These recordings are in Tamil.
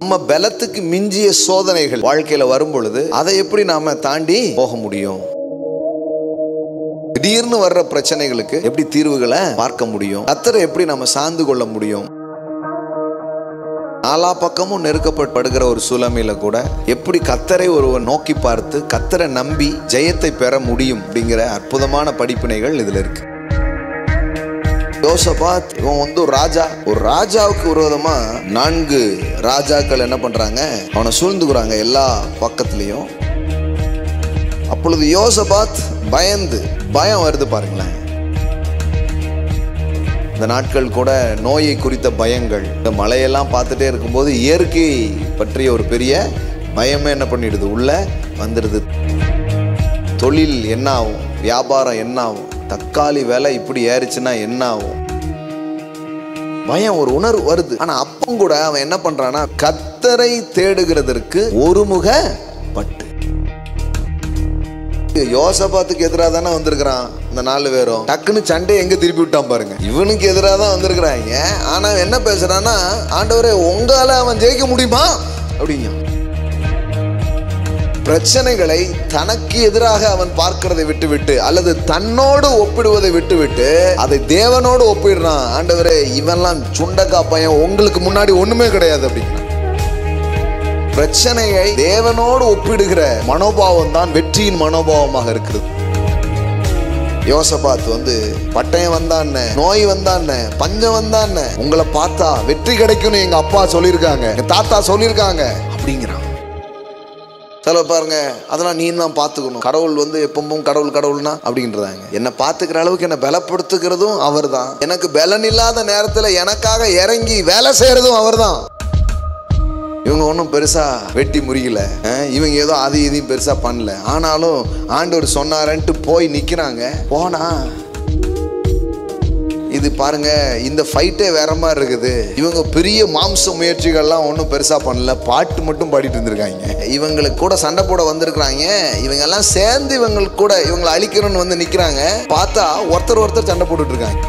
நம்ம பலத்துக்கு மிஞ்சிய சோதனைகள் வாழ்க்கையில வரும் பொழுது அதை எப்படி நாம தாண்டி போக முடியும்? திடீர்னு வர்ற பிரச்சனைகளுக்கு எப்படி தீர்வுகளை பார்க்க முடியும்? கர்த்தரை எப்படி நாம சார்ந்து கொள்ள முடியும்? நாலா பக்கமும் நெருக்கப்படுகிற ஒரு சூழ்நிலையில கூட எப்படி கர்த்தரை ஒருவன் நோக்கி பார்த்து கர்த்தரை நம்பி ஜெயத்தை பெற முடியும் அப்படிங்கிற அற்புதமான படிப்பினைகள் இதுல இருக்கு. யோசபாத் இவன் ஒரு ராஜாவுக்கு விரோதமா 4 ராஜாக்கள் என்ன பண்றாங்க, அவனை சூழ்ந்துக்குறாங்க எல்லா பக்கத்துலயும். அப்பொழுது யோசபாத் பயம் வருது பாருங்களேன். இந்த நாட்கள் கூட நோயை குறித்த பயங்கள், இந்த மழையெல்லாம் பார்த்துட்டே இருக்கும்போது இயற்கை பற்றிய ஒரு பெரிய பயமே என்ன பண்ணிடுது, உள்ள வந்துடுது. தொழில் என்ன ஆகும், வியாபாரம் என்ன ஆகும், தக்காளி விலை இப்படி ஏறிச்சுன்னா என்ன ஆகும், பயம் ஒரு உணர்வு வருது. ஆனா அப்பம் கூட அவன் என்ன பண்றான்னா கர்த்தரை தேடுகிறதற்கு ஒருமுகப்பட்டு. யோசபாத்துக்கு எதிராக தானே வந்திருக்கிறான் இந்த 4 பேரும். டக்குன்னு சண்டை எங்க திருப்பி விட்டான் பாருங்க. இவனுக்கு எதிராக தான் வந்திருக்கிறாங்க. ஆனா என்ன பேசுறான்னா, ஆண்டவரே உங்களால அவன் ஜெயிக்க முடியுமா அப்படிங்க. பிரச்சனைகளை தனக்கு எதிராக அவன் பார்க்கிறதை விட்டுவிட்டு அல்லது தன்னோடு ஒப்பிடுவதை விட்டுவிட்டு அதை தேவனோடு ஒப்பிடுறான். ஆண்டவரே இவன்லாம் சுண்டக்கா பையன், உங்களுக்கு முன்னாடி ஒண்ணுமே கிடையாது அப்படிங்க. பிரச்சனையை தேவனோடு ஒப்பிடுகிற மனோபாவம் தான் வெற்றியின் மனோபாவமாக இருக்கிறது. யோசபாத் பட்டயம் வந்தான், நோய் வந்தான், பஞ்சம் வந்தான், உங்களை பார்த்தா வெற்றி கிடைக்கும்னு எங்க அப்பா சொல்லியிருக்காங்க, எங்க தாத்தா சொல்லியிருக்காங்க அப்படிங்கிறான். சில பாருங்க, அதெல்லாம் நீ தான் பார்த்துக்கணும், கடவுள் எப்பவும் கடவுள்னா அப்படின்றாங்க. என்னை பார்த்துக்கிற அளவுக்கு என்னை பலப்படுத்துகிறதும் அவர் தான், எனக்கு பலன் இல்லாத நேரத்தில் எனக்காக இறங்கி வேலை செய்யறதும் அவர் தான். இவங்க ஒன்றும் பெருசா வெட்டி முறியல, இவங்க ஏதோ அது இதையும் பெருசா பண்ணல. ஆனாலும் ஆண்டவர் சொன்னாரன்ட்டு போய் நிக்கிறாங்க. போனா இது பாருங்க, இந்த ஃபைட்டே வேற மாதிரி இருக்குது. இவங்க பெரிய மாம்ச முயற்சிகள்லாம் ஒன்றும் பெருசா பண்ணல, பாட்டு மட்டும் பாடிட்டு இருந்திருக்காங்க. இவங்களுக்கு கூட சண்டை போட வந்திருக்கிறாங்க. இவங்க எல்லாம் சேர்ந்து இவங்களுக்கு கூட இவங்களை அழிக்கணும்னு நிக்கிறாங்க. பார்த்தா ஒருத்தர் சண்டை போட்டுட்டு இருக்காங்க.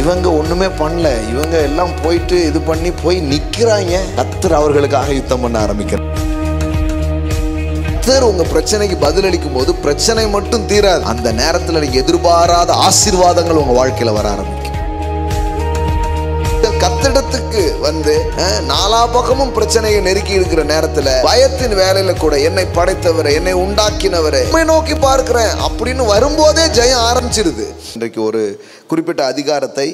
இவங்க ஒண்ணுமே பண்ணல, இவங்க எல்லாம் போயிட்டு இது பண்ணி போய் நிக்கிறாங்க. கர்த்தர் அவர்களுக்காக யுத்தம் பண்ண ஆரம்பிக்கிறார். கர்த்தர் உங்க பிரச்சனைக்கு பதிலளிக்கும் போது பிரச்சனை மட்டும் தீராது, அந்த நேரத்தில் நீங்க எதிர்பாராத ஆசீர்வாதங்கள் உங்க வாழ்க்கையில வர ஆரம்பிக்கும். கர்த்தரிடத்துக்கு நாலா பக்கமும் பிரச்சனையை நெருக்கி இருக்கிற நேரத்துல பயத்தின் வேலையில கூட என்னை படைத்தவரை, என்னை உண்டாக்கினவரை நோக்கி பார்க்கிறேன் அப்படின்னு வரும்போதே ஜெயம் ஆரம்பிச்சிருது. இன்றைக்கு ஒரு குறிப்பிட்ட அதிகாரத்தை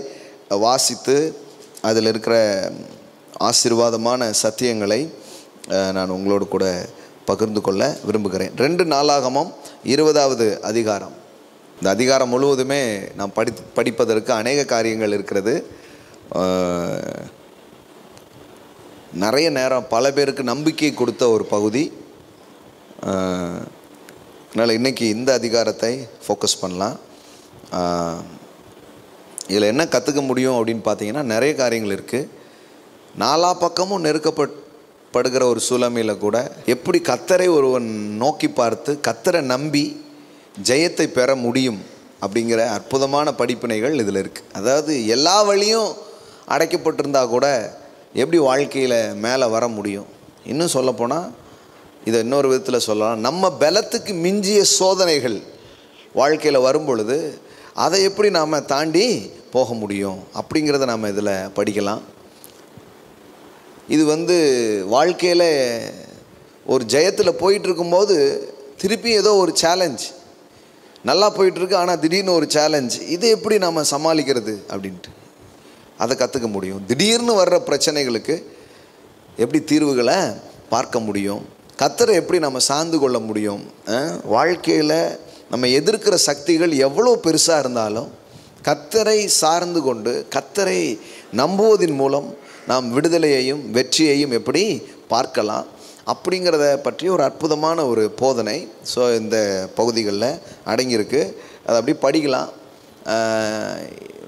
வாசித்து அதில் இருக்கிற ஆசீர்வாதமான சத்தியங்களை நான் உங்களோடு கூட பகிர்ந்து கொள்ள விரும்புகிறேன். 2 நாளாகமம் 20வது அதிகாரம். இந்த அதிகாரம் முழுவதுமே நாம் படிப்பதற்கு அநேக காரியங்கள் இருக்கிறது. நிறைய நேரம் பல பேருக்கு நம்பிக்கை கொடுத்த ஒரு பகுதி. அதனால் இன்றைக்கி இந்த அதிகாரத்தை ஃபோக்கஸ் பண்ணலாம். இதில் என்ன கற்றுக்க முடியும் அப்படின்னு பார்த்தீங்கன்னா, நிறைய காரியங்கள் இருக்குது. நாலா பக்கமும் நெருக்கப்படுகிற ஒரு சூழ்நிலையில் கூட எப்படி கர்த்தரை ஒருவன் நோக்கி பார்த்து கர்த்தரை நம்பி ஜெயத்தை பெற முடியும் அப்படிங்கிற அற்புதமான படிப்பினைகள் இதில் இருக்குது. அதாவது எல்லா வழியும் அடைக்கப்பட்டிருந்தா கூட எப்படி வாழ்க்கையில் மேலே வர முடியும். இன்னும் சொல்லப்போனால் இதை இன்னொரு விதத்தில் சொல்லலாம், நம்ம பலத்துக்கு மிஞ்சிய சோதனைகள் வாழ்க்கையில் வரும் பொழுது அதை எப்படி நாம் தாண்டி போக முடியும் அப்படிங்கிறத நாம் இதில் படிக்கலாம். இது வாழ்க்கையில் ஒரு ஜெயத்தில் போயிட்டுருக்கும்போது திருப்பி ஏதோ ஒரு சேலஞ்ச், நல்லா போயிட்டுருக்கு ஆனால் திடீர்னு ஒரு சேலஞ்ச், இதை எப்படி நாம் சமாளிக்கிறது அப்படின்ட்டு அதை கற்றுக்க முடியும். திடீர்னு வர்ற பிரச்சனைகளுக்கு எப்படி தீர்வுகளை பார்க்க முடியும், கர்த்தரை எப்படி நம்ம சார்ந்து கொள்ள முடியும். வாழ்க்கையில் நம்ம எதிர்க்கிற சக்திகள் எவ்வளோ பெருசாக இருந்தாலும் கர்த்தரை சார்ந்து கொண்டு கர்த்தரை நம்புவதன் மூலம் நாம் விடுதலையையும் வெற்றியையும் எப்படி பார்க்கலாம் அப்படிங்கிறத பற்றி ஒரு அற்புதமான ஒரு போதனை ஸோ இந்த பகுதிகளில் அடங்கியிருக்கு. அதை அப்படி படிக்கலாம்.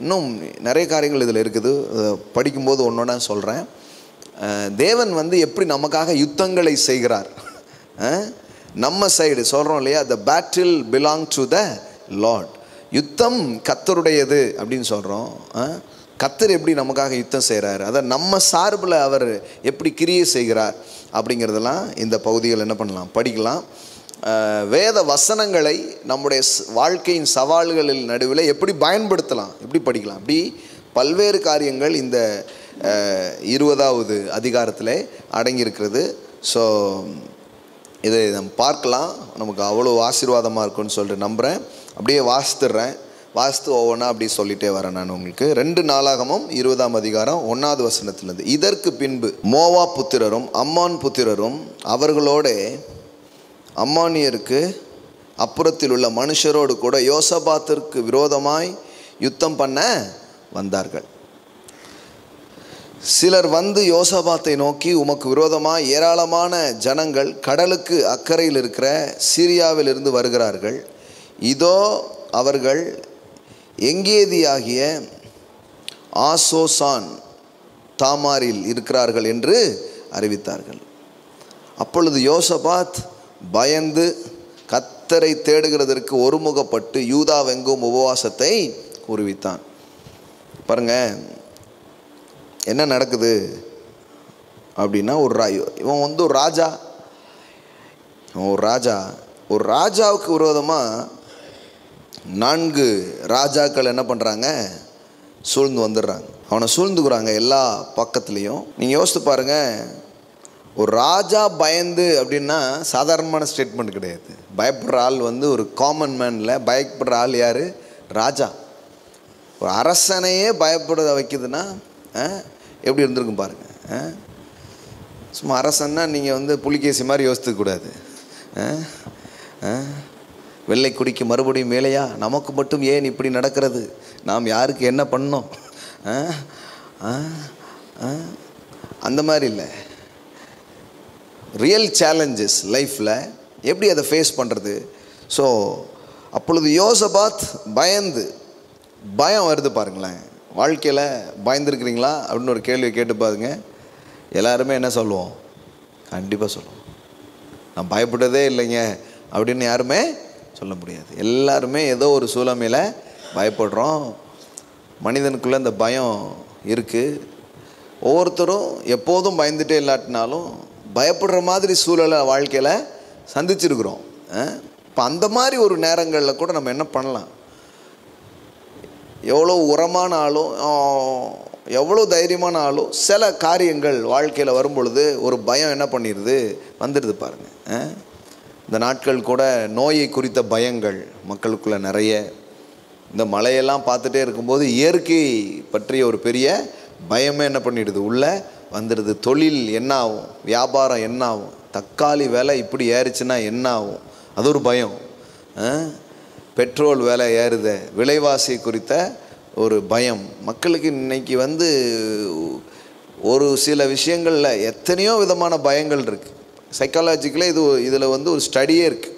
இன்னும் நிறைய காரியங்கள் இதில் இருக்குது. படிக்கும்போது ஒன்றொன்னா சொல்கிறேன். தேவன் எப்படி நமக்காக யுத்தங்களை செய்கிறார். நம்ம சைடு சொல்கிறோம் இல்லையா, the battle belong to the Lord. யுத்தம் கர்த்தருடையது அப்படின்னு சொல்கிறோம். கர்த்தர் எப்படி நமக்காக யுத்தம் செய்கிறார், அதை நம்ம சார்பில் அவர் எப்படி கிரியை செய்கிறார் அப்படிங்கிறதெல்லாம் இந்த பகுதிகள் என்ன பண்ணலாம், படிக்கலாம். வேத வசனங்களை நம்முடைய வாழ்க்கையின் சவால்களில் நடுவில் எப்படி பயன்படுத்தலாம், எப்படி படிக்கலாம், அப்படி பல்வேறு காரியங்கள் இந்த 20வது அதிகாரத்தில் அடங்கியிருக்கிறது. ஸோ இதை நம்ம பார்க்கலாம். நமக்கு அவ்வளோ ஆசீர்வாதமாக இருக்குன்னு சொல்லிட்டு நம்புகிறேன். அப்படியே வாசித்து ஒவ்வொன்றா அப்படி சொல்லிகிட்டே வரேன் நான் உங்களுக்கு. 2 நாளாகமும் 20ஆம் அதிகாரம் 1வது வசனத்திலிருந்து. இதற்கு பின்பு மோவா புத்திரரும் அம்மான் புத்திரரும் அவர்களோட அம்மானியருக்கு அப்புறத்தில் உள்ள மனுஷரோடு கூட யோசபாத்திற்கு விரோதமாய் யுத்தம் பண்ண வந்தார்கள். சிலர் வந்து யோசபாத்தை நோக்கி, உமக்கு விரோதமாக ஏராளமான ஜனங்கள் கடலுக்கு அக்கறையில் இருக்கிற சீரியாவில் இருந்து வருகிறார்கள். இதோ அவர்கள் எங்கேதியாகிய ஆசோசான் தாமாரில் இருக்கிறார்கள் என்று அறிவித்தார்கள். அப்பொழுது யோசபாத் பயந்து கர்த்தரை தேடுகிறதற்கு ஒருமுகப்பட்டு யூதாவெங்கும் உபவாசத்தை கூறுவித்தான். பாருங்க என்ன நடக்குது அப்படின்னா, இவன் வந்து ஒரு ராஜாவுக்கு விரோதமாக 4 ராஜாக்கள் என்ன பண்ணுறாங்க, சூழ்ந்து வந்துடுறாங்க. அவனை சூழ்ந்துக்கிறாங்க எல்லா பக்கத்துலேயும். நீங்கள் யோசித்து பாருங்கள், ஒரு ராஜா பயந்து அப்படின்னா சாதாரணமான ஸ்டேட்மெண்ட் கிடையாது. பயப்படுற ஆள் வந்து ஒரு காமன் மேனில் பயப்படுற ஆள் யார், ராஜா. ஒரு அரசனையே பயப்பட வைக்குதுன்னா எப்படி இருந்திருக்கும் பாருங்கள். சும்மா அரசன்னா நீங்கள் வந்து புலிகேசி மாதிரி யோசித்துக்கூடாது. வெள்ளை குடிக்கு மறுபடியும் மேலையா, நமக்கு மட்டும் ஏன் இப்படி நடக்கிறது, நாம் யாருக்கு என்ன பண்ணோம், அந்த மாதிரி இல்லை. ரியல் சேலஞ்சஸ் லைஃப்பில் எப்படி அதை ஃபேஸ் பண்ணுறது. ஸோ அப்பொழுது யோசபாத் பயம் வருது பாருங்களேன். வாழ்க்கையில் பயந்துருக்கிறீங்களா அப்படின்னு ஒரு கேள்வி கேட்டு பாருங்க. எல்லாருமே என்ன சொல்லுவோம், கண்டிப்பாக சொல்லுவோம், நான் பயப்பட்டதே இல்லைங்க அப்படின்னு யாருமே சொல்ல முடியாது. எல்லாருமே ஏதோ ஒரு சூழ்நிலையில் பயப்படுறோம். மனிதனுக்குள்ளே அந்த பயம் இருக்குது. ஒவ்வொருத்தரும் எப்போதும் பயந்துட்டே இல்லாட்டினாலும் பயப்படுற மாதிரி சூழலை வாழ்க்கையில் சந்திச்சிருக்கிறோம். இப்போ அந்த மாதிரி ஒரு நேரங்களில் கூட நம்ம என்ன பண்ணலாம், எவ்வளோ உரமான ஆளும் எவ்வளோ தைரியமான ஆளும் சில காரியங்கள் வாழ்க்கையில் வரும் பொழுது ஒரு பயம் என்ன பண்ணிடுது, வந்துடுது பாருங்கள். இந்த நாட்கள் கூட நோயை குறித்த பயங்கள் மக்களுக்குள்ளே நிறைய. இந்த மழையெல்லாம் பார்த்துட்டே இருக்கும்போது இயற்கை பற்றிய ஒரு பெரிய பயமே என்ன பண்ணிடுது, உள்ளே வந்துடுது. தொழில் என்ன ஆகும், வியாபாரம் என்ன ஆகும், தக்காளி விலை இப்படி ஏறிச்சுன்னா என்ன ஆகும், அது ஒரு பயம். பெட்ரோல் விலை ஏறுத, விலைவாசி குறித்த ஒரு பயம் மக்களுக்கு இன்றைக்கி வந்து ஒரு சில விஷயங்களில் எத்தனையோ விதமான பயங்கள் இருக்குது. சைக்காலஜிக்கலே இதில் வந்து ஒரு ஸ்டடியே இருக்குது.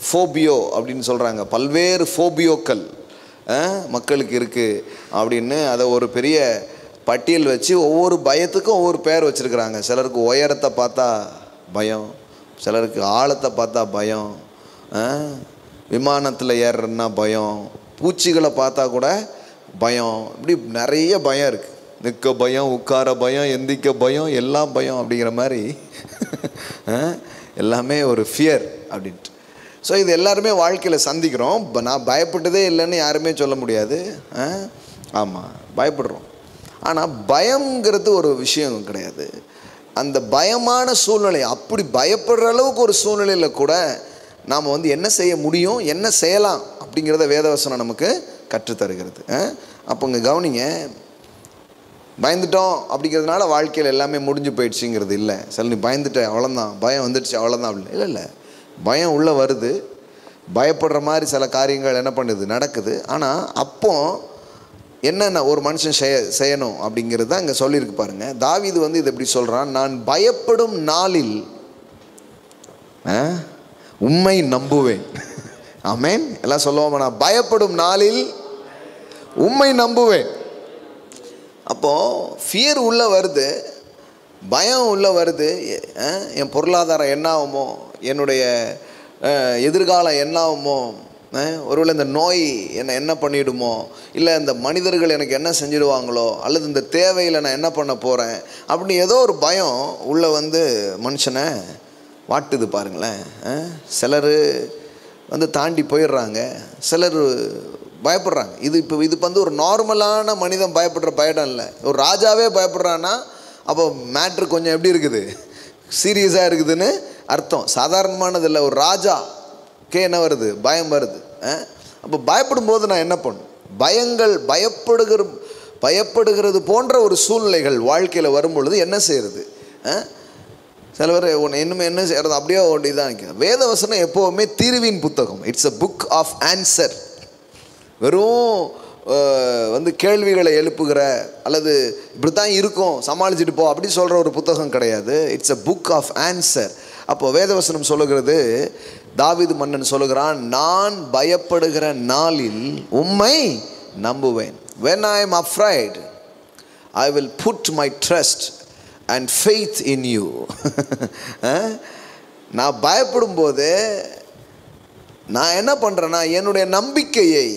ஃபோபியோ அப்படின்னு சொல்கிறாங்க. பல்வேறு ஃபோபியோக்கள் மக்களுக்கு இருக்குது அப்படின்னு அதை ஒரு பெரிய பட்டியல் வச்சு ஒவ்வொரு பயத்துக்கும் ஒவ்வொரு பேர் வச்சுருக்கிறாங்க. சிலருக்கு உயரத்தை பார்த்தா பயம், சிலருக்கு ஆழத்தை பார்த்தா பயம், விமானத்தில் ஏறுறன்னா பயம், பூச்சிகளை பார்த்தா கூட பயம், இப்படி நிறைய பயம் இருக்குது. நிற்க பயம், உட்கார பயம், எந்திக்க பயம், எல்லாம் பயம் அப்படிங்கிற மாதிரி எல்லாமே ஒரு ஃபியர் அப்படின்ட்டு. ஸோ இது எல்லாருமே வாழ்க்கையில் சந்திக்கிறோம். நான் பயப்பட்டதே இல்லைன்னு யாருமே சொல்ல முடியாது. ஆமாம், பயப்படுறோம். ஆனால் பயங்கிறது ஒரு விஷயம் கிடையாது. அந்த பயமான சூழ்நிலை, அப்படி பயப்படுற அளவுக்கு ஒரு சூழ்நிலையில் கூட நாம் வந்து என்ன செய்ய முடியும், என்ன செய்யலாம் அப்படிங்கிறத வேதவசனம் நமக்கு கற்றுத்தருகிறது. அப்போ இங்கே கவனிங்க, பயந்துட்டோம் அப்படிங்கிறதுனால வாழ்க்கையில் எல்லாமே முடிஞ்சு போயிடுச்சுங்கிறது இல்லை. சில நீ பயந்துட்டேன் அவ்வளோதான், பயம் வந்துடுச்சு அவ்வளோதான் அப்படின்னு இல்லை. பயம் உள்ளே வருது, பயப்படுற மாதிரி சில காரியங்கள் என்ன பண்ணுது, நடக்குது. ஆனால் அப்போ என்னென்ன ஒரு மனுஷன் செய்யணும் அப்படிங்கிறது தான் இங்கே சொல்லியிருக்கு பாருங்கள். தாவீது வந்து இது எப்படி சொல்கிறான், நான் பயப்படும் நாளில் உம்மை நம்புவேன். ஆமென். எல்லாம் சொல்லுவோம், நான் பயப்படும் நாளில் உம்மை நம்புவேன். அப்போது ஃபியர் உள்ளே வருது, பயம் உள்ளே வருது. என் பொருளாதாரம் என்ன ஆகுமோ, என்னுடைய எதிர்காலம் என்ன ஆகுமோ, ஒருவேளை இந்த நோய் என்ன பண்ணிடுமோ, இல்லை இந்த மனிதர்கள் எனக்கு என்ன செஞ்சிடுவாங்களோ, அல்லது இந்த தேவையில் நான் என்ன பண்ண போகிறேன் அப்படின்னு ஏதோ ஒரு பயம் உள்ளே மனுஷனை வாட்டுது பாருங்களேன். சிலர் தாண்டி போயிடுறாங்க, சிலர் பயப்படுறாங்க. இது ஒரு நார்மலான மனிதன் பயப்படுற பயம் இல்லை. ஒரு ராஜாவே பயப்படுறான்னா அப்போ மேட்ரு கொஞ்சம் எப்படி இருக்குது, சீரியஸாக இருக்குதுன்னு அர்த்தம். சாதாரணமானது இல்லை. ஒரு ராஜாக்கே என்ன வருது, பயம் வருது. அப்போ பயப்படும் போது நான் என்ன பண்ணும், பயப்படுகிறது போன்ற ஒரு சூழ்நிலைகள் வாழ்க்கையில் வரும் பொழுது என்ன செய்கிறது, சில பேர் இன்னுமே என்ன செய்கிறது அப்படியே ஓடி தான் நிற்கிறது. வேதவசனம் எப்போவுமே தீர்வின் புத்தகம். It's a book of answer. வெறும் கேள்விகளை எழுப்புகிற அல்லது இப்படி தான் இருக்கும் சமாளிச்சுட்டு போ அப்படி சொல்கிற ஒரு புத்தகம் கிடையாது. It's a book of answer. அப்போ வேதவசனம் சொல்லுகிறது, தாவீது மன்னன் சொல்லுகிறான், நான் பயப்படுகிற நாளில் உம்மை நம்புவேன். when I am afraid I will put my trust and faith in you. நான் பயப்படும் போது நான் என்ன பண்ணுறேன்னா என்னுடைய நம்பிக்கையை,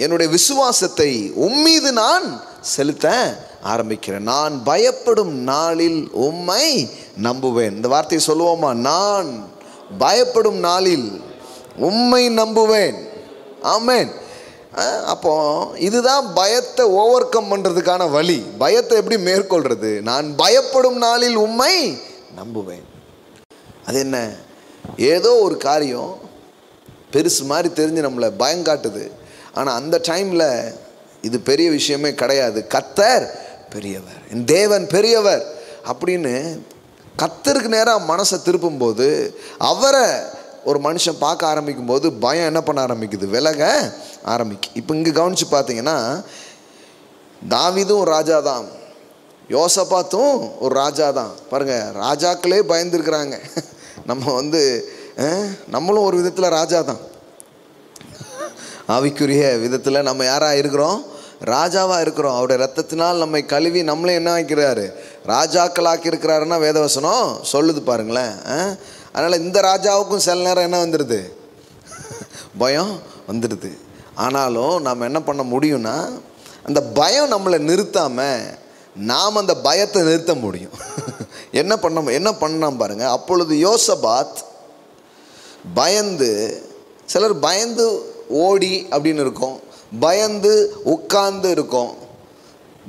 என்னுடைய விசுவாசத்தை உம்மீது நான் செலுத்த ஆரம்பிக்கிறேன். நான் பயப்படும் நாளில் உம்மை நம்புவேன். இந்த வார்த்தையை சொல்லுவோமா, நான் பயப்படும் நாளில் உம்மை நம்புவேன். ஆமென். அப்போ இதுதான் பயத்தை ஓவர் கம் பண்ணுறதுக்கான வழி. பயத்தை எப்படி மேற்கொள்கிறது, நான் பயப்படும் நாளில் உம்மை நம்புவேன். அது என்ன, ஏதோ ஒரு காரியம் பெருசு மாதிரி தெரிஞ்சு நம்மளை பயங்காட்டுது. ஆனால் அந்த டைமில் இது பெரிய விஷயமே கிடையாது. கர்த்தர் பெரியவர், என் தேவன் பெரியவர் அப்படின்னு கர்த்தருக்கு நேராக மனசை திருப்பும்போது, அவரை ஒரு மனுஷன் பார்க்க ஆரம்பிக்கும் போது பயம் என்ன பண்ண ஆரம்பிக்குது, விலக ஆரம்பிக்கும். இப்போ இங்கே கவனித்து பார்த்தீங்கன்னா, தாவீதும் ஒரு ராஜா தான், யோசபாத்தும் ஒரு ராஜா தான். பாருங்கள், ராஜாக்களே பயந்துருக்கிறாங்க. நம்ம நம்மளும் ஒரு விதத்தில் ராஜா தான். ஆவிக்குரிய விதத்தில் நம்ம யாராக இருக்கிறோம், ராஜாவாக இருக்கிறோம். அவருடைய ரத்தத்தினால் நம்மை கழுவி நம்மளே என்ன ஆக்கிறாரு, ராஜாக்களாக்கி இருக்கிறாருன்னா வேதவசனம் சொல்லுது பாருங்களேன். அதனால் இந்த ராஜாவுக்கும் சில நேரம் என்ன வந்துடுது, பயம் வந்துடுது. ஆனாலும் நாம் என்ன பண்ண முடியும்னா, அந்த பயம் நம்மளை நிறுத்தாமல் நாம் அந்த பயத்தை நிறுத்த முடியும். என்ன பண்ணாம பாருங்கள். அப்பொழுது யோசபாத் பயந்து, சிலர் பயந்து ஓடி அப்படின்னு இருக்கும், பயந்து உட்கார்ந்து இருக்கும்,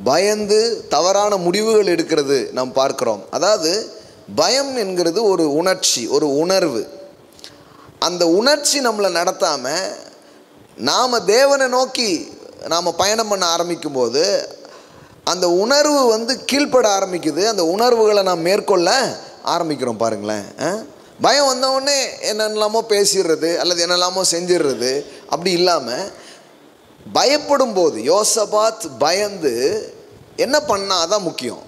பயந்து தவறான முடிவுகள் எடுக்கிறது நாம் பார்க்கிறோம். அதாவது பயம் என்கிறது ஒரு உணர்ச்சி, ஒரு உணர்வு. அந்த உணர்ச்சி நம்மளை நடத்தாமல் நாம் தேவனை நோக்கி நாம் பயணம் பண்ண ஆரம்பிக்கும் போது அந்த உணர்வு கீழ்ப்பட ஆரம்பிக்குது. அந்த உணர்வுகளை நாம் மேற்கொள்ள ஆரம்பிக்கிறோம் பாருங்களேன். பயம் வந்தவுடனே என்னெல்லாமோ பேசிடுறது அல்லது என்னெல்லாமோ செஞ்சிடுறது அப்படி இல்லாமல், பயப்படும் போது யோசபாத் பயந்து என்ன பண்ணா அதான் முக்கியம்.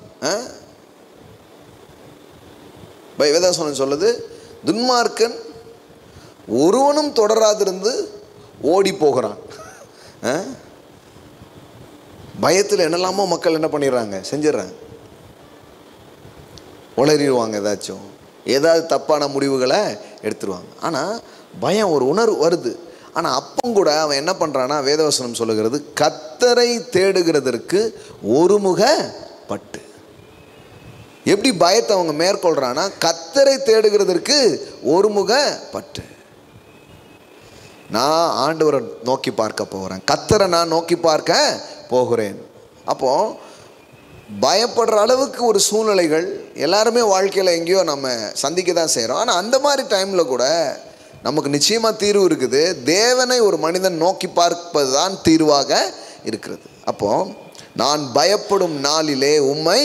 வேதவசனம் சொல்லுது, துன்மார்க்கன் ஒருவனும் தொடராதிருந்து ஓடி போகிறான். பயத்தில் என்னெல்லாமோ மக்கள் என்ன பண்ணிடுறாங்க, செஞ்சிடறாங்க, உளறிடுவாங்க, ஏதாவது தப்பான முடிவுகளை எடுத்துருவாங்க. ஆனால் பயம் ஒரு உணர்வு வருது. ஆனால் அப்பவும் கூட அவன் என்ன பண்ணுறான்னா, வேதவசனம் சொல்லுகிறது, கர்த்தரை தேடுகிறதற்கு ஒருமுகப்பட்டு. எப்படி பயத்தை அவங்க மேற்கொள்கிறான்னா, கர்த்தரை தேடுகிறதற்கு ஒருமுகப்பட்டு. நான் ஆண்டவரை நோக்கி பார்க்க போகிறேன், கர்த்தரை நான் நோக்கி பார்க்க போகிறேன். அப்போது பயப்படுற அளவுக்கு ஒரு சூழ்நிலைகள் எல்லாருமே வாழ்க்கையில் எங்கேயோ நம்ம சந்திக்க தான் செய்கிறோம். ஆனால் அந்த மாதிரி டைமில் கூட நமக்கு நிச்சயமாக தீர்வு இருக்குது. தேவனை ஒரு மனிதன் நோக்கி பார்ப்பது தான் தீர்வாக இருக்கிறது. அப்போது நான் பயப்படும் நாளிலே உம்மை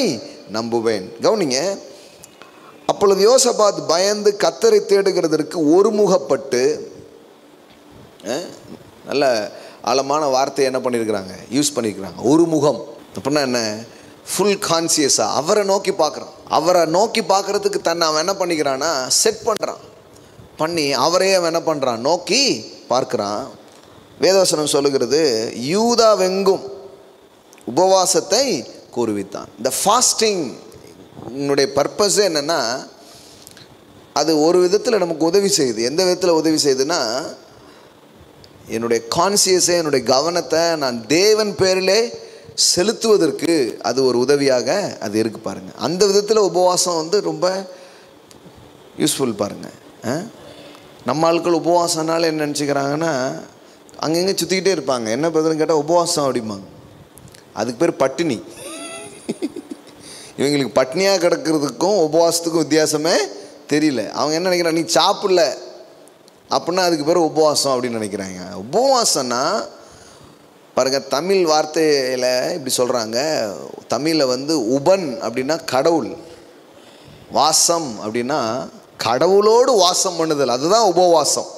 நம்புவேன். கவனிங்க, அப்பொழுது யோசபாத் பயந்து கர்த்தரை தேடுகிறதற்கு ஒருமுகப்பட்டு, நல்ல ஆழமான வார்த்தையை என்ன பண்ணியிருக்கிறாங்க, யூஸ் பண்ணியிருக்கிறாங்க. ஒரு முகம் அப்படின்னா என்ன, ஃபுல் கான்சியஸாக அவரை நோக்கி பார்க்குறான். அவரை நோக்கி பார்க்குறதுக்கு தன்னை அவன் என்ன பண்ணிக்கிறான்னா செட் பண்ணுறான், பண்ணி அவரையே அவன் என்ன பண்ணுறான், நோக்கி பார்க்குறான். வேதவசனம் சொல்லுகிறது, யூதாவெங்கும் உபவாசத்தை கூறுவித்தான். இந்த ஃபாஸ்டிங் பர்பஸே என்னென்னா, அது ஒரு விதத்தில் நமக்கு உதவி செய்யுது. எந்த விதத்தில் உதவி செய்யுதுன்னா, என்னுடைய கான்சியஸை, என்னுடைய கவனத்தை நான் தேவன் பேரிலே செலுத்துவதற்கு அது ஒரு உதவியாக அது இருக்கு பாருங்க. அந்த விதத்தில் உபவாசம் வந்து ரொம்ப யூஸ்ஃபுல் பாருங்க. நம்ம ஆட்கள் உபவாசம்னால என்ன நினச்சிக்கிறாங்கன்னா, அங்கங்கே சுற்றிக்கிட்டே இருப்பாங்க. என்ன பதில்னு கேட்டால் உபவாசம் அப்படிம்பாங்க. அதுக்கு பேர் பட்டினி. இவங்களுக்கு பட்னியாக கிடக்கிறதுக்கும் உபவாசத்துக்கும் வித்தியாசமே தெரியல. அவங்க என்ன நினைக்கிறாங்க, நீ சாப்பிடல அப்படின்னா அதுக்கு பேர் உபவாசம் அப்படின்னு நினைக்கிறாங்க. உபவாசம்னா பாருங்கள், தமிழ் வார்த்தையில் இப்படி சொல்கிறாங்க. தமிழில் வந்து உபன் அப்படின்னா கடவுள், வாசம் அப்படின்னா கடவுளோடு வாசம் பண்ணுதல், அதுதான் உபவாசம்.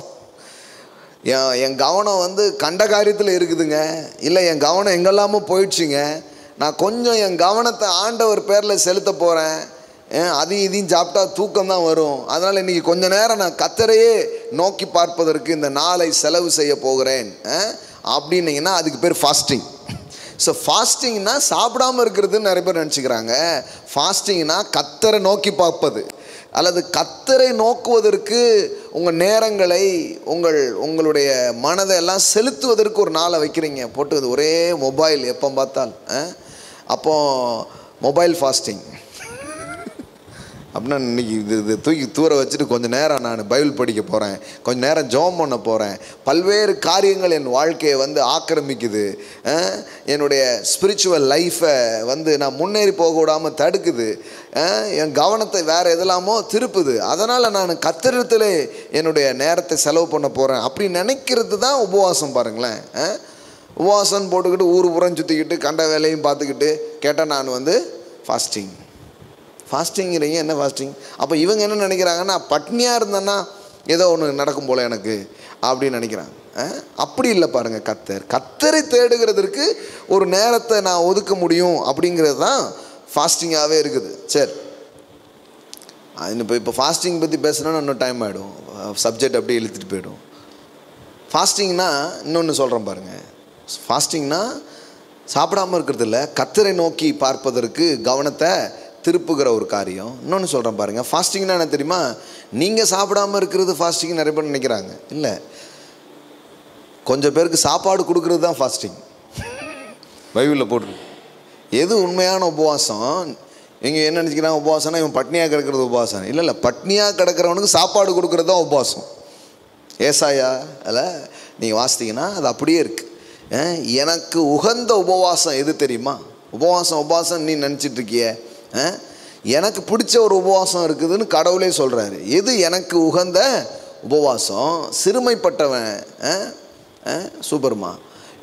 என் கவனம் வந்து கண்ட காரியத்தில் இருக்குதுங்க, இல்லை என் கவனம் எங்கெல்லாமோ போயிடுச்சுங்க, நான் கொஞ்சம் என் கவனத்தை ஆண்டவர் பேரில் செலுத்த போகிறேன், அதையும் இதையும் சாப்பிட்டா தூக்கம் தான் வரும், அதனால் இன்றைக்கி கொஞ்ச நேரம் நான் கர்த்தரையே நோக்கி பார்ப்பதற்கு இந்த நாளை செலவு செய்ய போகிறேன் அப்படின்னீங்கன்னா அதுக்கு பேர் ஃபாஸ்டிங். ஸோ ஃபாஸ்டிங்னா சாப்பிடாமல் இருக்கிறதுன்னு நிறைய பேர் நினச்சிக்கிறாங்க. ஃபாஸ்டிங்னா கர்த்தரை நோக்கி பார்ப்பது, அல்லது கர்த்தரை நோக்குவதற்கு உங்கள் நேரங்களை, உங்களுடைய மனதை எல்லாம் செலுத்துவதற்கு ஒரு நாளை வைக்கிறீங்க போட்டு. ஒரே மொபைல் எப்போ பார்த்தால், அப்போது மொபைல் ஃபாஸ்டிங் அப்படின்னா இன்றைக்கி இது தூக்கி தூர வச்சுட்டு கொஞ்சம் நேரம் நான் பைபிள் படிக்க போகிறேன், கொஞ்சம் நேரம் ஜெபம் பண்ண போகிறேன். பல்வேறு காரியங்கள் என் வாழ்க்கையை வந்து ஆக்கிரமிக்குது, என்னுடைய ஸ்பிரிச்சுவல் லைஃப்பை வந்து நான் முன்னேறி போக விடாமல் தடுக்குது, என் கவனத்தை வேறு எதெல்லாமோ திருப்புது, அதனால் நான் கர்த்தரிடத்திலே என்னுடைய நேரத்தை செலவு பண்ண போகிறேன் அப்படி நினைக்கிறது தான் உபவாசம். பாருங்களேன், உபவாசம் போட்டுக்கிட்டு ஊர் புறம் சுற்றிக்கிட்டு கண்ட வேலையும் பார்த்துக்கிட்டு கேட்டால் நான் வந்து ஃபாஸ்டிங் ஃபாஸ்டிங்கிறீங்க, என்ன ஃபாஸ்டிங்? அப்போ இவங்க என்ன நினைக்கிறாங்கன்னா, பட்னியாக இருந்தேன்னா ஏதோ ஒன்று நடக்கும் போல் எனக்கு அப்படின்னு நினைக்கிறாங்க. அப்படி இல்லை பாருங்கள். கர்த்தரை தேடுகிறதுக்கு ஒரு நேரத்தை நான் ஒதுக்க முடியும் அப்படிங்கிறது தான் ஃபாஸ்டிங்காகவே இருக்குது. சரி, இப்போ ஃபாஸ்டிங் பற்றி பேசுகிறோன்னா இன்னும் டைம் ஆகிடும், சப்ஜெக்ட் அப்படியே இழுத்துட்டு போய்டும். ஃபாஸ்டிங்னா இன்னொன்று சொல்கிறேன் பாருங்கள். ஃபாஸ்டிங்னா சாப்பிடாமல் இருக்கிறது இல்லை, கர்த்தரை நோக்கி பார்ப்பதற்கு கவனத்தை திருப்புகிற ஒரு காரியம். இன்னொன்று சொல்கிறேன் பாருங்கள். ஃபாஸ்டிங்னா என்ன தெரியுமா? நீங்கள் சாப்பிடாமல் இருக்கிறது ஃபாஸ்டிங் நிறைய பேர் நினைக்கிறாங்க. இல்லை, கொஞ்சம் பேருக்கு சாப்பாடு கொடுக்கறது தான் ஃபாஸ்டிங். பைபிளில் போட்டிருக்கு. எது உண்மையான உபவாசம்? இங்கே என்ன நினச்சிக்கிறாங்க, உபவாசம்னா இவன் பட்னியாக கிடக்கிறது உபவாசம். இல்லை, பட்னியாக கிடக்கிறவனுக்கு சாப்பாடு கொடுக்கறது தான் உபவாசம். ஏசாயா அதில் நீங்கள் வாசித்தீங்கன்னா அது அப்படியே இருக்குது. எனக்கு உகந்த உபவாசம் எது தெரியுமா? உபவாசம் நீ நினச்சிட்ருக்கிய, எனக்கு பிடிச்ச ஒரு உபவாசம் இருக்குதுன்னு கடவுளே சொல்கிறாரு. எது எனக்கு உகந்த உபவாசம்? சிறுமைப்பட்டவன், சூப்பர்மா,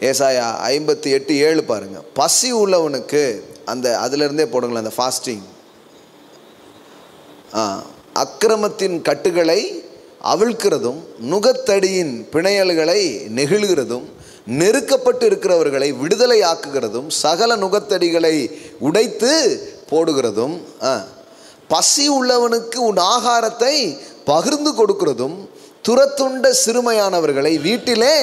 ஏசாயா 58:7 பாருங்கள். பசி உள்ளவனுக்கு, அந்த அதிலிருந்தே போடுங்களேன் அந்த ஃபாஸ்டிங். அக்கிரமத்தின் கட்டுகளை அவிழ்க்கிறதும் நுகத்தடியின் பிணையல்களை நெகிழ்கிறதும் நெருக்கப்பட்டு இருக்கிறவர்களை விடுதலை ஆக்குகிறதும் சகல நுகத்தடிகளை உடைத்து போடுகிறதும், பசி உள்ளவனுக்கு உன் ஆகாரத்தை பகிர்ந்து கொடுக்கிறதும் துரத்துண்ட சிறுமையானவர்களை வீட்டிலே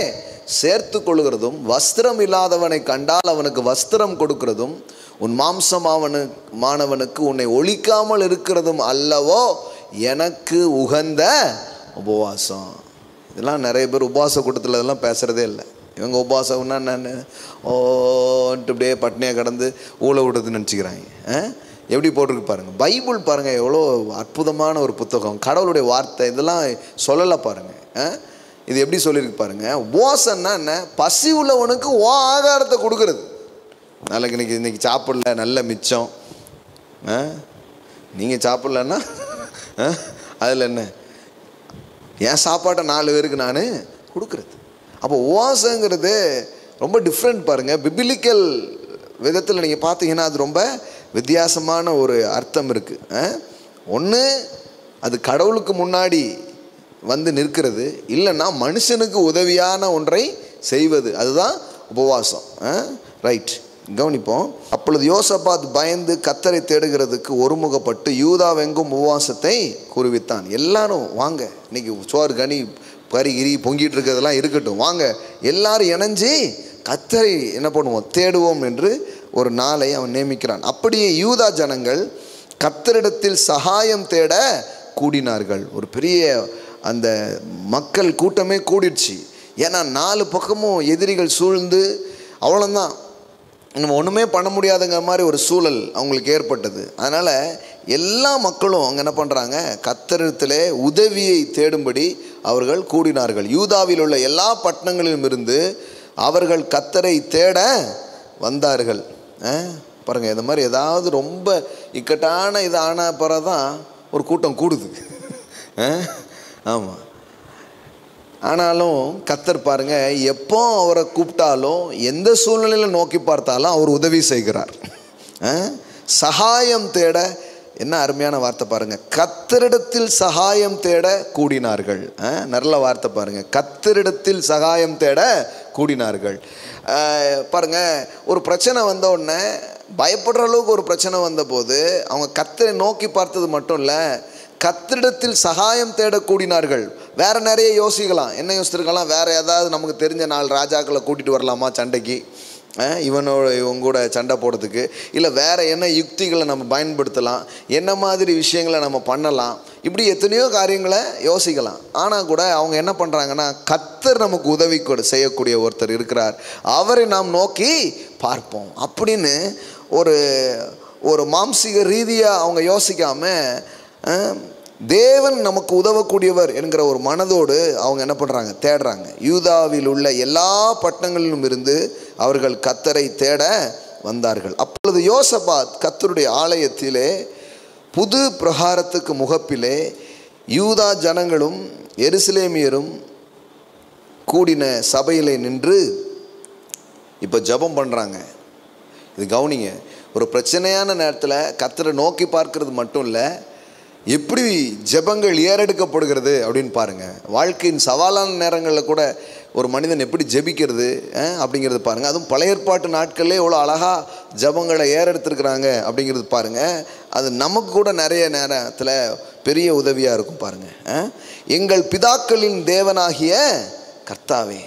சேர்த்து கொள்கிறதும் வஸ்திரம் இல்லாதவனை கண்டால் அவனுக்கு வஸ்திரம் கொடுக்கிறதும் உன் மாம்சமானவனுக்கு உன்னை ஒழிக்காமல் இருக்கிறதும் அல்லவோ எனக்கு உகந்த உபவாசம். இதெல்லாம் நிறைய பேர் உபவாச கூட்டத்தில் இதெல்லாம் பேசுகிறதே இல்லை. இவங்க உபவாசம்னா நான் இப்படியே பட்னியாக கடந்து ஊழ விடுறதுன்னு நினச்சிக்கிறாங்க. எப்படி போட்டிருக்கு பாருங்கள். பைபிள் பாருங்கள், எவ்வளோ அற்புதமான ஒரு புத்தகம், கடவுளுடைய வார்த்தை. இதெல்லாம் சொல்லலை பாருங்கள். இது எப்படி சொல்லியிருக்கு பாருங்கள். உபவாசம்னா என்ன? பசி உள்ளவனுக்கு ஆகாரத்தை கொடுக்கறது. நாளைக்கு இன்னைக்கு சாப்பிடல, நல்ல மிச்சம், நீங்கள் சாப்பிட்லன்னா அதில் என்ன, என் சாப்பாட்டை 4 பேருக்கு நான் கொடுக்குறது. அப்போ உபவாசங்கிறது ரொம்ப டிஃப்ரெண்ட் பாருங்கள். பிபிலிக்கல் விதத்தில் நீங்கள் பார்த்தீங்கன்னா அது ரொம்ப வித்தியாசமான ஒரு அர்த்தம் இருக்குது. ஒன்று, அது கடவுளுக்கு முன்னாடி வந்து நிற்கிறது, இல்லைன்னா மனுஷனுக்கு உதவியான ஒன்றை செய்வது, அதுதான் உபவாசம். ரைட், கவனிப்போம். அப்பொழுது யோசபாத் பயந்து கர்த்தரை தேடுகிறதுக்கு ஒருமுகப்பட்டு யூதாவெங்கும் உபவாசத்தை கூறுவித்தான். எல்லாரும் வாங்க, இன்னைக்கு சோறு கனி கறி பொங்கிட்டு இருக்கிறதெல்லாம் இருக்கட்டும், வாங்க எல்லாரும் இணைஞ்சு கர்த்தரை என்ன பண்ணுவோம், தேடுவோம் என்று ஒரு நாளை அவன் நியமிக்கிறான். அப்படியே யூதா ஜனங்கள் கர்த்தரிடத்தில் சகாயம் தேட கூடினார்கள். ஒரு பெரிய அந்த மக்கள் கூட்டமே கூடிடுச்சு. ஏன்னா 4 பக்கமும் எதிரிகள் சூழ்ந்து அவ்வளோதான், நம்ம ஒன்றுமே பண்ண முடியாதுங்கிற மாதிரி ஒரு சூழல் அவங்களுக்கு ஏற்பட்டது. அதனால் எல்லா மக்களும் அங்கே என்ன பண்ணுறாங்க, கர்த்தரிடத்திலே உதவியை தேடும்படி அவர்கள் கூடினார்கள். யூதாவில் உள்ள எல்லா பட்டணங்களிலும் இருந்து அவர்கள் கர்த்தரை தேட வந்தார்கள். பாருங்கள், இந்த மாதிரி ஏதாவது ரொம்ப இக்கட்டான இது ஆன பிறகு தான் ஒரு கூட்டம் கூடுது. ஆமாம். ஆனாலும் கர்த்தர் பாருங்க, எப்போ அவரை கூப்பிட்டாலும் எந்த சூழ்நிலையில் நோக்கி பார்த்தாலும் அவர் உதவி செய்கிறார். சகாயம் தேட, என்ன அருமையான வார்த்தை பாருங்க, கர்த்தரிடத்தில் சகாயம் தேட கூடினார்கள். நல்ல வார்த்தை பாருங்க, கர்த்தரிடத்தில் சகாயம் தேட கூடினார்கள். பாருங்க, ஒரு பிரச்சனை வந்த உடனே பயப்படுற அளவுக்கு ஒரு பிரச்சனை வந்தபோது அவங்க கர்த்தரை நோக்கி பார்த்தது மட்டும் இல்லை, கர்த்தரிடத்தில் சகாயம் தேட கூடினார்கள். வேறு நிறைய யோசிக்கலாம். என்ன யோசிச்சிருக்கலாம், வேறு ஏதாவது நமக்கு தெரிஞ்ச 4 ராஜாக்களை கூட்டிகிட்டு வரலாமா சண்டைக்கு, இவங்க கூட சண்டை போடுறதுக்கு, இல்லை வேறு என்ன யுக்திகளை நம்ம பயன்படுத்தலாம், என்ன மாதிரி விஷயங்களை நம்ம பண்ணலாம், இப்படி எத்தனையோ காரியங்களை யோசிக்கலாம். ஆனால் கூட அவங்க என்ன பண்ணுறாங்கன்னா, கர்த்தர் நமக்கு உதவி செய்யக்கூடிய ஒருத்தர் இருக்கிறார், அவரை நாம் நோக்கி பார்ப்போம் அப்படின்னு ஒரு மாம்சீக ரீதியாக அவங்க யோசிக்காமல் தேவன் நமக்கு உதவக்கூடியவர் என்கிற ஒரு மனதோடு அவங்க என்ன பண்ணுறாங்க, தேடுறாங்க. யூதாவில் உள்ள எல்லா பட்டணங்களிலும் இருந்து அவர்கள் கர்த்தரை தேட வந்தார்கள். அப்பொழுது யோசபாத் கர்த்தருடைய ஆலயத்திலே புது பிரகாரத்துக்கு முகப்பிலே யூதா ஜனங்களும் எருசலேமியரும் கூடின சபையிலே நின்று இப்போ ஜெபம் பண்ணுறாங்க. இது கவனிங்க, ஒரு பிரச்சனையான நேரத்தில் கர்த்தரை நோக்கி பார்க்கறது மட்டும் இல்லை, எப்படி ஜெபங்கள் ஏறெடுக்கப்படுகிறது அப்படின்னு பாருங்கள். வாழ்க்கையின் சவாலான நேரங்களில் கூட ஒரு மனிதன் எப்படி ஜெபிக்கிறது அப்படிங்கிறது பாருங்கள். அதுவும் பழைய ஏற்பாட்டு நாட்களிலே எவ்வளோ அழகாக ஜெபங்களை ஏறெடுத்துருக்குறாங்க அப்படிங்கிறது பாருங்கள். அது நமக்கு கூட நிறைய நேரத்தில் பெரிய உதவியாக இருக்கும் பாருங்கள். எங்கள் பிதாக்களின் தேவனாகிய கர்த்தாவே,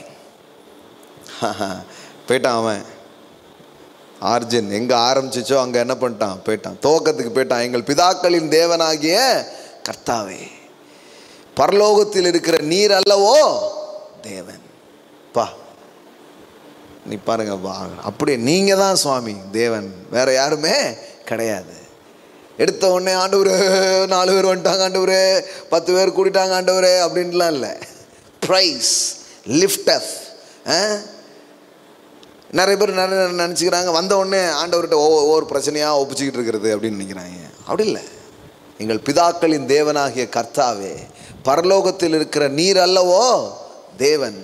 போயிட்டான் அவன் ஆர்ஜின், எங்கே ஆரம்பிச்சிச்சோ அங்கே என்ன பண்ணிட்டான், போயிட்டான், துவக்கத்துக்கு போயிட்டான். எங்கள் பிதாக்களின் தேவனாகிய கர்த்தாவே, பரலோகத்தில் இருக்கிற நீர் அல்லவோ தேவன். பா நீ பாருங்க, அப்படியே நீங்கள் தான் சுவாமி தேவன், வேற யாருமே கிடையாது. எடுத்த உடனே ஆண்டவரே 4 பேர் வந்துட்டாங்க, ஆண்டவரே 10 பேர் கூட்டிட்டாங்க ஆண்டவரே அப்படின்ட்டுலாம் இல்லை. ப்ரைஸ் லிஃப்டப். நிறைய பேர் நிறைய நினச்சிக்கிறாங்க, வந்த உடனே ஆண்டவர்கிட்ட ஒவ்வொரு பிரச்சனையாக ஒப்பிச்சுக்கிட்டு இருக்கிறது அப்படின்னு நினைக்கிறாங்க. அப்படி இல்லை. எங்கள் பிதாக்களின் தேவனாகிய கர்த்தாவே, பரலோகத்தில் இருக்கிற நீர் அல்லவோ தேவன்,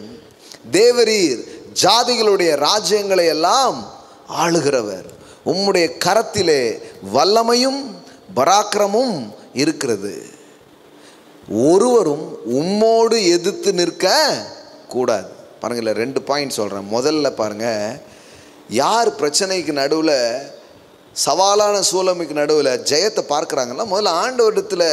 தேவரீர் ஜாதிகளுடைய ராஜ்யங்களை எல்லாம் ஆளுகிறவர், உம்முடைய கரத்திலே வல்லமையும் பராக்கிரமும் இருக்கிறது, ஒருவரும் உம்மோடு எதிர்த்து நிற்க கூடாது. பாருங்கள், 2 பாயிண்ட் சொல்கிறேன். முதல்ல பாருங்கள், யார் பிரச்சனைக்கு நடுவில், சவாலான சூழலுக்கு நடுவில் ஜெயத்தை பார்க்குறாங்கன்னா, முதல்ல ஆண்டவரிடத்தில்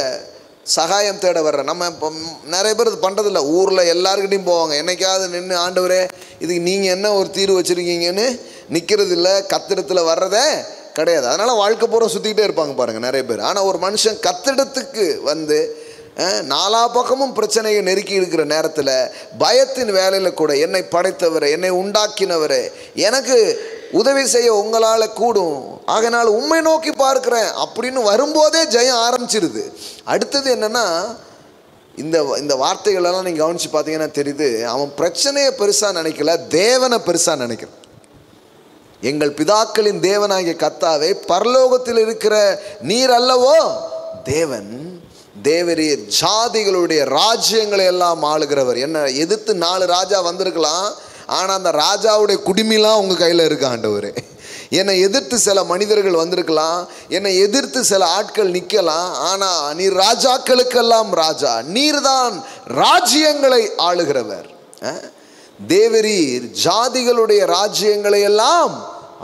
சகாயம் தேட வர்ற. நம்ம இப்போ நிறைய பேர் இது பண்ணுறதில்ல. ஊரில் எல்லாருக்கிட்டையும் போவாங்க, என்னைக்காவது நின்று ஆண்டவரே இதுக்கு நீங்கள் என்ன ஒரு தீர்வு வச்சுருக்கீங்கன்னு நிற்கிறது இல்லை, கர்த்தரிடத்தில் வர்றதே கிடையாது. அதனால் வாழ்க்கை பூரா சுற்றிக்கிட்டே இருப்பாங்க பாருங்கள் நிறைய பேர். ஆனால் ஒரு மனுஷன் கர்த்தரிடத்துக்கு வந்து 4 பக்கமும் பிரச்சனையை நெருக்கி இருக்கிற நேரத்தில் பயத்தின் வேலையில் கூட, என்னை படைத்தவரே, என்னை உண்டாக்கினவரே, எனக்கு உதவி செய்ய உங்களால் கூடும், ஆகையினால் உம்மை நோக்கி பார்க்கிறேன் அப்படின்னு வரும்போதே ஜெயம் ஆரம்பிச்சிருது. அடுத்தது என்னென்னா, இந்த வார்த்தைகளெல்லாம் நீங்கள் கவனித்து பார்த்தீங்கன்னா தெரியுது, அவன் பிரச்சனையை பெருசாக நினைக்கல, தேவனை பெருசாக நினைக்கிறான். எங்கள் பிதாக்களின் தேவனாகிய கர்த்தாவே, பரலோகத்தில் இருக்கிற நீர் அல்லவோ தேவன், தேவரீர் ஜாதிகளுடைய ராஜ்யங்களை எல்லாம் ஆளுகிறவர். என்ன எதிர்த்து 4 ராஜா வந்திருக்கலாம், ஆனால் அந்த ராஜாவுடைய குடுமிலாம் உங்கள் கையில் இருக்கு ஆண்டவரே. என்னை எதிர்த்து சில மனிதர்கள் வந்திருக்கலாம், என்னை எதிர்த்து சில ஆட்கள் நிற்கலாம், ஆனால் நீர் ராஜாக்களுக்கெல்லாம் ராஜா, நீர்தான் ராஜ்யங்களை ஆளுகிறவர். தேவரீர் ஜாதிகளுடைய ராஜ்யங்களை எல்லாம்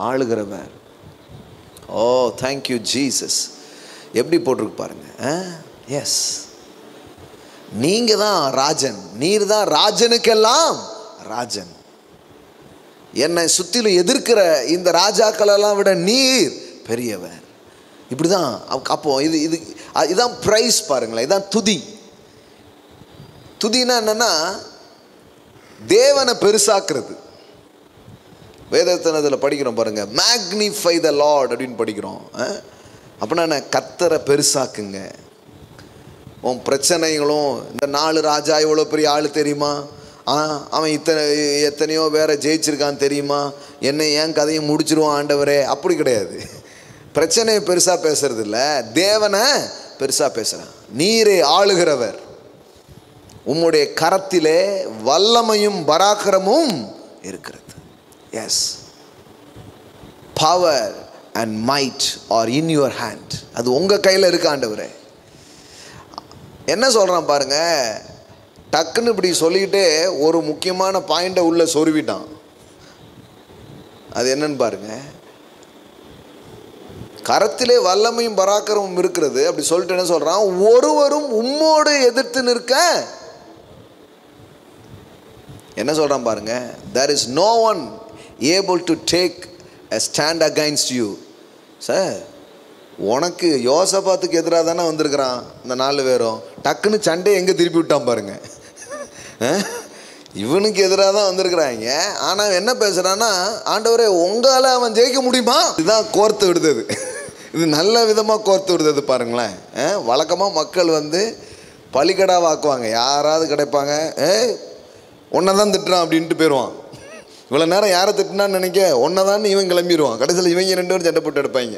ஆளுகிறவர். ஓ தேங்க்யூ ஜீசஸ். எப்படி போட்டிருக்கு பாருங்க. எஸ், நீங்கள் தான் ராஜன், நீர் தான் ராஜனுக்கெல்லாம் ராஜன். என்னை சுற்றிலும் எதிர்க்கிற இந்த ராஜாக்களெல்லாம் விட நீர் பெரியவர். இப்படி தான். அப்போ இதுதான் ப்ரைஸ் பாருங்களேன், இதுதான் துதி. துதினா என்னென்னா, தேவனை பெருசாக்குறது. வேதத்தினத்தில் படிக்கிறோம் பாருங்க, மேக்னிஃபை த லார்ட் அப்படின்னு படிக்கிறோம். அப்படின்னா கர்த்தரை பெருசாக்குங்க. உன் பிரச்சனைகளும், இந்த 4 ராஜா இவ்வளோ பெரிய ஆள் தெரியுமா, அவன் எத்தனையோ வேற ஜெயிச்சிருக்கான்னு தெரியுமா, என்னை ஏன் கதையை முடிச்சிருவான் ஆண்டவரே, அப்படி கிடையாது. பிரச்சனையை பெருசாக பேசுறது இல்லை, தேவனை பெருசாக பேசுகிறான். நீரே ஆளுகிறவர், உம்முடைய கரத்திலே வல்லமையும் பராக்கிரமும் இருக்கிறது. Yes, power and might are in your hand. அது உங்கள் கையில் இருக்கு ஆண்டவரே. என்ன சொல்கிறான் பாருங்க, டக்குன்னு இப்படி சொல்லிக்கிட்டே ஒரு முக்கியமான பாயிண்டை உள்ள சொருவிட்டான். அது என்னன்னு பாருங்க, கரத்திலே வல்லமையும் பராக்கிரமும் இருக்கிறது அப்படி சொல்லிட்டு என்ன சொல்றான், ஒருவரும் உம்மோடு எதிர்த்து நிற்க. என்ன சொல்றான் பாருங்க, there is no one able to take a stand against you. Sir, உனக்கு யோசபாத்துக்கு எதிராக தானே வந்திருக்கிறான் இந்த 4 பேரும். டக்குன்னு சண்டையை எங்கே திருப்பி விட்டான் பாருங்க. இவனுக்கு எதிராக தான் வந்திருக்கிறாங்க. ஆனால் என்ன பேசுகிறான்னா, ஆண்டவரே உங்களால் அவன் ஜெயிக்க முடியுமா? இதுதான் கோர்த்து விடுதது. இது நல்ல விதமாக கோர்த்து விடுதது பாருங்களேன். வழக்கமாக மக்கள் பலிக்கடா வாக்குவாங்க. யாராவது கிடைப்பாங்க, ஒன்றை தான் திட்டுறான் அப்படின்ட்டு போயிடுவான். இவ்வளோ நேரம் யாரை திட்டினான்னு நினைக்க ஒன்றை தான் இவன் கிளம்பிடுவான். கடைசியில் இவங்க 2 பேரும் சண்டை போட்டு எடுப்பாங்க.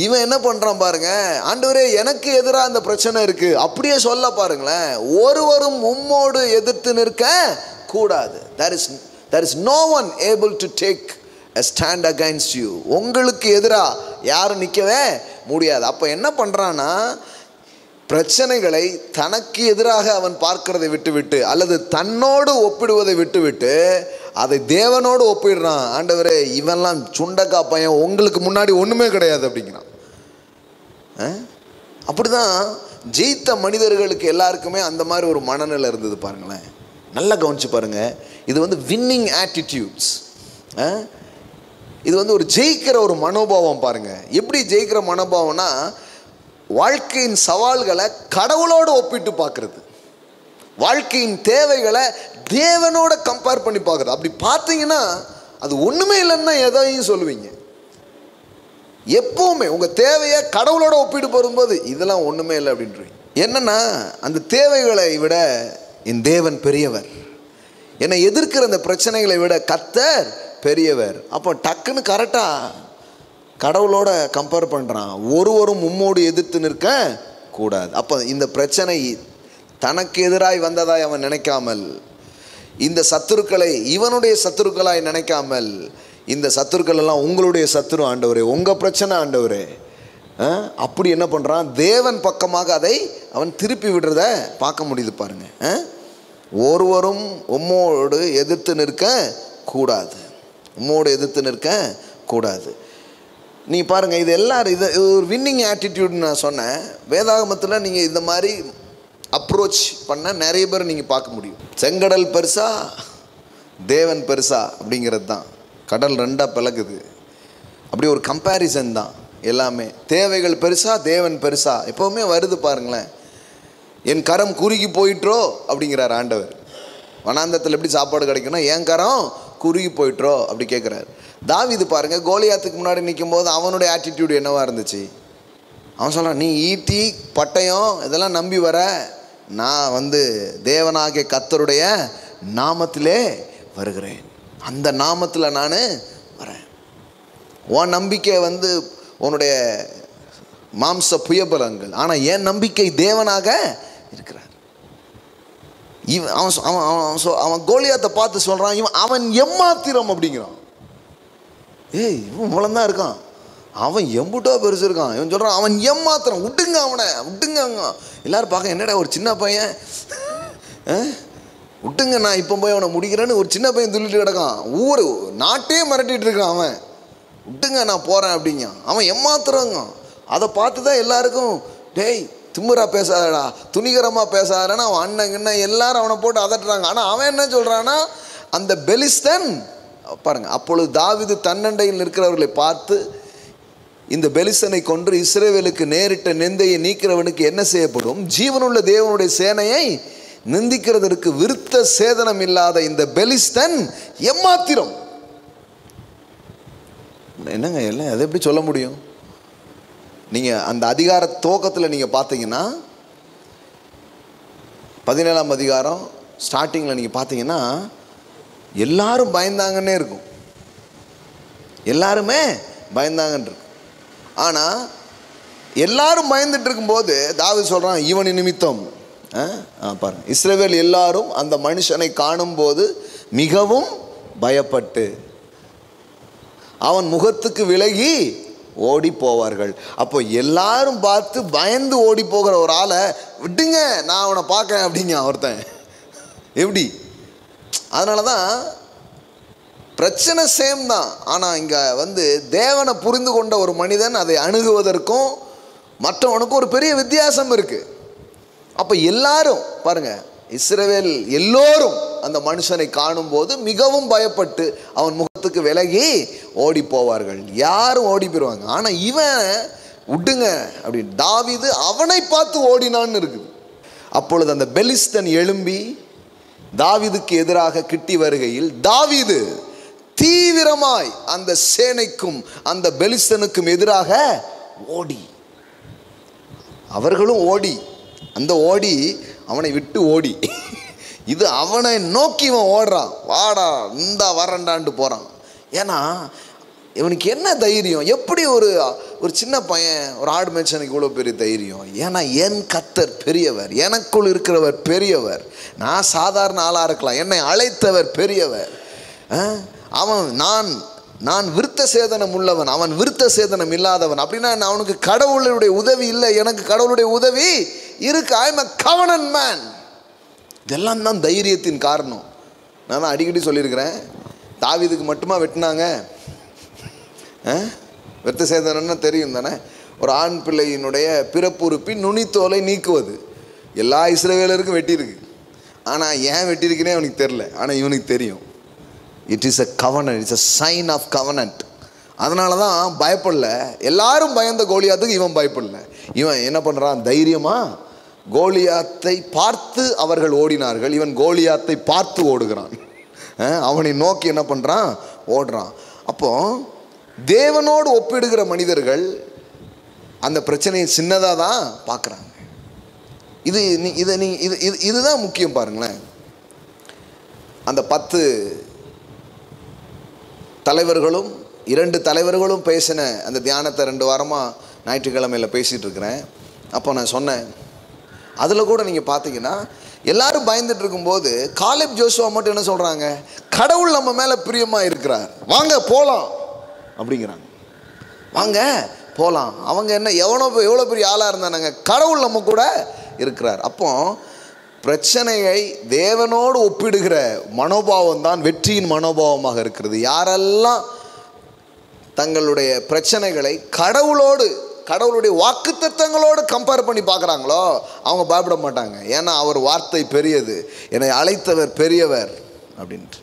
இவன் என்ன பண்ணுறான் பாருங்க, ஆண்டவரே எனக்கு எதிராக அந்த பிரச்சனை இருக்குது அப்படியே சொல்ல பாருங்களேன். ஒருவரும் உம்மோடு எதிர்த்து நிற்க கூடாது. there is no one able to take a stand against you. உங்களுக்கு எதிராக யாரும் நிற்கவே முடியாது. அப்போ என்ன பண்ணுறான்னா, பிரச்சனைகளை தனக்கு எதிராக அவன் பார்க்கிறதை விட்டுவிட்டு, அல்லது தன்னோடு ஒப்பிடுவதை விட்டுவிட்டு அதை தேவனோடு ஒப்பிடுறான். ஆண்டவரே இவன்லாம் சுண்டக்கா பையன், உங்களுக்கு முன்னாடி ஒன்றுமே கிடையாது அப்படிங்கிறான். அப்படிதான் ஜெயித்த மனிதர்களுக்கு எல்லாருக்குமே அந்த மாதிரி ஒரு மனநிலை இருந்தது பாருங்களேன். நல்லா கவனிச்சு பாருங்க. இது வின்னிங் ஆட்டிடியூட்ஸ். இது ஒரு ஜெயிக்கிற ஒரு மனோபாவம் பாருங்க. எப்படி ஜெயிக்கிற மனோபாவம்னா, வாழ்க்கையின் சவால்களை கடவுளோடு ஒப்பிட்டு பார்க்கறது, வாழ்க்கையின் தேவைகளை தேவனோட கம்பேர் பண்ணி பார்க்குறது. அப்படி பார்த்தீங்கன்னா அது ஒன்றுமே இல்லைன்னா எதையும் சொல்லுவீங்க. எப்பவுமே உங்கள் தேவையை கடவுளோட ஒப்பிட்டு போகும்போது இதெல்லாம் ஒன்றுமே இல்லை அப்படின்றீங்க. என்னன்னா, அந்த தேவைகளை விட என் தேவன் பெரியவர், என்னை எதிர்க்கிற அந்த பிரச்சனைகளை விட கர்த்தர் பெரியவர். அப்போ டக்குன்னு கரெக்டாக கடவுளோட கம்பேர் பண்ணுறான். ஒருவரும் உம்மோடு எதிர்த்து நிற்க கூடாது. அப்போ இந்த பிரச்சனை தனக்கு எதிராய் வந்ததாய் அவன் நினைக்காமல், இந்த சத்துருக்களை இவனுடைய சத்துருக்களாய் நினைக்காமல், இந்த சத்துருக்கள் எல்லாம் உங்களுடைய சத்துரு ஆண்டவரே, உங்கள் பிரச்சனை ஆண்டவரே, அப்படி என்ன பண்ணுறான், தேவன் பக்கமாக அதை அவன் திருப்பி விடுறத பார்க்க முடியுது பாருங்க. ஒருவரும் உம்மோடு எதிர்த்து நிற்க கூடாது, உம்மோடு எதிர்த்து நிற்க கூடாது. நீ பாருங்கள், இது எல்லாரும் இது ஒரு வின்னிங் ஆட்டிடியூட்னு நான் சொன்னேன். வேதாகமத்தில் நீங்கள் இந்த மாதிரி அப்ரோச் பண்ண நிறைய பேர் நீங்கள் பார்க்க முடியும். செங்கடல் பெருசா தேவன் பெருசா அப்படிங்கிறது தான். கடல் 2ஆக பிளக்குது, அப்படி ஒரு கம்பேரிசன் தான் எல்லாமே. தேவைகள் பெருசா தேவன் பெருசா எப்போவுமே வருது பாருங்களேன். என் கரம் குறுகி போயிட்டோ அப்படிங்கிறார் ஆண்டவர். வனாந்தத்தில் எப்படி சாப்பாடு கிடைக்குன்னா, என் கரம் குறுகி போயிட்டோ அப்படி கேட்குறாரு. தாவீது பாருங்க, கோலியாத்துக்கு முன்னாடி நிற்கும் போது அவனுடைய ஆட்டிடியூட் என்னவா இருந்துச்சு? அவன் சொல்கிறான், நீ ஈட்டி பட்டயம் இதெல்லாம் நம்பி வர, நான் தேவனாகிய கர்த்தருடைய நாமத்திலே வருகிறேன், அந்த நாமத்தில் நான் வரேன். உன் நம்பிக்கை உன்னுடைய மாம்ச புயபலங்கள், ஆனால் என் நம்பிக்கை தேவனாக இருக்கிறார். அவன் கோலியாத்தை பார்த்து சொல்கிறான், அவன் எம்மாத்திரம் அப்படிங்கிறான். இவன் மூலம்தான் இருக்கான், அவன் எம்புட்டோ பெருசு இருக்கான். இவன் சொல்கிறான் அவன் எம்மாத்திரம், விட்டுங்க அவனை விட்டுங்க. எல்லாரும் பார்க்க, என்னடா ஒரு சின்ன பையன், விட்டுங்க நான் இப்போ போய் அவனை முடிக்கிறேன்னு ஒரு சின்ன பையன் துள்ளிட்டு கிடக்கான். ஊர் நாட்டே மிரட்டிட்டு இருக்கான். அவன் விட்டுங்க நான் போகிறேன் அப்படிங்க. அவன் எம்மாத்திரங்க. அதை பார்த்து தான் எல்லாருக்கும், டேய் திமுறா பேசாதடா, துணிகரமாக பேசாதடா, அவன் அண்ணங்கண்ண எல்லாரும் அவனை போட்டு அதட்டுறாங்க. ஆனால் அவன் என்ன சொல்கிறான்னா, அந்த பெலிஸ்தன் பாருங்க, அப்பொழுது தாவீது தன்னண்டையில் இருக்கிறவர்களை பார்த்து, இந்த பெலிஸ்தனை கொன்று இஸ்ரவேலுக்கு நேரிட்ட நிந்தையை நீக்கிறவனுக்கு என்ன செய்யப்படும்? ஜீவனுள்ள தேவனுடைய சேனையை நிந்திக்கிறதற்கு விருத்த சேதனம் இல்லாத இந்த பெலிஸ்தன் எம்மாத்திரம். என்னங்க எல்லாம் அதை எப்படி சொல்ல முடியும்? நீங்கள் அந்த அதிகார துவக்கத்தில் நீங்கள் பார்த்தீங்கன்னா 17ஆம் அதிகாரம் ஸ்டார்டிங்கில் நீங்கள் பார்த்தீங்கன்னா எல்லாரும் பயந்தாங்கன்னே இருக்கும். எல்லாருமே பயந்தாங்கன்னு இருக்கும். ஆனால் எல்லாரும் பயந்துட்டு இருக்கும்போது தாவீது சொல்கிறான், இவன் நிமித்தம் பாருங்க, இஸ்ரவேல் எல்லாரும் அந்த மனுஷனை காணும்போது மிகவும் பயப்பட்டு அவன் முகத்துக்கு விலகி ஓடி போவார்கள். அப்போ எல்லாரும் பார்த்து பயந்து ஓடி போகிற ஒரு ஆளை விட்டுங்க, நான் அவனை பார்க்கறேன் அப்படிங்க ஒருத்தன். எப்படி? அதனால தான் பிரச்சனை சேம் தான். ஆனால் இங்கே தேவனை புரிந்து கொண்ட ஒரு மனிதன் அதை அணுகுவதற்கும் மற்றவனுக்கும் ஒரு பெரிய வித்தியாசம் இருக்குது. அப்போ எல்லாரும் பாருங்க, இஸ்ரவேல் எல்லோரும் அந்த மனுஷனை காணும்போது மிகவும் பயப்பட்டு அவன் முகத்துக்கு விலகி ஓடி போவார்கள். யாரும் ஓடி போயிடுவாங்க. ஆனால் இவன் விட்டுங்க அப்படி தாவீது அவனை பார்த்து ஓடினான்னு இருக்குது. அப்பொழுது அந்த பெலிஸ்தன் எழும்பி தாவீதுக்கு எதிராக கிட்டி வருகையில் தாவீது தீவிரமாய் அந்த சேனைக்கும் அந்த பெலிஸ்தனுக்கும் எதிராக ஓடி, அவர்களும் ஓடி, அந்த ஓடி அவனை விட்டு ஓடி, இது அவனை நோக்கி இவன் ஓடுறான், வாடா இந்த வரண்டான்ட்டு போகிறான். ஏன்னா இவனுக்கு என்ன தைரியம்? எப்படி ஒரு சின்ன பையன் ஒரு ஆடு மேய்ச்சனுக்கு இவ்வளோ பெரிய தைரியம்? ஏன்னா என் கர்த்தர் பெரியவர், எனக்குள் இருக்கிறவர் பெரியவர், நான் சாதாரண ஆளாக இருக்கலாம், என்னை அழைத்தவர் பெரியவர். அவன் நான் விருத்த சேதனம் உள்ளவன், அவன் விருத்த சேதனம் இல்லாதவன். அப்படின்னா அவனுக்கு கடவுளுடைய உதவி இல்லை, எனக்கு கடவுளுடைய உதவி இருக்கு. I am a covenant man. இதெல்லாம் தான் தைரியத்தின் காரணம். நான் தான் அடிக்கடி சொல்லியிருக்கிறேன், தாவீதுக்கு மட்டுமா வெட்டினாங்க? விருத்த சேதனம்னா தெரியும் தானே, ஒரு ஆண் பிள்ளையினுடைய பிறப்புறுப்பின் நுனித்தோலை நீக்குவது. எல்லா இஸ்ரவேலருக்கும் வெட்டியிருக்கு. ஆனால் ஏன் வெட்டியிருக்குன்னே அவனுக்கு தெரில, ஆனால் இவனுக்கு தெரியும். It is a covenant, it's a sign of covenant. அதனால தான் பயப்படல. எல்லாரும் பயந்த கோலியாத்துக்கு இவன் பயப்படல. இவன் என்ன பண்ணுறான்? தைரியமாக கோலியாத்தை பார்த்து அவர்கள் ஓடினார்கள், இவன் கோலியாத்தை பார்த்து ஓடுகிறான். அவனை நோக்கி என்ன பண்ணுறான்? ஓடுறான். அப்போ தேவனோடு ஒப்பிடுகிற மனிதர்கள் அந்த பிரச்சனையை சின்னதாக தான் பார்க்குறாங்க. இதுதான் முக்கியம். பாருங்களேன், அந்த 10 தலைவர்களும் 2 தலைவர்களும் பேசின அந்த தியானத்தை 2 வாரமாக ஞாயிற்றுக்கிழமையில் பேசிகிட்டு இருக்கிறேன். அப்போ நான் சொன்னேன், அதில் கூட நீங்கள் பார்த்தீங்கன்னா எல்லாரும் பயந்துட்டு இருக்கும்போது காலேப் ஜோஷுவா மட்டும் என்ன சொல்கிறாங்க? கடவுள் நம்ம மேலே பிரியமாக இருக்கிறார், வாங்க போகலாம் அப்படிங்கிறாங்க. வாங்க போகலாம். அவங்க என்ன எவ்வளோ பெரிய ஆளாக இருந்தானாங்க, கடவுள் நம்ம கூட இருக்கிறார். அப்போ பிரச்சனையை தேவனோடு ஒப்பிடுகிற மனோபாவம் தான் வெற்றியின் மனோபாவமாக இருக்கிறது. யாரெல்லாம் தங்களுடைய பிரச்சனைகளை கடவுளுடைய வாக்குத்தத்தங்களோடு கம்பேர் பண்ணி பார்க்குறாங்களோ அவங்க பயப்பட மாட்டாங்க. ஏன்னா அவர் வார்த்தை பெரியது, என்னை அழைத்தவர் பெரியவர் அப்படின்ட்டு.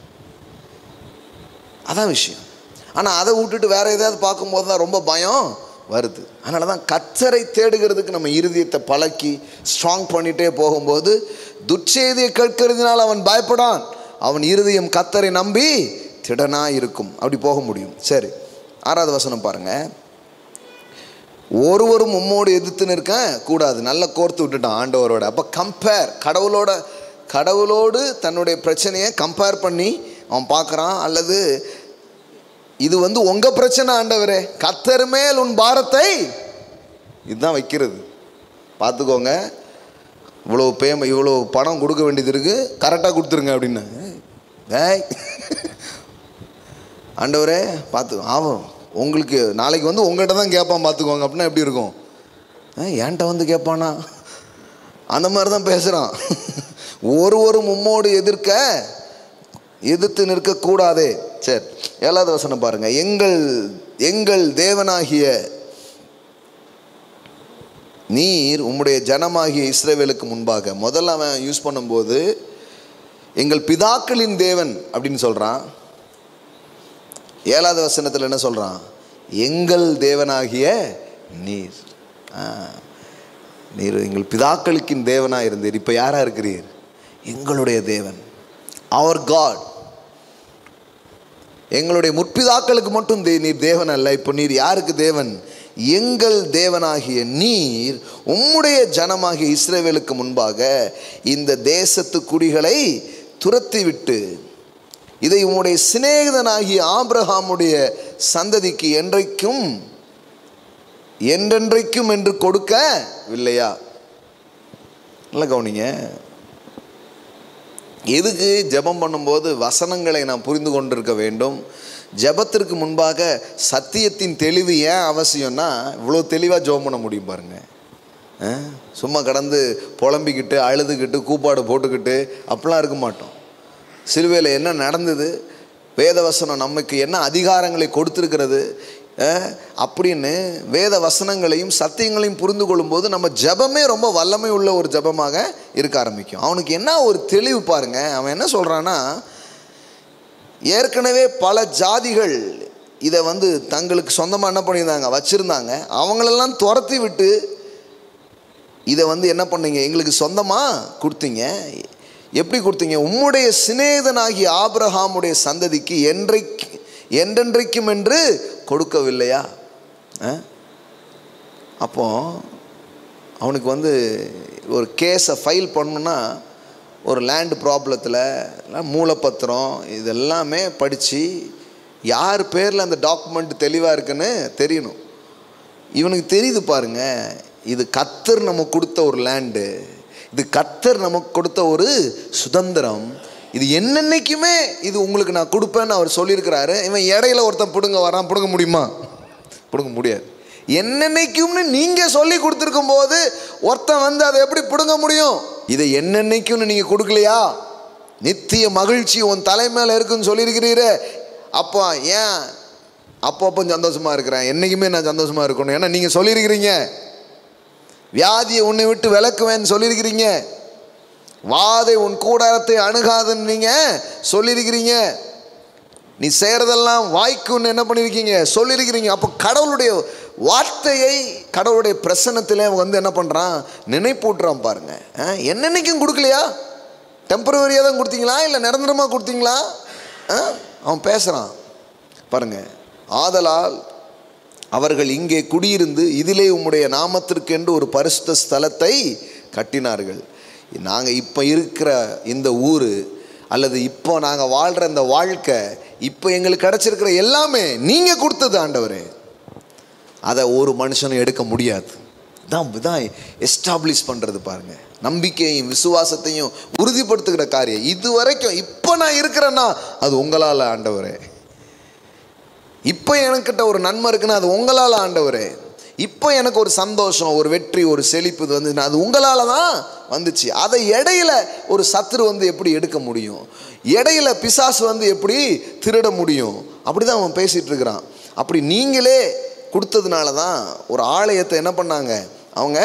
அதான் விஷயம். ஆனால் அதை விட்டுட்டு வேற ஏதாவது பார்க்கும்போது தான் ரொம்ப பயம் வருது. அதனால தான் கர்த்தரை தேடுகிறதுக்கு நம்ம இருதயத்தை பழக்கி ஸ்ட்ராங் பண்ணிகிட்டே போகும்போது துர்ச்செய்தியை கேட்கறதுனால அவன் பயப்படான், அவன் இருதயம் கர்த்தரை நம்பி திடனாக இருக்கும். அப்படி போக முடியும். சரி, 6வது வசனம் பாருங்கள். ஒருவரும் உம்மோடு எதிர்த்து நிற்க கூடாது. நல்லா கோர்த்து விட்டுட்டான் ஆண்டவரோட. அப்போ கடவுளோடு தன்னுடைய பிரச்சனையை கம்பேர் பண்ணி அவன் பார்க்குறான். அல்லது இது உங்கள் பிரச்சனை ஆண்டவரே, கர்த்தர் மேல் உன் பாரத்தை இதுதான் வைக்கிறது. பார்த்துக்கோங்க, இவ்வளோ பணம் கொடுக்க வேண்டியது இருக்குது, கரெக்டாக கொடுத்துருங்க அப்படின்னு. ஆண்டவரே பார்த்து ஆகும், உங்களுக்கு நாளைக்கு உங்கள்கிட்ட தான் கேட்பான் பார்த்துக்கோங்க அப்படின்னா எப்படி இருக்கும்? என்கிட்ட கேட்பானா? அந்த மாதிரி தான் பேசுகிறான். ஒருவரும் உம்மோடு எதிர்த்து நிற்கக்கூடாதே. சரி, 7வது வசனம் பாருங்க. எங்கள் தேவனாகிய நீர் உம்முடைய ஜனமாகிய இஸ்ரவேலுக்கு முன்பாக, முதல்ல அவன் யூஸ் பண்ணும்போது எங்கள் பிதாக்களின் தேவன் அப்படின்னு சொல்கிறான். 7வது வசனத்தில் என்ன சொல்கிறான்? எங்கள் தேவனாகிய நீர். நீர் எங்கள் பிதாக்களுக்கின் தேவனாக இருந்தீர், இப்போ யாராக இருக்கிறீர்? எங்களுடைய தேவன், அவர் காட். எங்களுடைய முற்பிதாக்களுக்கு மட்டும் நீர் தேவன் அல்ல. இப்போ நீர் யாருக்கு தேவன்? எங்கள் தேவனாகிய நீர் உம்முடைய ஜனமாகிய இஸ்ரவேலுக்கு முன்பாக இந்த தேசத்து குடிகளை துரத்திவிட்டு இதை உம்முடைய சிநேகிதனாகிய ஆபிரகாமுடைய சந்ததிக்கு என்றைக்கும் என்றென்றைக்கும் என்று கொடுக்கவில்லையா? நல்லா கவனிங்க. எதுக்கு ஜெபம் பண்ணும்போது வசனங்களை நாம் புரிந்து கொண்டிருக்க வேண்டும். ஜெபத்திற்கு முன்பாக சத்தியத்தின் தெளிவு ஏன் அவசியம்னா, இவ்வளோ தெளிவாக ஜெபம் பண்ண முடியும் பாருங்க. சும்மா கடந்து புலம்பிக்கிட்டு அழுதுகிட்டு கூப்பாடு போட்டுக்கிட்டு அப்படிலாம் இருக்க மாட்டோம். சிலுவையில் என்ன நடந்தது, வேதவசனம் நமக்கு என்ன அதிகாரங்களை கொடுத்துருக்கிறது அப்படின்னு வேத வசனங்களையும் சத்தியங்களையும் புரிந்து கொள்ளும்போது நம்ம ஜெபமே ரொம்ப வல்லமை உள்ள ஒரு ஜெபமாக இருக்க ஆரம்பிக்கும். அவனுக்கு என்ன ஒரு தெளிவு பாருங்க. அவன் என்ன சொல்கிறான்னா, ஏற்கனவே பல ஜாதிகள் இதை தங்களுக்கு சொந்தமாக என்ன பண்ணியிருந்தாங்க, வச்சுருந்தாங்க. அவங்களெல்லாம் துரத்தி விட்டு இதை என்ன பண்ணீங்க, எங்களுக்கு சொந்தமாக கொடுத்தீங்க. எப்படி கொடுத்தீங்க? உம்முடைய சிநேகிதனாகிய ஆபிரகாமுடைய சந்ததிக்கு என்றென்றைக்கும் என்று கொடுக்கவில்லையா? அப்போ அவனுக்கு ஒரு கேஸை ஃபைல் பண்ணணுன்னா ஒரு லேண்டு ப்ராப்ளத்தில் மூலப்பத்திரம் இதெல்லாமே படித்து யார் பேரில் அந்த டாக்குமெண்ட் தெளிவாக இருக்குன்னு தெரியணும். இவனுக்கு தெரியுது பாருங்க, இது கர்த்தர் நமக்கு கொடுத்த ஒரு லேண்டு, இது கர்த்தர் நமக்கு கொடுத்த ஒரு சுதந்திரம், இது என்னென்னைக்குமே இது உங்களுக்கு நான் கொடுப்பேன்னு அவர் சொல்லியிருக்கிறாரு. இவன் இடையில ஒருத்தன் பிடுங்க வரான், பிடுங்க முடியுமா? பிடுங்க முடியாது. என்னென்னைக்கும்னு நீங்கள் சொல்லி கொடுத்துருக்கும் போது ஒருத்தன் அதை எப்படி பிடுங்க முடியும்? இதை என்னென்னைக்கும்னு நீங்கள் கொடுக்கலையா? நித்திய மகிழ்ச்சி உன் தலை மேலே இருக்குன்னு சொல்லியிருக்கிறீரு. அப்போ ஏன் அப்போ சந்தோஷமாக இருக்கிறேன், என்றைக்குமே நான் சந்தோஷமாக இருக்கணும்? ஏன்னா நீங்கள் சொல்லியிருக்கிறீங்க. வியாதியை உன்னை விட்டு விலக்குவேன்னு சொல்லியிருக்கிறீங்க. வாதை உன் கூடாரத்தை அணுகாதுன்னு நீங்கள் சொல்லியிருக்கிறீங்க. நீ செய்கிறதெல்லாம் வாய்க்குன்னு என்ன பண்ணியிருக்கீங்க, சொல்லியிருக்கிறீங்க. அப்போ கடவுளுடைய வார்த்தையை கடவுளுடைய பிரசன்னத்தில் என்ன பண்ணுறான், நினைப்பூட்டுறான் பாருங்க. என்னென்னைக்கும் கொடுக்கலையா? டெம்பரவரியாக தான் கொடுத்தீங்களா இல்லை நிரந்தரமாக கொடுத்தீங்களா? அவன் பேசுகிறான் பாருங்க. ஆதலால் அவர்கள் இங்கே குடியிருந்து இதிலே உம்முடைய நாமத்திற்கென்று ஒரு பரிசுத்த ஸ்தலத்தை கட்டினார்கள். நாங்கள் இப்போ இருக்கிற இந்த ஊர் அல்லது இப்போ நாங்கள் வாழ்கிற இந்த வாழ்க்கை, இப்போ எங்களுக்கு கிடச்சிருக்கிற எல்லாமே நீங்கள் கொடுத்தது ஆண்டவரே. அதை ஒரு மனுஷனும் எடுக்க முடியாது. தான் எஸ்டாப்ளிஷ் பண்ணுறது பாருங்கள். நம்பிக்கையும் விசுவாசத்தையும் உறுதிப்படுத்துகிற காரியம். இது வரைக்கும் இப்போ நான் இருக்கிறேன்னா அது உங்களால் ஆண்டவரே. இப்போ எனக்கிட்ட ஒரு நன்மை இருக்குன்னா அது உங்களால் ஆண்டவரே. இப்போ எனக்கு ஒரு சந்தோஷம், ஒரு வெற்றி, ஒரு செழிப்பு இது அது உங்களால் தான் வந்துச்சு. அதை இடையில ஒரு சத்துரு எப்படி எடுக்க முடியும்? இடையில பிசாசு எப்படி திருட முடியும்? அப்படி தான் அவன் பேசிகிட்டு இருக்கிறான். அப்படி நீங்களே கொடுத்ததுனால தான் ஒரு ஆலயத்தை என்ன பண்ணாங்க, அவங்க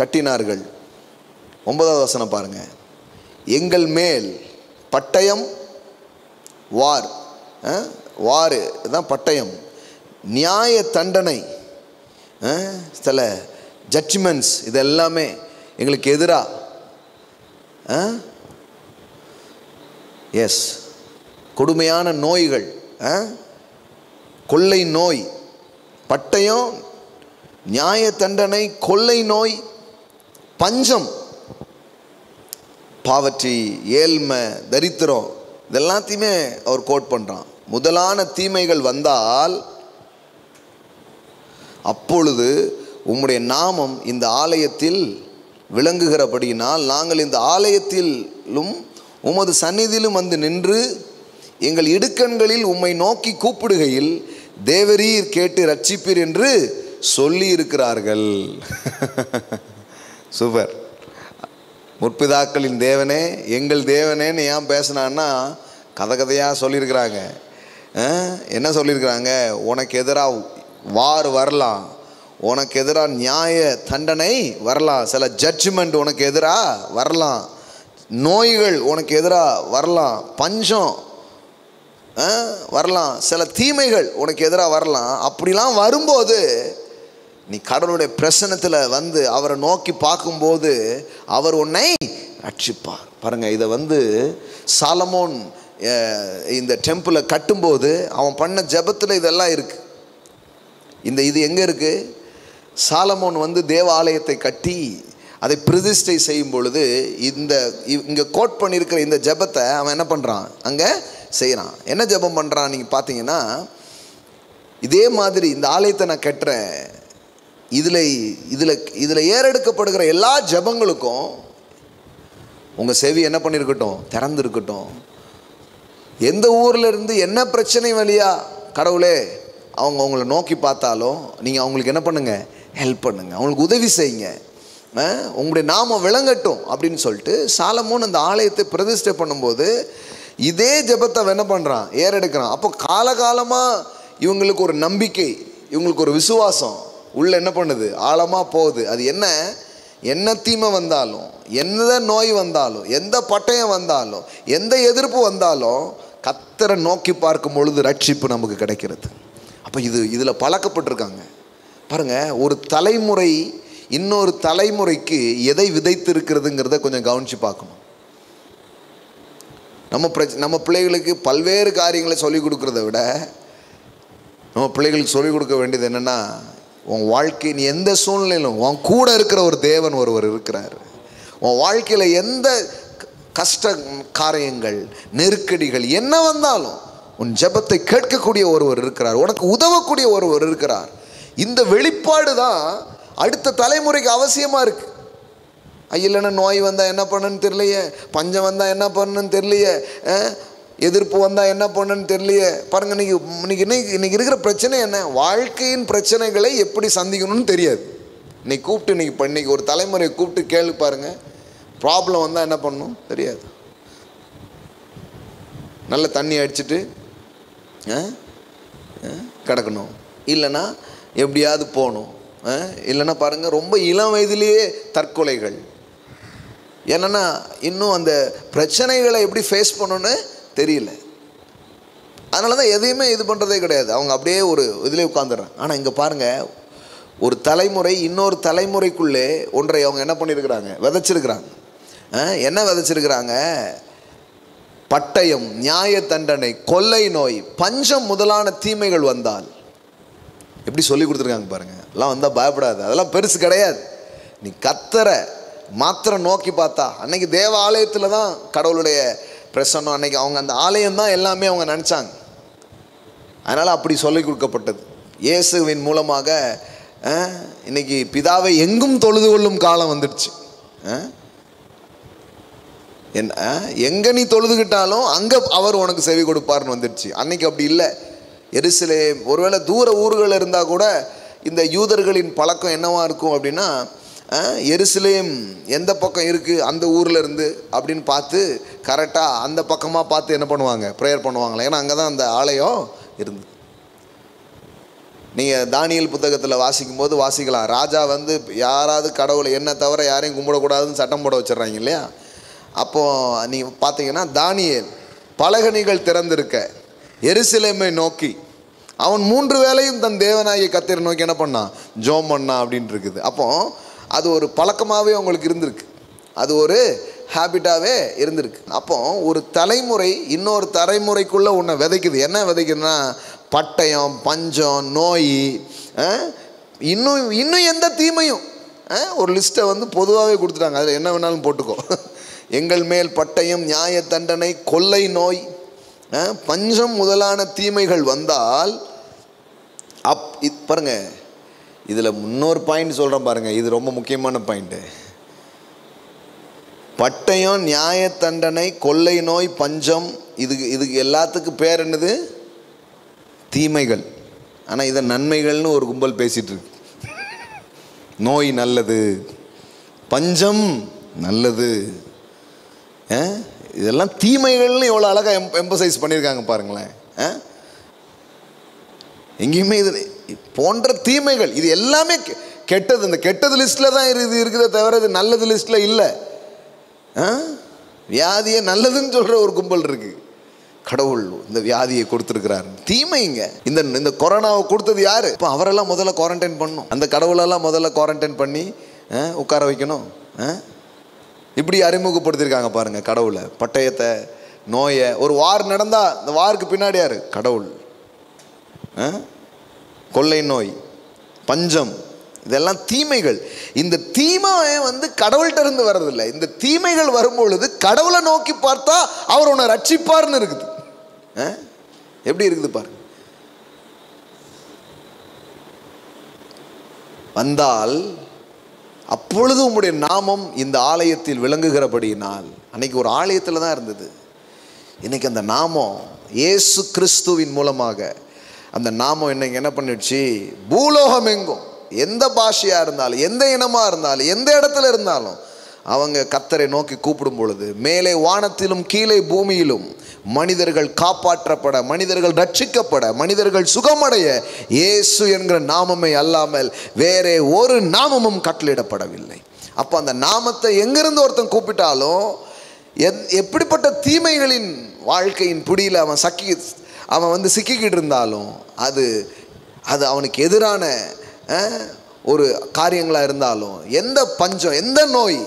கட்டினார்கள். 9வது வசனம் பாருங்க. எங்கள் மேல் பட்டயம் வாரு தான் பட்டயம், நியாய தண்டனை, சில ஜட்ஜ்மெண்ட்ஸ், இது எல்லாமே எங்களுக்கு எதிராக. எஸ், கொடுமையான நோய்கள், கொள்ளை நோய், பட்டயம், நியாய தண்டனை, கொள்ளை நோய், பஞ்சம், பாவற்றி, ஏழ்மை, தரித்திரம், இதெல்லாத்தையுமே அவர் கோட் பண்ணுறான். முதலான தீமைகள் வந்தால் அப்பொழுது உம்முடைய நாமம் இந்த ஆலயத்தில் விளங்குகிறபடியினால் நாங்கள் இந்த ஆலயத்திலும் உமது சந்நிதியிலும் நின்று எங்கள் இடுக்கண்களில் உம்மை நோக்கி கூப்பிடுகையில் தேவரீர் கேட்டு ரட்சிப்பீர் என்று சொல்லி இருக்கிறார்கள். சூப்பர். முற்பிதாக்களின் தேவனே, எங்கள் தேவனேன்னு ஏன் பேசினான்னா கதையாக சொல்லியிருக்கிறாங்க. என்ன சொல்லியிருக்கிறாங்க? உனக்கு எதிராக வார் வரலாம், உனக்கு எதிராக நியாய தண்டனை வரலாம், சில ஜட்ஜ்மெண்ட் உனக்கு எதிராக வரலாம், நோய்கள் உனக்கு எதிராக வரலாம், பஞ்சம் வரலாம், சில தீமைகள் உனக்கு எதிராக வரலாம். அப்படிலாம் வரும்போது நீ கடவுளுடைய பிரசன்னத்தில் அவரை நோக்கி பார்க்கும்போது அவர் உன்னை ரட்சிப்பார். பாருங்கள், இதை வந்து சாலமோன் இந்த டெம்பிளை கட்டும்போது அவன் பண்ண ஜெபத்தில் இதெல்லாம் இருக்குது. இது எங்கே இருக்குது? சாலமோன் வந்து தேவாலயத்தை கட்டி அதை பிரதிஷ்டை செய்யும் பொழுது இங்கே கோட் பண்ணியிருக்கிற இந்த ஜெபத்தை அவன் என்ன பண்ணுறான், அங்கே செய்கிறான். என்ன ஜெபம் பண்ணுறான் நீங்கள் பார்த்தீங்கன்னா, இதே மாதிரி இந்த ஆலயத்தை நான் கட்டுறேன், இதில் ஏறெடுக்கப்படுகிற எல்லா ஜெபங்களுக்கும் உங்கள் செவி என்ன பண்ணியிருக்கட்டும், திறந்துருக்கட்டும். எந்த ஊரில் இருந்து என்ன பிரச்சனை வழியா கடவுளே அவங்க அவங்கள நோக்கி பார்த்தாலும் நீங்கள் அவங்களுக்கு என்ன பண்ணுங்கள், ஹெல்ப் பண்ணுங்கள், அவங்களுக்கு உதவி செய்யுங்க, உங்களுடைய நாமம் விளங்கட்டும் அப்படின்னு சொல்லிட்டு சாலமோன் அந்த ஆலயத்தை பிரதிஷ்டை பண்ணும்போது இதே ஜெபத்தை என்ன பண்ணுறான், ஏறெடுக்கிறான். அப்போ காலகாலமாக இவங்களுக்கு ஒரு நம்பிக்கை, இவங்களுக்கு ஒரு விசுவாசம் உள்ள என்ன பண்ணுது, ஆழமாக போகுது. அது என்ன தீமை வந்தாலும், எந்த நோய் வந்தாலும், எந்த பட்டயம் வந்தாலும், எந்த எதிர்ப்பு வந்தாலும் கர்த்தரை நோக்கி பார்க்கும் பொழுது ரட்சிப்பு நமக்கு கிடைக்கிறது. அப்போ இதில் பழக்கப்பட்டிருக்காங்க. பாருங்கள், ஒரு தலைமுறை இன்னொரு தலைமுறைக்கு எதை விதைத்து இருக்கிறதுங்கிறத கொஞ்சம் கவனித்து பார்க்கணும். நம்ம பிள்ளைகளுக்கு பல்வேறு காரியங்களை சொல்லிக் கொடுக்குறத விட நம்ம பிள்ளைகளுக்கு சொல்லிக் கொடுக்க வேண்டியது என்னென்னா, உன் வாழ்க்கை நீ எந்த சூழ்நிலையிலும் உன் கூட இருக்கிற ஒரு தேவன் ஒருவர் இருக்கிறார். உன் வாழ்க்கையில் எந்த கஷ்ட காரியங்கள் நெருக்கடிகள் என்ன வந்தாலும் உன் ஜெபத்தை கேட்கக்கூடிய ஒருவர் இருக்கிறார், உனக்கு உதவக்கூடிய ஒருவர் இருக்கிறார். இந்த வெளிப்பாடு தான் அடுத்த தலைமுறைக்கு அவசியமாக இருக்குது. இல்லைன்னா நோய் வந்தால் என்ன பண்ணுன்னு தெரியலையே, பஞ்சம் வந்தால் என்ன பண்ணுன்னு தெரியலையே, எதிர்ப்பு வந்தால் என்ன பண்ணுன்னு தெரியலையே. பாருங்கள், இன்னைக்கு இருக்கிற பிரச்சனை என்ன, வாழ்க்கையின் பிரச்சனைகளை எப்படி சந்திக்கணும்னு தெரியாது. இன்னைக்கு ஒரு தலைமுறையை கூப்பிட்டு கேள்வி பாருங்கள், ப்ராப்ளம் வந்தால் என்ன பண்ணணும் தெரியாது. நல்ல தண்ணி அடிச்சுட்டு கிடக்கணும், இல்லைன்னா எப்படியாவது போகணும், இல்லைன்னா பாருங்கள் ரொம்ப இளம் வயதிலேயே தற்கொலைகள். என்னென்னா இன்னும் அந்த பிரச்சனைகளை எப்படி ஃபேஸ் பண்ணணுன்னு தெரியல. அதனால தான் எதையுமே இது பண்ணுறதே கிடையாது, அவங்க அப்படியே ஒரு இதிலே உட்காந்துடுறாங்க. ஆனால் இங்கே பாருங்கள், ஒரு தலைமுறை இன்னொரு தலைமுறைக்குள்ளே ஒன்றை அவங்க என்ன பண்ணியிருக்கிறாங்க, விதைச்சிருக்கிறாங்க. என்ன விதைச்சிருக்கிறாங்க, பட்டயம், நியாய தண்டனை, கொள்ளை நோய், பஞ்சம் முதலான தீமைகள் வந்தால் எப்படி சொல்லி கொடுத்துருக்காங்க பாருங்கள். எல்லாம் வந்தால் பயப்படாது, அதெல்லாம் பெருசு கிடையாது, நீ கர்த்தரை மாத்திரம் நோக்கி பார்த்தா. அன்னைக்கு தேவ ஆலயத்தில் தான் கடவுளுடைய பிரசன்னம், அன்னைக்கு அவங்க அந்த ஆலயம் தான் எல்லாமே அவங்க நினச்சாங்க. அதனால் அப்படி சொல்லி கொடுக்கப்பட்டது. இயேசுவின் மூலமாக இன்னைக்கு பிதாவை எங்கும் தொழுது கொள்ளும் காலம் வந்துடுச்சு. எங்கே நீ தொழுதுகிட்டாலும் அங்கே அவர் உனக்கு செவி கொடுப்பார்னு வந்துடுச்சு. அன்னைக்கு அப்படி இல்லை. எருசலேம், ஒருவேளை தூர ஊர்கள் இருந்தால் கூட இந்த யூதர்களின் பழக்கம் என்னவா இருக்கும் அப்படின்னா, எருசலேம் எந்த பக்கம் இருக்குது அந்த ஊரில் இருந்து அப்படின்னு பார்த்து கரெக்டாக அந்த பக்கமாக பார்த்து என்ன பண்ணுவாங்க, ப்ரேயர் பண்ணுவாங்களே. ஏன்னா அங்கே தான் அந்த ஆலயம் இருந்து. நீங்கள் தானியேல் புத்தகத்தில் வாசிக்கும் போது வாசிக்கலாம், ராஜா வந்து யாராவது கடவுளை என்ன தவிர யாரையும் கும்பிடக்கூடாதுன்னு சட்டம் போட வச்சிடறாங்க இல்லையா. அப்போது நீங்கள் பார்த்தீங்கன்னா தானியேல் பலகணிகள் திறந்திருக்க எருசலேமை நோக்கி அவன் 3 வேளையும் தன் தேவனாகிய கர்த்தரை நோக்கி என்ன பண்ணான், ஜோம் பண்ணான் அப்படின்னு இருக்குது. அப்போ அது ஒரு பழக்கமாகவே அவங்களுக்கு இருந்திருக்கு, அது ஒரு ஹேபிட்டாகவே இருந்திருக்கு. அப்போ ஒரு தலைமுறை இன்னொரு தலைமுறைக்குள்ளே உன்னை விதைக்குது. என்ன விதைக்குதுன்னா, பட்டயம், பஞ்சம், நோய், இன்னும் எந்த தீமையும் ஒரு லிஸ்ட்டை வந்து பொதுவாகவே கொடுத்துட்டாங்க. அதில் என்ன வேணாலும் போட்டுக்கோ. எங்கள் மேல் பட்டயம், நியாய தண்டனை, கொள்ளை நோய், பஞ்சம் முதலான தீமைகள் வந்தால் பாருங்க, இதில் இன்னொரு பாயிண்ட் சொல்கிறேன் பாருங்கள், இது ரொம்ப முக்கியமான பாயிண்ட்டு. பட்டயம், நியாய தண்டனை, கொள்ளை நோய், பஞ்சம், இதுக்கு எல்லாத்துக்கும் பேர் என்னது, தீமைகள். ஆனால் இதை நன்மைகள்னு ஒரு கும்பல் பேசிகிட்டு இருக்கு. நோய் நல்லது, பஞ்சம் நல்லது, இதெல்லாம் தீமைகள்னு எவ்வளோ அழகாக எம்பசைஸ் பண்ணியிருக்காங்க பாருங்களேன். எங்கேயுமே இது போன்ற தீமைகள், இது எல்லாமே கெட்டது. இந்த கெட்டது லிஸ்ட்டில் தான் இது இருக்குதே தவிர இது நல்லது லிஸ்ட்டில் இல்லை. வியாதியை நல்லதுன்னு சொல்கிற ஒரு கும்பல் இருக்குது. கடவுள் இந்த வியாதியை கொடுத்துருக்கிறார், தீமைங்க. இந்த கொரோனாவை கொடுத்தது யார்? இப்போ அவரெல்லாம் முதல்ல குவாரண்டைன் பண்ணணும், அந்த கடவுளெல்லாம் முதல்ல குவாரண்டைன் பண்ணி உட்கார வைக்கணும். இப்படி அறிமுகப்படுத்தியிருக்காங்க பாருங்கள் கடவுளை. பட்டயத்தை, நோயை. ஒரு வார் நடந்தால் இந்த வாருக்கு பின்னாடி யார்? கடவுள். கொள்ளை நோய், பஞ்சம், இதெல்லாம் தீமைகள். இந்த தீமை கடவுள்கிட்ட இருந்து வர்றதில்லை. இந்த தீமைகள் வரும்பொழுது கடவுளை நோக்கி பார்த்தா அவர் உன்னை ரட்சிப்பார்னு இருக்குது. எப்படி இருக்குது பாருங்க. வந்தால் அப்பொழுது உம்முடைய நாமம் இந்த ஆலயத்தில் விளங்குகிறபடியினால். அன்னைக்கு ஒரு ஆலயத்தில் தான் இருந்தது. இன்னைக்கு அந்த நாமம் இயேசு கிறிஸ்துவின் மூலமாக அந்த நாமம் இன்னைக்கு என்ன பண்ணிடுச்சு? பூலோகம் எங்கும், எந்த பாஷையாக இருந்தாலும், எந்த இனமாக இருந்தாலும், எந்த இடத்துல இருந்தாலும் அவங்க கர்த்தரை நோக்கி கூப்பிடும் பொழுது மேலே வானத்திலும் கீழே பூமியிலும் மனிதர்கள் காப்பாற்றப்பட, மனிதர்கள் ரட்சிக்கப்பட, மனிதர்கள் சுகமடைய இயேசு என்கிற நாமமே அல்லாமல் வேறே ஒரு நாமமும் கட்டளையிடப்படவில்லை. அப்போ அந்த நாமத்தை எங்கிருந்து ஒருத்தன் கூப்பிட்டாலும், எப்படிப்பட்ட தீமைகளின் வாழ்க்கையின் பிடியில் அவன் சிக்கிக்கிட்டு இருந்தாலும், அது அவனுக்கு எதிரான ஒரு காரியங்களாக இருந்தாலும், எந்த பஞ்சம், எந்த நோய்,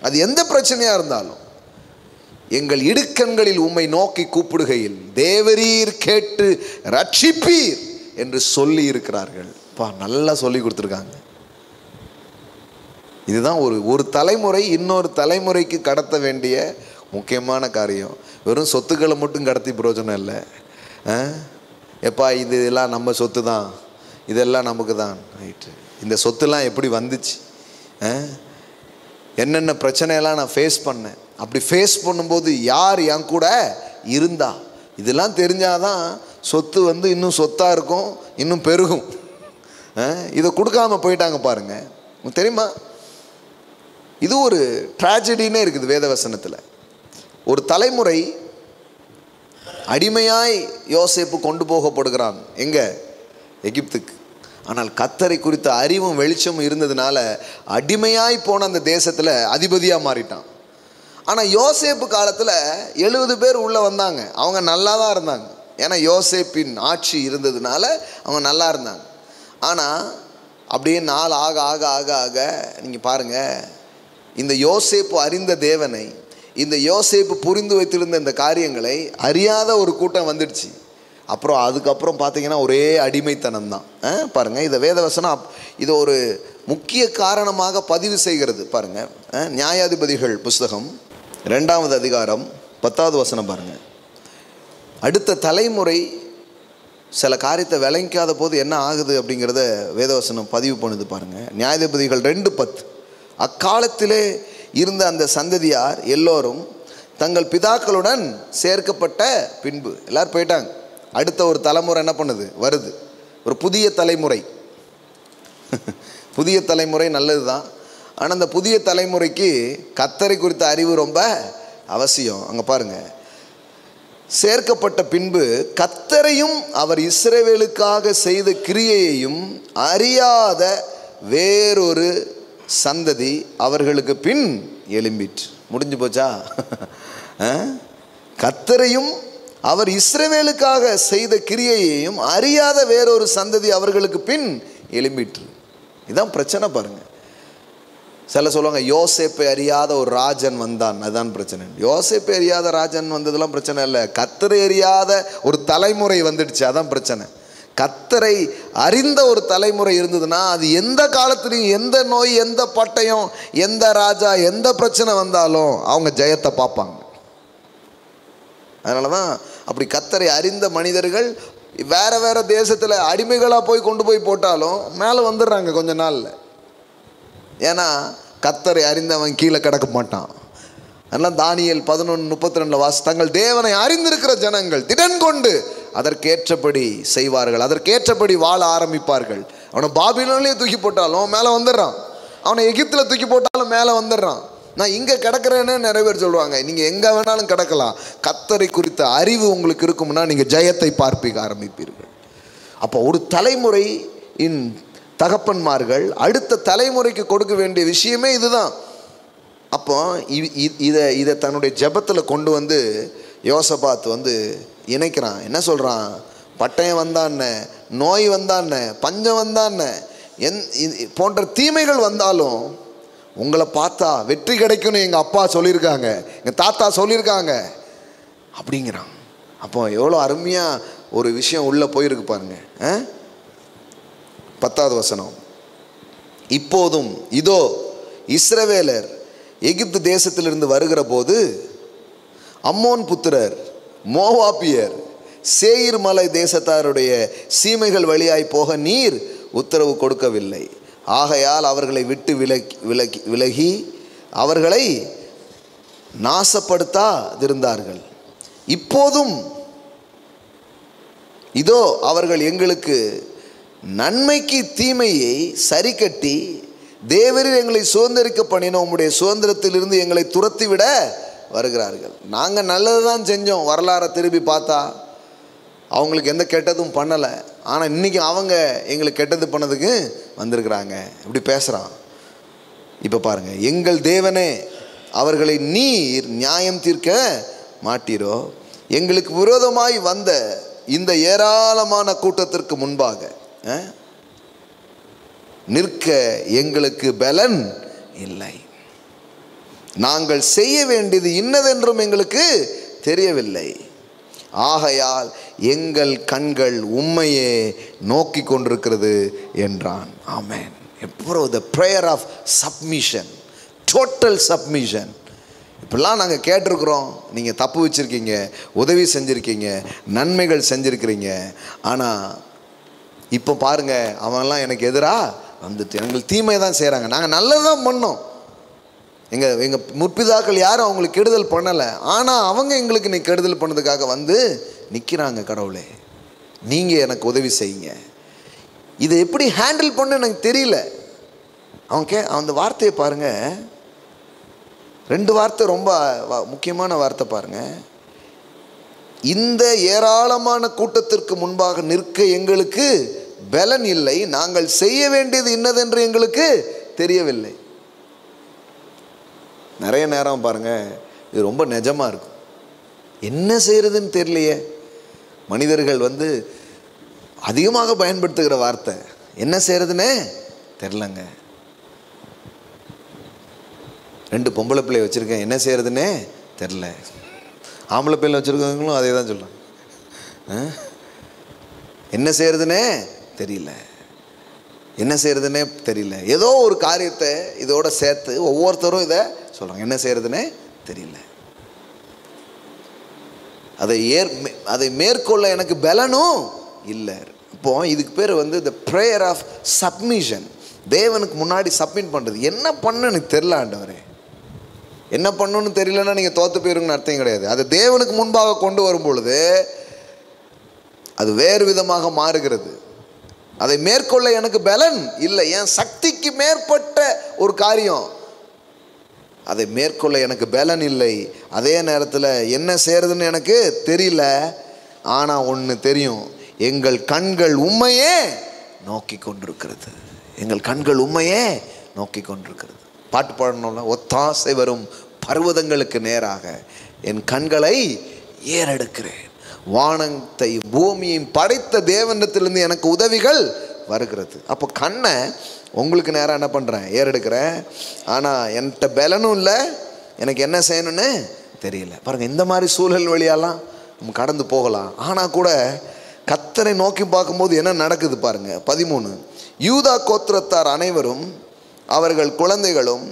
அது எந்த பிரச்சனையாக இருந்தாலும், எங்கள் இடுக்கண்களில் உம்மை நோக்கி கூப்பிடுகையில் தேவரீர் கேட்டு ரட்சிப்பீர் என்று சொல்லி இருக்கிறார்கள். நல்லா சொல்லி கொடுத்துருக்காங்க. இதுதான் ஒரு தலைமுறை இன்னொரு தலைமுறைக்கு கடத்த வேண்டிய முக்கியமான காரியம். வெறும் சொத்துக்களை மட்டும் கடத்தி பிரயோஜனம் இல்லை. எப்பா இதெல்லாம் நம்ம சொத்து தான், இதெல்லாம் நமக்கு தான், ரைட்டு. இந்த சொத்துலாம் எப்படி வந்துச்சு, என்னென்ன பிரச்சனையெல்லாம் நான் ஃபேஸ் பண்ணேன், அப்படி ஃபேஸ் பண்ணும்போது யார் என் கூட இருந்தா, இதெல்லாம் தெரிஞ்சாதான் சொத்து இன்னும் சொத்தாக இருக்கும், இன்னும் பெருகும். இதை கொடுக்காம போயிட்டாங்க பாருங்க. தெரியுமா, இது ஒரு ட்ராஜடின்னே இருக்குது வேதவசனத்தில். ஒரு தலைமுறை அடிமையாய் யோசேப்பு கொண்டு போகப்படுகிறான். எங்க? எகிப்துக்கு. ஆனால் கர்த்தரை குறித்த அறிவும் வெளிச்சமும் இருந்ததுனால அடிமையாய் போன அந்த தேசத்தில் அதிபதியாக மாறிட்டான். ஆனால் யோசேப்பு காலத்தில் 70 பேர் உள்ளே வந்தாங்க. அவங்க நல்லா தான் இருந்தாங்க. ஏன்னா யோசேப்பின் ஆட்சி இருந்ததுனால அவங்க நல்லா இருந்தாங்க. ஆனால் அப்படியே நாள் ஆக ஆக ஆக ஆக நீங்கள் பாருங்கள், இந்த யோசேப்பு அறிந்த தேவனை, இந்த யோசேப்பு புரிந்து வைத்திருந்த இந்த காரியங்களை அறியாத ஒரு கூட்டம் வந்துடுச்சு. அப்புறம் அதுக்கப்புறம் பார்த்தீங்கன்னா ஒரே அடிமைத்தனம் தான். பாருங்கள், இதை வேதவசனம் இதை ஒரு முக்கிய காரணமாக பதிவு செய்கிறது. பாருங்கள், நியாயாதிபதிகள் புஸ்தகம் 2வது அதிகாரம் 10வது வசனம் பாருங்கள். அடுத்த தலைமுறை சில காரியத்தை விளங்காத போது என்ன ஆகுது அப்படிங்கிறத வேதவசனம் பதிவு பண்ணுது பாருங்கள். நியாயாதிபதிகள் 2:10. அக்காலத்திலே இருந்த அந்த சந்ததியார் எல்லோரும் தங்கள் பிதாக்களுடன் சேர்க்கப்பட்ட பின்பு எல்லாரும் போயிட்டாங்க. அடுத்த ஒரு தலைமுறை என்ன பண்ணுது? வருது. ஒரு புதிய தலைமுறை. புதிய தலைமுறை நல்லது தான். ஆனால் அந்த புதிய தலைமுறைக்கு கர்த்தரை குறித்த அறிவு ரொம்ப அவசியம். அங்கே பாருங்கள், சேர்க்கப்பட்ட பின்பு கர்த்தரையும் அவர் இஸ்ரவேலுக்காக செய்த கிரியையையும் அறியாத வேறொரு சந்ததி அவர்களுக்கு பின் எழும்பிற்று. முடிஞ்சு போச்சா? கர்த்தரையும் அவர் இஸ்ரவேலுக்காக செய்த கிரியையையும் அறியாத வேறொரு சந்ததி அவர்களுக்கு பின் எழும்பிற்று. இதுதான் பிரச்சனை பாருங்க. சில சொல்லுவாங்க யோசேப்பை அறியாத ஒரு ராஜன் வந்தான், அதுதான் பிரச்சனை. யோசேப்பை அறியாத ராஜன் வந்ததெல்லாம் பிரச்சனை இல்லை, கர்த்தரை அறியாத ஒரு தலைமுறை வந்துடுச்சு, அதான் பிரச்சனை. கர்த்தரை அறிந்த ஒரு தலைமுறை இருந்ததுன்னா அது எந்த காலத்துலையும் எந்த நோய், எந்த பட்டயம், எந்த ராஜா, எந்த பிரச்சனை வந்தாலும் அவங்க ஜெயத்தை பார்ப்பாங்க. அதனால தான் அப்படி கர்த்தரை அறிந்த மனிதர்கள் வேற வேற தேசத்தில் அடிமைகளாக போய் கொண்டு போய் போட்டாலும் மேலே வந்துடுறாங்க கொஞ்ச நாளில். ஏன்னா கர்த்தரை அறிந்தவன் கீழே கிடக்க மாட்டான். அதனால் தானியேல் 11:32 தங்கள் தேவனை அறிந்திருக்கிற ஜனங்கள் திடன் கொண்டு அதற்கேற்றபடி செய்வார்கள், அதற்கேற்றபடி வாழ ஆரம்பிப்பார்கள். அவனை பாபிலோனிலே தூக்கி போட்டாலும் மேலே வந்துடுறான், அவனை எகிப்தில் தூக்கி போட்டாலும் மேலே வந்துடுறான். நான் இங்கே கிடக்கிறேன்னு நிறைய பேர் சொல்லுவாங்க. நீங்கள் எங்கே வேணாலும் கிடக்கலாம், கர்த்தரை குறித்த அறிவு உங்களுக்கு இருக்கும்னா நீங்கள் ஜெயத்தை பார்க்க ஆரம்பிப்பீர்கள். அப்போ ஒரு தலைமுறையின் தகப்பன்மார்கள் அடுத்த தலைமுறைக்கு கொடுக்க வேண்டிய விஷயமே இதுதான். அப்போ இதை தன்னுடைய ஜெபத்தில் கொண்டு வந்து யோசபாத் இணைக்கிறான். என்ன சொல்கிறான்? பட்டயம் வந்தான்ன, நோய் வந்தான்ன, பஞ்சம் வந்தான்ன, போன்ற தீமைகள் வந்தாலும் உங்களை பார்த்தா வெற்றி கிடைக்கும்னு எங்கள் அப்பா சொல்லியிருக்காங்க, எங்கள் தாத்தா சொல்லியிருக்காங்க அப்படிங்கிறான். அப்போ எவ்வளோ அருமையாக ஒரு விஷயம் உள்ளே போயிருக்கு பாருங்க. 10வது வசனம், இப்போதும் இதோ இஸ்ரவேலர் எகிப்து தேசத்திலிருந்து வருகிற போது அம்மோன் புத்திரர், மோவாபியர், சேயிர் மலை தேசத்தாருடைய சீமைகள் வழியாய் போக நீர் உத்தரவு கொடுக்கவில்லை. ஆகையால் அவர்களை விட்டு விலகி அவர்களை நாசப்படுத்தாதிருந்தார்கள். இப்போதும் இதோ அவர்கள் எங்களுக்கு நன்மைக்கு தீமையை சரி கட்டி தேவரீர் எங்களை சுதந்திரிக்க பண்ணின உம்முடைய சுதந்திரத்திலிருந்து எங்களை துரத்தி விட வருகிறார்கள். நாங்கள் நல்லது தான் செஞ்சோம், வரலாறை திரும்பி பார்த்தா அவங்களுக்கு எந்த கெட்டதும் பண்ணலை. ஆனால் இன்றைக்கி அவங்க எங்களுக்கு கெட்டது பண்ணதுக்கு வந்திருக்கிறாங்க. இப்படி பேசுகிறான். இப்போ பாருங்கள், எங்கள் தேவனே அவர்களை நீர் நியாயம் தீர்க்க மாட்டீரோ? எங்களுக்கு விரோதமாய் வந்த இந்த ஏராளமான கூட்டத்திற்கு முன்பாக நிற்க எங்களுக்கு பலன் இல்லை. நாங்கள் செய்ய வேண்டியது இன்னதென்றும் எங்களுக்கு தெரியவில்லை. ஆகையால் எங்கள் கண்கள் உம்மையே நோக்கி கொண்டிருக்கிறது என்றான். ஆமென். எப்போ the prayer of submission, total submission. இப்படிலாம் நாங்கள் கேட்டிருக்கிறோம். நீங்கள் தப்பு வச்சுருக்கீங்க, உதவி செஞ்சுருக்கீங்க, நன்மைகள் செஞ்சுருக்கிறீங்க. ஆனால் இப்போ பாருங்கள், அவன்லாம் எனக்கு எதிராக வந்துட்டு எங்களுக்கு தீமை தான் செய்கிறாங்க. நாங்கள் நல்லது தான் பண்ணோம். எங்கள் முற்பிதாக்கள் யாரும் அவங்களுக்கு கெடுதல் பண்ணலை. ஆனால் அவங்க எங்களுக்கு இன்னைக்கு கெடுதல் பண்ணதுக்காக வந்து நிற்கிறாங்க. கடவுளே, நீங்கள் எனக்கு உதவி செய்யுங்க. இதை எப்படி ஹேண்டில் பண்ண எனக்கு தெரியல. அந்த வார்த்தையை பாருங்கள், 2 வார்த்தை ரொம்ப முக்கியமான வார்த்தை பாருங்கள். இந்த ஏராளமான கூட்டத்திற்கு முன்பாக நிற்க எங்களுக்கு பலன் இல்லை, நாங்கள் செய்ய வேண்டியது இன்னதென்று எங்களுக்கு தெரியவில்லை. நிறைய நேரம் பாருங்கள், இது ரொம்ப நிஜமாக இருக்கும். என்ன செய்கிறதுன்னு தெரியலையே. மனிதர்கள் வந்து அதிகமாக பயன்படுத்துகிற வார்த்தை என்ன செய்கிறதுனே தெரிலங்க. 2 பொம்பளை பிள்ளையை வச்சுருக்கேன், என்ன செய்கிறதுனே தெரில. ஆம்பளை பிள்ளை வச்சுருக்கவங்களும் அதே தான் சொல்கிறாங்க, என்ன செய்கிறதுனே தெரியல, என்ன செய்கிறதுனே தெரியல. ஏதோ ஒரு காரியத்தை இதோட சேர்த்து ஒவ்வொருத்தரும் இதை சொல்கிறாங்க, என்ன செய்கிறதுனே தெரியல. அதை மேற்கொள்ள எனக்கு பலனும் இல்லை. இப்போ இதுக்கு பேர் வந்து the prayer of submission. தேவனுக்கு முன்னாடி சப்மிட் பண்ணுறது. என்ன பண்ண எனக்கு தெரியல ஆண்டவரே, என்ன பண்ணணும்னு தெரியலன்னா நீங்கள் தோற்று போயிருங்கன்னு அர்த்தம் கிடையாது. அது தேவனுக்கு முன்பாக கொண்டு வரும் பொழுது அது வேறு விதமாக மாறுகிறது. அதை மேற்கொள்ள எனக்கு பலன் இல்லை, என் சக்திக்கு மேற்பட்ட ஒரு காரியம், அதை மேற்கொள்ள எனக்கு பலன் இல்லை. அதே நேரத்தில் என்ன செய்கிறதுன்னு எனக்கு தெரியல. ஆனால் ஒன்று தெரியும், எங்கள் கண்கள் உம்மையே நோக்கி கொண்டிருக்கிறது. எங்கள் கண்கள் உம்மையே நோக்கி கொண்டிருக்கிறது. பாட்டு பாடணும்ல, ஒத்தாசை வரும் பர்வதங்களுக்கு நேராக என் கண்களை ஏறெடுக்கிறேன், வானத்தை பூமியையும் படைத்த தேவனிடத்திலிருந்து எனக்கு உதவிகள் வருகிறது. அப்போ கண்ணை உங்களுக்கு நேராக என்ன பண்ணுறேன், ஏறெடுக்கிறேன். ஆனால் என்கிட்ட பலனும் இல்லை, எனக்கு என்ன செய்யணும்னு தெரியல. பாருங்கள், இந்த மாதிரி சூழல் வழியாலாம் நம்ம கடந்து போகலாம். ஆனால் கூட கர்த்தரை நோக்கி பார்க்கும்போது என்ன நடக்குது பாருங்கள். 13, யூதா கோத்திரத்தார் அனைவரும், அவர்கள் குழந்தைகளும்,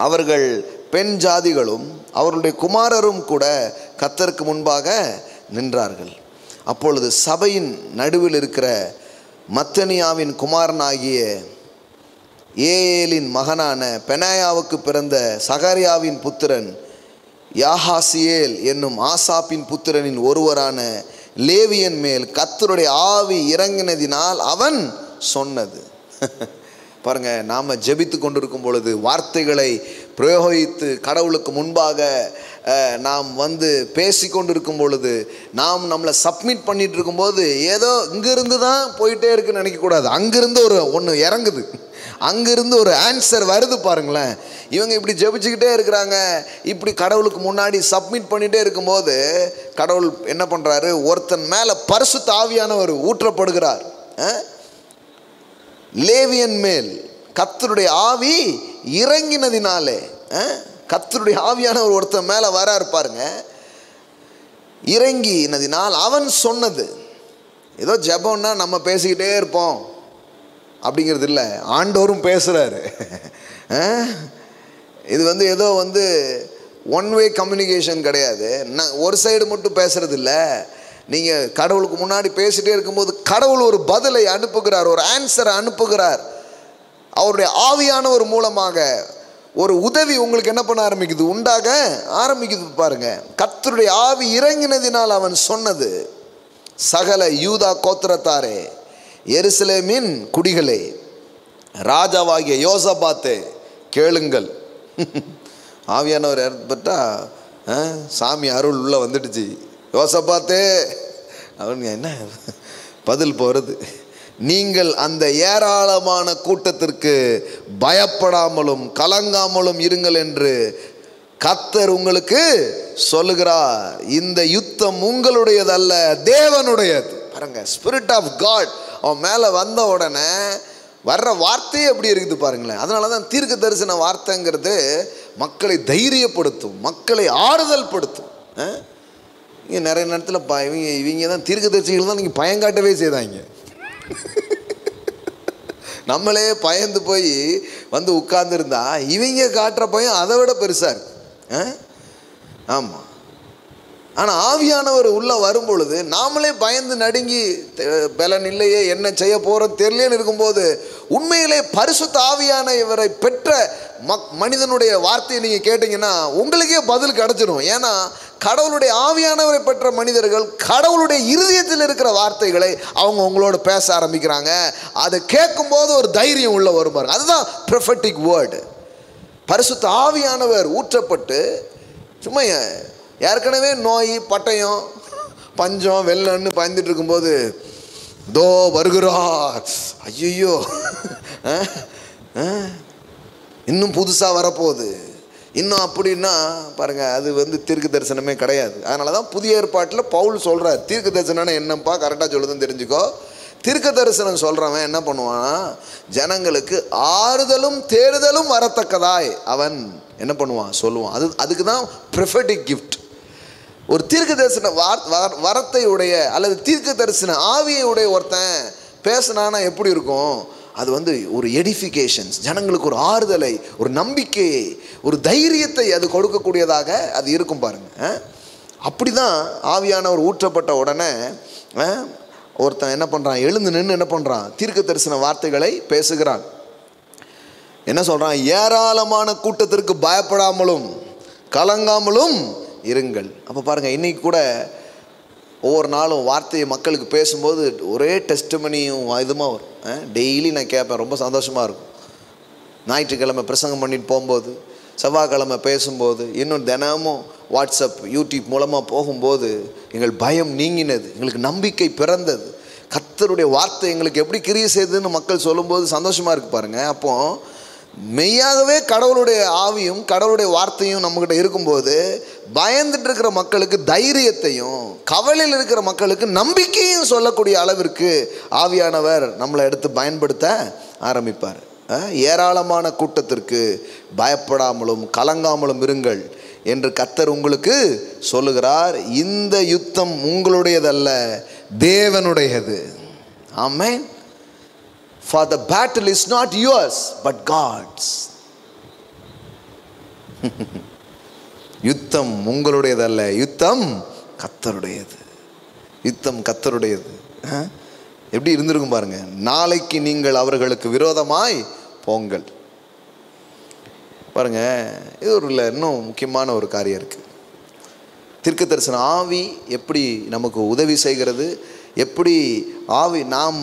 அவர்கள் பெண் ஜாதிகளும், அவர்களுடைய குமாரரும் கூட கர்த்தருக்கு முன்பாக நின்றார்கள். அப்பொழுது சபையின் நடுவில் இருக்கிற மத்தனியாவின் குமாரனாகிய ஏலின் மகனான பெனாயாவுக்கு பிறந்த சகரியாவின் புத்திரன் யாஹாசியேல் என்னும் ஆசாப்பின் புத்திரனின் ஒருவரான லேவியன் மேல் கர்த்தருடைய ஆவி இறங்கினதினால் அவன் சொன்னது. பாருங்க, நாம் ஜெபித்து கொண்டிருக்கும் பொழுது வார்த்தைகளை பிரயோகித்து கடவுளுக்கு முன்பாக நாம் வந்து பேசி கொண்டிருக்கும் பொழுது, நாம் நம்மளை சப்மிட் பண்ணிட்டு இருக்கும்போது ஏதோ இங்கிருந்து தான் போயிட்டே இருக்குன்னு நினைக்கக்கூடாது. அங்கிருந்து ஒன்று இறங்குது, அங்கிருந்து ஒரு ஆன்சர் வருது. பாருங்களேன், இவங்க இப்படி ஜெபிச்சுக்கிட்டே இருக்கிறாங்க, இப்படி கடவுளுக்கு முன்னாடி சப்மிட் பண்ணிகிட்டே இருக்கும்போது கடவுள் என்ன பண்ணுறாரு, ஒருத்தன் மேலே பரிசுத்த ஆவியானவர் ஊற்றப்படுகிறார். லேவியன் மேல் கர்த்தருடைய ஆவி இறங்கினதினாலே. கர்த்தருடைய ஆவியானவர் ஒருத்தன் மேலே வராரு பாருங்க. இறங்கினதினால் அவன் சொன்னது. ஏதோ ஜெபம்னா நம்ம பேசிக்கிட்டே இருப்போம் அப்படிங்கிறது இல்லை, ஆண்டவரும் பேசுகிறாரு. இது ஏதோ ஒன் வே கம்யூனிகேஷன் கிடையாது. ஒரு சைடு மட்டும் பேசுறது இல்லை. நீங்கள் கடவுளுக்கு முன்னாடி பேசிகிட்டே இருக்கும்போது கடவுள் ஒரு பதிலை அனுப்புகிறார், ஒரு ஆன்சரை அனுப்புகிறார். அவருடைய ஆவியானவர் மூலமாக ஒரு உதவி உங்களுக்கு என்ன பண்ண ஆரம்பிக்குது, உண்டாக ஆரம்பிக்குது பாருங்க. கர்த்தருடைய ஆவி இறங்கினதினால் அவன் சொன்னது, சகல யூதா கோத்திரத்தாரே, எருசலேமின் குடிகளே, ராஜாவாகிய யோசபாத்தே கேளுங்கள். ஆவியானவர் ஏற்பட்டா சாமி அருள் உள்ள வந்துடுச்சு. யோசபாத்தே அவன் என்ன பதில் போகிறது, நீங்கள் அந்த ஏராளமான கூட்டத்திற்கு பயப்படாமலும் கலங்காமலும் இருங்கள் என்று கர்த்தர் உங்களுக்கு சொல்லுகிறார். இந்த யுத்தம் உங்களுடையதல்ல, தேவனுடையது. பாருங்க, ஸ்பிரிட் ஆஃப் காட் அவன் மேலே வந்த உடனே வர்ற வார்த்தையே எப்படி இருக்குது பாருங்களேன். அதனால தான் தீர்க்க தரிசன வார்த்தைங்கிறது மக்களை தைரியப்படுத்தும், மக்களை ஆறுதல் படுத்தும். இங்கே நிறைய நேரத்தில் இவங்க தான் தீர்க்க தரிசிகள் தான் நீங்கள் பயங்காட்டவே செய்தாங்க. நம்மளே பயந்து போய் உட்கார்ந்துருந்தா இவங்க காட்டுற பயம் அதை விட பெருசாக இருக்கு. ஆமாம். ஆனால் ஆவியானவர் உள்ளே வரும் பொழுது நாமளே பயந்து நடுங்கி பலன் இல்லையே, என்ன செய்ய போகிறோம் தெரியலேன்னு இருக்கும்போது உண்மையிலே பரிசுத்த ஆவியான இவரை பெற்ற மனிதனுடைய வார்த்தையை நீங்கள் கேட்டிங்கன்னா உங்களுக்கே பதில் கிடச்சிடும். ஏன்னா கடவுளுடைய ஆவியானவரை பெற்ற மனிதர்கள் கடவுளுடைய இருதயத்தில் இருக்கிற வார்த்தைகளை அவங்க உங்களோட பேச ஆரம்பிக்கிறாங்க. அதை கேட்கும்போது ஒரு தைரியம் உள்ள வருவார். அதுதான் ப்ரொஃபெட்டிக் வேர்டு. பரிசுத்த ஆவியானவர் ஊற்றப்பட்டு சும்மா ஏற்கனவே நோய் பட்டயம் பஞ்சம் வெள்ளன்னு பயந்துட்டு இருக்கும்போது தோ வருகிறார், ஐயோ இன்னும் புதுசாக வரப்போகுது இன்னும் அப்படின்னா பாருங்கள், அது தீர்க்க தரிசனமே கிடையாது. அதனால தான் புதிய ஏற்பாட்டில் பவுல் சொல்கிறார், தீர்க்க தரிசனம்னா என்னப்பா கரெக்டாக சொல்லுதுன்னு தெரிஞ்சுக்கோ. தீர்க்க தரிசனம் சொல்கிறவன் என்ன பண்ணுவான்னா, ஜனங்களுக்கு ஆறுதலும் தேறுதலும் வரத்தக்கதாய் அவன் என்ன பண்ணுவான், சொல்லுவான். அதுக்கு தான் ப்ரொஃபெட்டிக் கிஃப்ட். ஒரு தீர்க்க தரிசன வரத்தை உடைய அல்லது தீர்க்க தரிசன ஆவியை உடைய ஒருத்தன் பேசினானா எப்படி இருக்கும், அது ஒரு எடிஃபிகேஷன்ஸ், ஜனங்களுக்கு ஒரு ஆறுதலை, ஒரு நம்பிக்கையை, ஒரு தைரியத்தை அது கொடுக்கக்கூடியதாக அது இருக்கும் பாருங்க. அப்படி தான் ஆவியானவர் ஊற்றப்பட்ட உடனே ஒருத்தன் என்ன பண்ணுறான், எழுந்து நின்று என்ன பண்ணுறான், தீர்க்க தரிசன வார்த்தைகளை பேசுகிறான். என்ன சொல்கிறான், ஏராளமான கூட்டத்திற்கு பயப்படாமலும் கலங்காமலும் இருங்கள். அப்போ பாருங்கள், இன்றைக்கி கூட ஒவ்வொரு நாளும் வார்த்தையை மக்களுக்கு பேசும்போது ஒரே டெஸ்டிமனியும் இதுமா வரும். டெய்லி நான் கேட்பேன், ரொம்ப சந்தோஷமாக இருக்கும். ஞாயிற்றுக்கிழமை பிரசங்கம் பண்ணிட்டு போகும்போது, செவ்வாய்க்கிழமை பேசும்போது, இன்னும் தினமும் வாட்ஸ்அப் யூடியூப் மூலமாக போகும்போது எங்கள் பயம் நீங்கினது, எங்களுக்கு நம்பிக்கை பிறந்தது, கர்த்தருடைய வார்த்தை எங்களுக்கு எப்படி கிரியை செய்யுதுன்னு மக்கள் சொல்லும்போது சந்தோஷமாக இருக்குது பாருங்கள். அப்போது மெய்யாகவே கடவுளுடைய ஆவியும் கடவுளுடைய வார்த்தையும் நம்மக்கிட்ட இருக்கும்போது பயந்துட்டு இருக்கிற மக்களுக்கு தைரியத்தையும், கவலையில் இருக்கிற மக்களுக்கு நம்பிக்கையும் சொல்லக்கூடிய அளவிற்கு ஆவியானவர் நம்மளை எடுத்து பயன்படுத்த ஆரம்பிப்பார். ஏராளமான கூட்டத்திற்கு பயப்படாமலும் கலங்காமலும் இருங்கள் என்று கர்த்தர் உங்களுக்கு சொல்லுகிறார். இந்த யுத்தம் உங்களுடையதல்ல, தேவனுடையது. ஆமென். For the battle is not yours but God's. யுத்தம் உங்களுடையதல்ல, யுத்தம் கர்த்தருடையது. யுத்தம் கர்த்தருடையது. எப்படி இருந்திருக்கும் பாருங்க. நாளைக்கு நீங்கள் அவர்களுக்கு விரோதமாய் போங்கள். பாருங்க, இது இன்னும் முக்கியமான ஒரு காரியம் இருக்கு. தீர்க்க தரிசன ஆவி எப்படி நமக்கு உதவி செய்கிறது, எப்படி ஆவி நாம்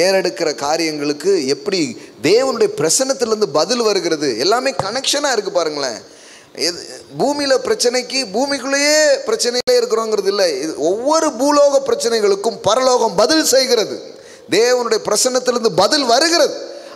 ஏறெடுக்கிற காரியங்களுக்கு எப்படி தேவனுடைய பிரசன்னத்திலிருந்து பதில் வருகிறது, எல்லாமே கனெக்ஷனாக இருக்குது பாருங்களேன். பூமியில் பிரச்சனைக்கு பூமிக்குள்ளேயே பிரச்சனையிலே இருக்கிறோங்கிறது இல்லை. ஒவ்வொரு பூலோக பிரச்சனைகளுக்கும் பரலோகம் பதில் செய்கிறது, தேவனுடைய பிரசன்னத்திலிருந்து பதில் வருகிறது.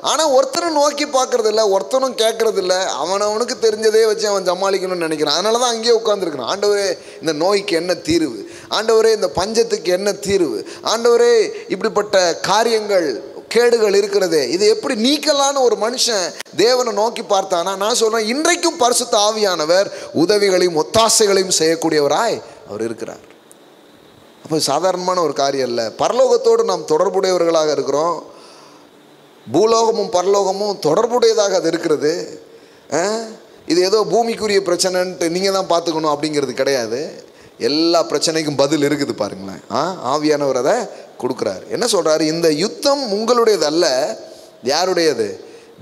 ஆனால் ஒருத்தரும் நோக்கி பார்க்கறது இல்லை, ஒருத்தனும் கேட்கறது இல்லை. அவனுக்கு தெரிஞ்சதே வச்சு அவன் சமாளிக்கணும்னு நினைக்கிறான். அதனால தான் அங்கேயே உட்காந்துருக்கிறான். ஆண்டவரே இந்த நோய்க்கு என்ன தீர்வு, ஆண்டவரே இந்த பஞ்சத்துக்கு என்ன தீர்வு, ஆண்டவரே இப்படிப்பட்ட காரியங்கள் கேடுகள் இருக்கிறதே, இது எப்படி நீக்கலான்னு ஒரு மனுஷன் தேவனை நோக்கி பார்த்தானா, நான் சொல்றேன், இன்றைக்கும் பரிசுத்த ஆவியானவர் உதவிகளையும் ஒத்தாசைகளையும் செய்யக்கூடியவராய் அவர் இருக்கிறார். அப்போ சாதாரணமான ஒரு காரியம் இல்லை. பரலோகத்தோடு நாம் தொடர்புடையவர்களாக இருக்கிறோம். பூலோகமும் பரலோகமும் தொடர்புடையதாக அது இருக்கிறது. இது ஏதோ பூமிக்குரிய பிரச்சனைன்ட்டு நீங்கள் தான் பார்த்துக்கணும் அப்படிங்கிறது கிடையாது. எல்லா பிரச்சனைக்கும் பதில் இருக்குது பாருங்களேன். ஆவியானவர் அதை கொடுக்குறாரு. என்ன சொல்கிறாரு? இந்த யுத்தம் உங்களுடையது அல்ல. யாருடையது?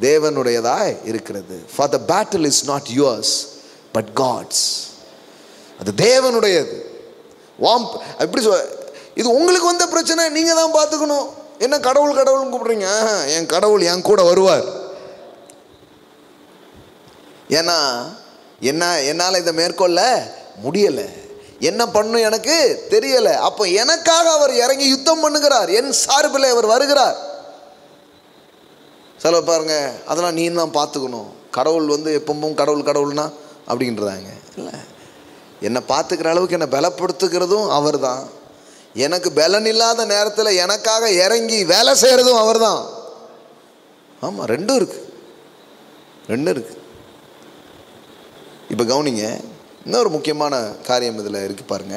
தேவனுடையதாக இருக்கிறது. For the battle is not yours but God's. அது தேவனுடையது. எப்படி இது உங்களுக்கு வந்த பிரச்சனை நீங்கள் தான் பார்த்துக்கணும். என்ன கடவுள் கடவுள்னு கூப்பிடுறீங்க? என் கடவுள் என் கூட வருவார். ஏன்னா என்னால் இதை மேற்கொள்ள முடியலை, என்ன பண்ணும் எனக்கு தெரியலை. அப்போ எனக்காக அவர் இறங்கி யுத்தம் பண்ணுகிறார், என் சார்பில் அவர் வருகிறார். சொல்ல பாருங்க, அதெல்லாம் நீ தான் பார்த்துக்கணும். கடவுள் எப்பவும் கடவுள் கடவுள்னா அப்படின்றாங்க. இல்லை, என்னை பார்த்துக்கிற அளவுக்கு என்னை பலப்படுத்துகிறதும் அவர் தான். எனக்கு பலன் இல்லாத நேரத்தில் எனக்காக இறங்கி வேலை செய்கிறதும் அவர் தான். ஆமாம், ரெண்டும் இருக்கு. இப்போ கவனிங்க, இன்னொரு முக்கியமான காரியம் இதில் இருக்கு பாருங்க.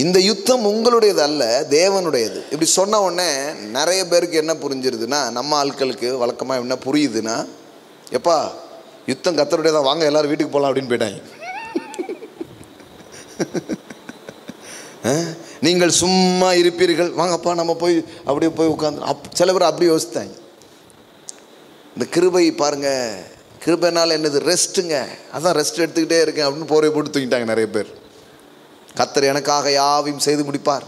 இந்த யுத்தம் உங்களுடையது அல்ல, தேவனுடையது. இப்படி சொன்ன உடனே நிறைய பேருக்கு என்ன புரிஞ்சிருதுன்னா, நம்ம ஆட்களுக்கு வழக்கமாக என்ன புரியுதுன்னா, எப்பா யுத்தம் கர்த்தருடையதான், வாங்க எல்லாரும் வீட்டுக்கு போகலாம் அப்படின்னு போயிட்டாங்க. நீங்கள் சும்மா இருப்பீர்கள், வாங்கப்பா நம்ம போய் அப்படியே போய் உட்காந்து. சில பேர் அப்படி யோசித்தாங்க. இந்த கிருபை பாருங்க, கிருபைனால என்னது? ரெஸ்ட்டுங்க. அதான் ரெஸ்ட் எடுத்துக்கிட்டே இருக்கேன் அப்படின்னு போரை போட்டு தூங்கிட்டாங்க நிறைய பேர். கர்த்தர் எனக்காக யாவையும் செய்து முடிப்பார்.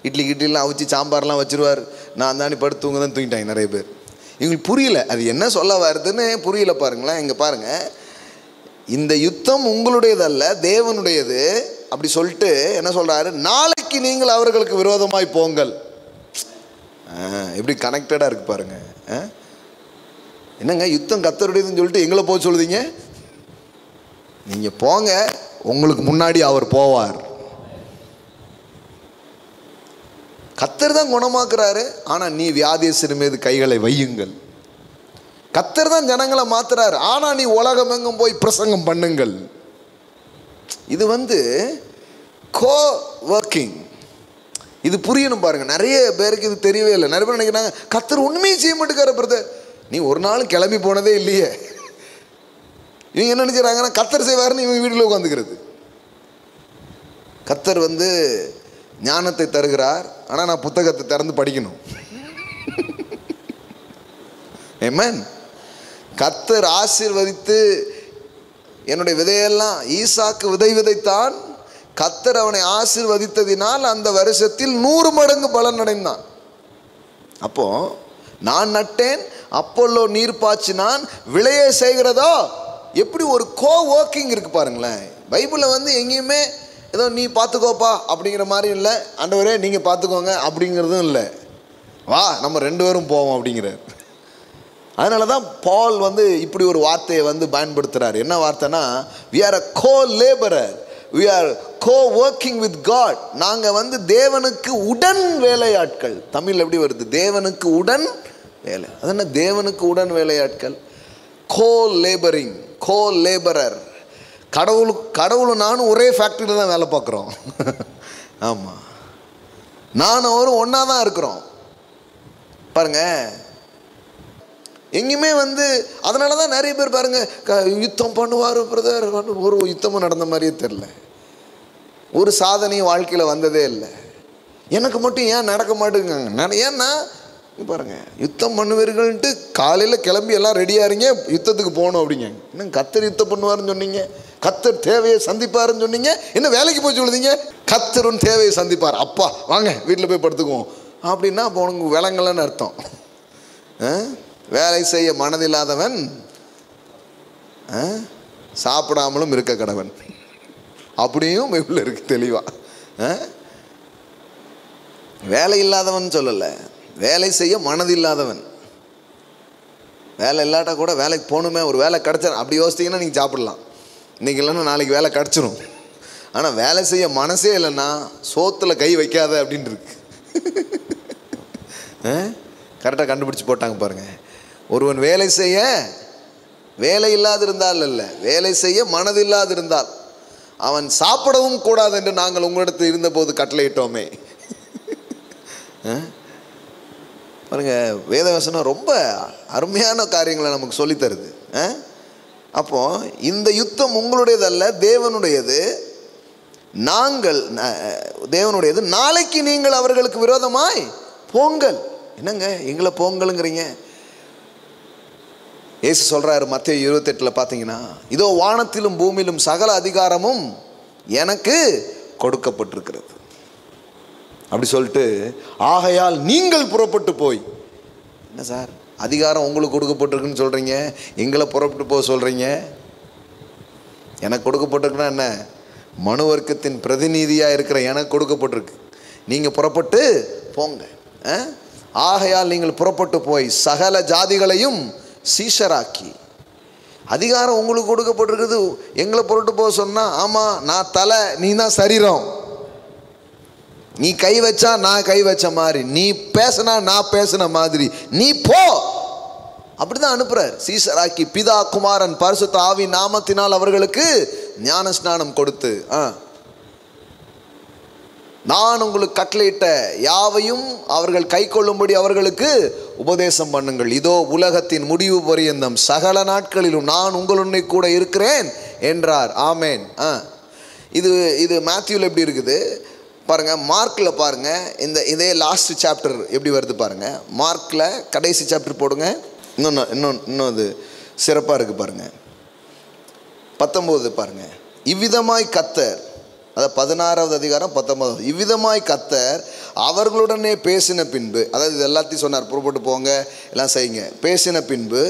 இட்லிலாம் அவிச்சு சாம்பார்லாம் வச்சுருவார், நான் தானே படுத்து தூங்க தான் தூங்கிட்டாங்க நிறைய பேர். இவங்களுக்கு புரியல, அது என்ன சொல்ல வருதுன்னு புரியல. பாருங்களேன், இங்கே பாருங்கள், இந்த யுத்தம் உங்களுடையதல்ல தேவனுடையது அப்படி சொல்லிட்டு என்ன சொல்கிறாரு? நாளைக்கு நீங்கள் அவர்களுக்கு விரோதமாய் போங்கள். எப்படி கனெக்டடாக இருக்கு பாருங்க. என்னங்க யுத்தம் கர்த்தருடையதுன்னு சொல்லிட்டு எங்களை போக சொல்லுதீங்க? நீங்கள் போங்க, உங்களுக்கு முன்னாடி அவர் போவார். கர்த்தர் தான் குணமாக்குறாரு. ஆனால் நீ வியாதியஸ்தர் மீது கைகளை வையுங்கள். கர்த்தர் தான் ஜனங்களை மாத்துறாரு. ஆனால் நீ உலகம் எங்கும் போய் பிரசங்கம் பண்ணுங்கள். இது கோ ஒர்க்கிங். இது புரியணும் பாருங்க. நிறைய பேருக்கு இது தெரியவே இல்லை. நிறைய பேர் நினைக்கிறாங்க கர்த்தர் ஒன்றுமே செய்ய மாட்டேங்கார பிரதர், நீ ஒரு நாள் கிளம்பி போனதே இல்லையே. இவங்க என்ன நினைக்கிறாங்கன்னா கர்த்தர் செய்வாருன்னு இவங்க வீட்டில் உட்காந்துக்கிறது. கர்த்தர் ஞானத்தை தருகிறார், ஆனால் நான் புத்தகத்தை திறந்து படிக்கணும். ஆமென். கர்த்தர் ஆசீர்வதித்து என்னுடைய விதையெல்லாம், ஈசாக்கு விதைத்தான், கர்த்தர் அவனை ஆசீர்வதித்ததினால் அந்த வருஷத்தில் 100 மடங்கு பலன் அடைந்தான். அப்போ நான் நட்டேன், அப்போல்லோ நீர் பாய்ச்சினான், விளைய செய்கிறதோ. எப்படி ஒரு கோ ஒர்க்கிங் இருக்கு பாருங்களேன். பைபிளில் எங்கேயுமே ஏதோ நீ பார்த்துக்கோப்பா அப்படிங்கிற மாதிரி இல்லை, ஆண்டவரே நீங்கள் பார்த்துக்கோங்க அப்படிங்கிறதும் இல்லை. வா நம்ம 2 பேரும் போவோம் அப்படிங்கிறார். அதனால தான் பால் இப்படி ஒரு வார்த்தையை பயன்படுத்துகிறார். என்ன வார்த்தைனா, we are a co-laborer, we are co-working with God. நாங்கள் தேவனுக்கு உடன் வேலையாட்கள். தமிழ் எப்படி வருது? தேவனுக்கு உடன் வேலை. அது என்ன தேவனுக்கு உடன் வேலையாட்கள்? co-laboring, co-laborer. கடவுளும் நானும் ஒரே ஃபேக்ட்ரியில் தான் வேலை பார்க்குறோம். ஆமாம், நானும் அவரும் ஒன்றா தான் இருக்கிறோம் பாருங்க. எங்கேயுமே அதனால தான் நிறைய பேர் பாருங்க யுத்தம் பண்ணுவார் பிரதர், ஒரு யுத்தமும் நடந்த மாதிரியே தெரில, ஒரு சாதனையும் வாழ்க்கையில் வந்ததே இல்லை. எனக்கு மட்டும் ஏன் நடக்க மாட்டேங்குங்க? ஏன்னா பாருங்க, யுத்தம் பண்ணுவீர்கள்ன்ட்டு காலையில் கிளம்பி எல்லாம் ரெடியாக இருங்க, யுத்தத்துக்கு போகணும் அப்படிங்க. இன்னும் கர்த்தர் யுத்தம் பண்ணுவாருன்னு சொன்னீங்க, கர்த்தர் தேவையை சந்திப்பாருன்னு சொன்னீங்க, என்ன வேலைக்கு போய் சொல்லுதீங்க? கர்த்தரும் தேவையை சந்திப்பார். அப்பா வாங்க வீட்டில் போய் படுத்துக்குவோம் அப்படின்னா அப்போ உனக்கு விளங்கலன்னு அர்த்தம். வேலை செய்ய மனதில்லாதவன் சாப்பிடாமலும் இருக்க கடவன் அப்படியும் பைபிளில் இருக்கு தெளிவா. வேலை இல்லாதவன் சொல்லலை, வேலை செய்ய மனதில்லாதவன். வேலை இல்லாட்டா கூட வேலைக்கு போகணுமே, ஒரு வேலை கிடச்சா அப்படி யோசித்தீங்கன்னா நீங்கள் சாப்பிடலாம். இன்றைக்கி இல்லைன்னா நாளைக்கு வேலை கிடச்சிரும். ஆனால் வேலை செய்ய மனசே இல்லைன்னா சோத்தில் கை வைக்காத அப்படின்னு இருக்கு. கரெக்டாக கண்டுபிடிச்சி போட்டாங்க பாருங்க. ஒருவன் வேலை செய்ய வேலை இல்லாதிருந்தால் அல்ல, வேலை செய்ய மனது இல்லாதிருந்தால் அவன் சாப்பிடவும் கூடாது என்று நாங்கள் உங்களிடத்தில் இருந்தபோது கட்டளையிட்டோமே. பாருங்க, வேதவசனம் ரொம்ப அருமையான காரியங்களை நமக்கு சொல்லித்தருது. அப்போ இந்த யுத்தம் உங்களுடையதல்ல, தேவனுடையது. நாங்கள் தேவனுடையது. நாளைக்கு நீங்கள் அவர்களுக்கு விரோதமாய் போங்கள். என்னங்க எங்களை போங்கள்ங்கிறீங்க? இயேசு சொல்றாரு மத்தேயு 28 பார்த்தீங்கன்னா, இதோ வானத்திலும் பூமியிலும் சகல அதிகாரமும் எனக்கு கொடுக்கப்பட்டிருக்கிறது அப்படி சொல்லிட்டு, ஆகையால் நீங்கள் புறப்பட்டு போய். என்ன சார் அதிகாரம் உங்களுக்கு கொடுக்கப்பட்டிருக்குன்னு சொல்றீங்க, எங்களை புறப்பட்டு போக சொல்றீங்க? எனக்கு கொடுக்கப்பட்டிருக்குன்னா என்ன? மனு வர்க்கத்தின் பிரதிநிதியாக இருக்கிற எனக்கு கொடுக்கப்பட்டிருக்கு. நீங்கள் புறப்பட்டு போங்க. ஆகையால் நீங்கள் புறப்பட்டு போய் சகல ஜாதிகளையும் சீஷராக்கி. அதிகாரம் உங்களுக்கு கொடுக்கப்பட்டிருக்குது. எங்களை புறப்பட்டு போக சொன்னால், ஆமாம் நான் தலை, நீ தான் சரீரம். நீ கை வச்சா நான் கை வச்ச மாதிரி, நீ பேசினா நான் பேசின மாதிரி, நீ போ. அப்படிதான் அனுப்புறார். சீஷராக்கி பிதா குமாரன் பரிசுத்த ஆவி நாமத்தினால் அவர்களுக்கு ஞான ஸ்நானம் கொடுத்து, நான் உங்களுக்கு கட்டளையிட்ட யாவையும் அவர்கள் கை கொள்ளும்படி அவர்களுக்கு உபதேசம் பண்ணுங்கள். இதோ உலகத்தின் முடிவு பரியந்தம் சகல நாட்களிலும் நான் உங்களுடனே கூட இருக்கிறேன் என்றார். ஆமேன். இது மேத்யூவில் எப்படி இருக்குது பாருங்க. மார்க்கில் பாருங்க, இதே லாஸ்ட் சாப்டர் எப்படி வருது பாருங்க. மார்க்கில் கடைசி சாப்டர் போடுங்க. இன்னும் அது சிறப்பாக இருக்குது பாருங்க. 19 பாருங்க. இவ்விதமாய் கர்த்தர், அதாவது 16வது அதிகாரம் 19. இவ்விதமாய் கர்த்தர் அவர்களுடனே பேசின பின்பு, அதாவது இது எல்லாத்தையும் சொன்னார், புறப்பட்டு போங்க எல்லாம் செய்யுங்க. பேசின பின்பு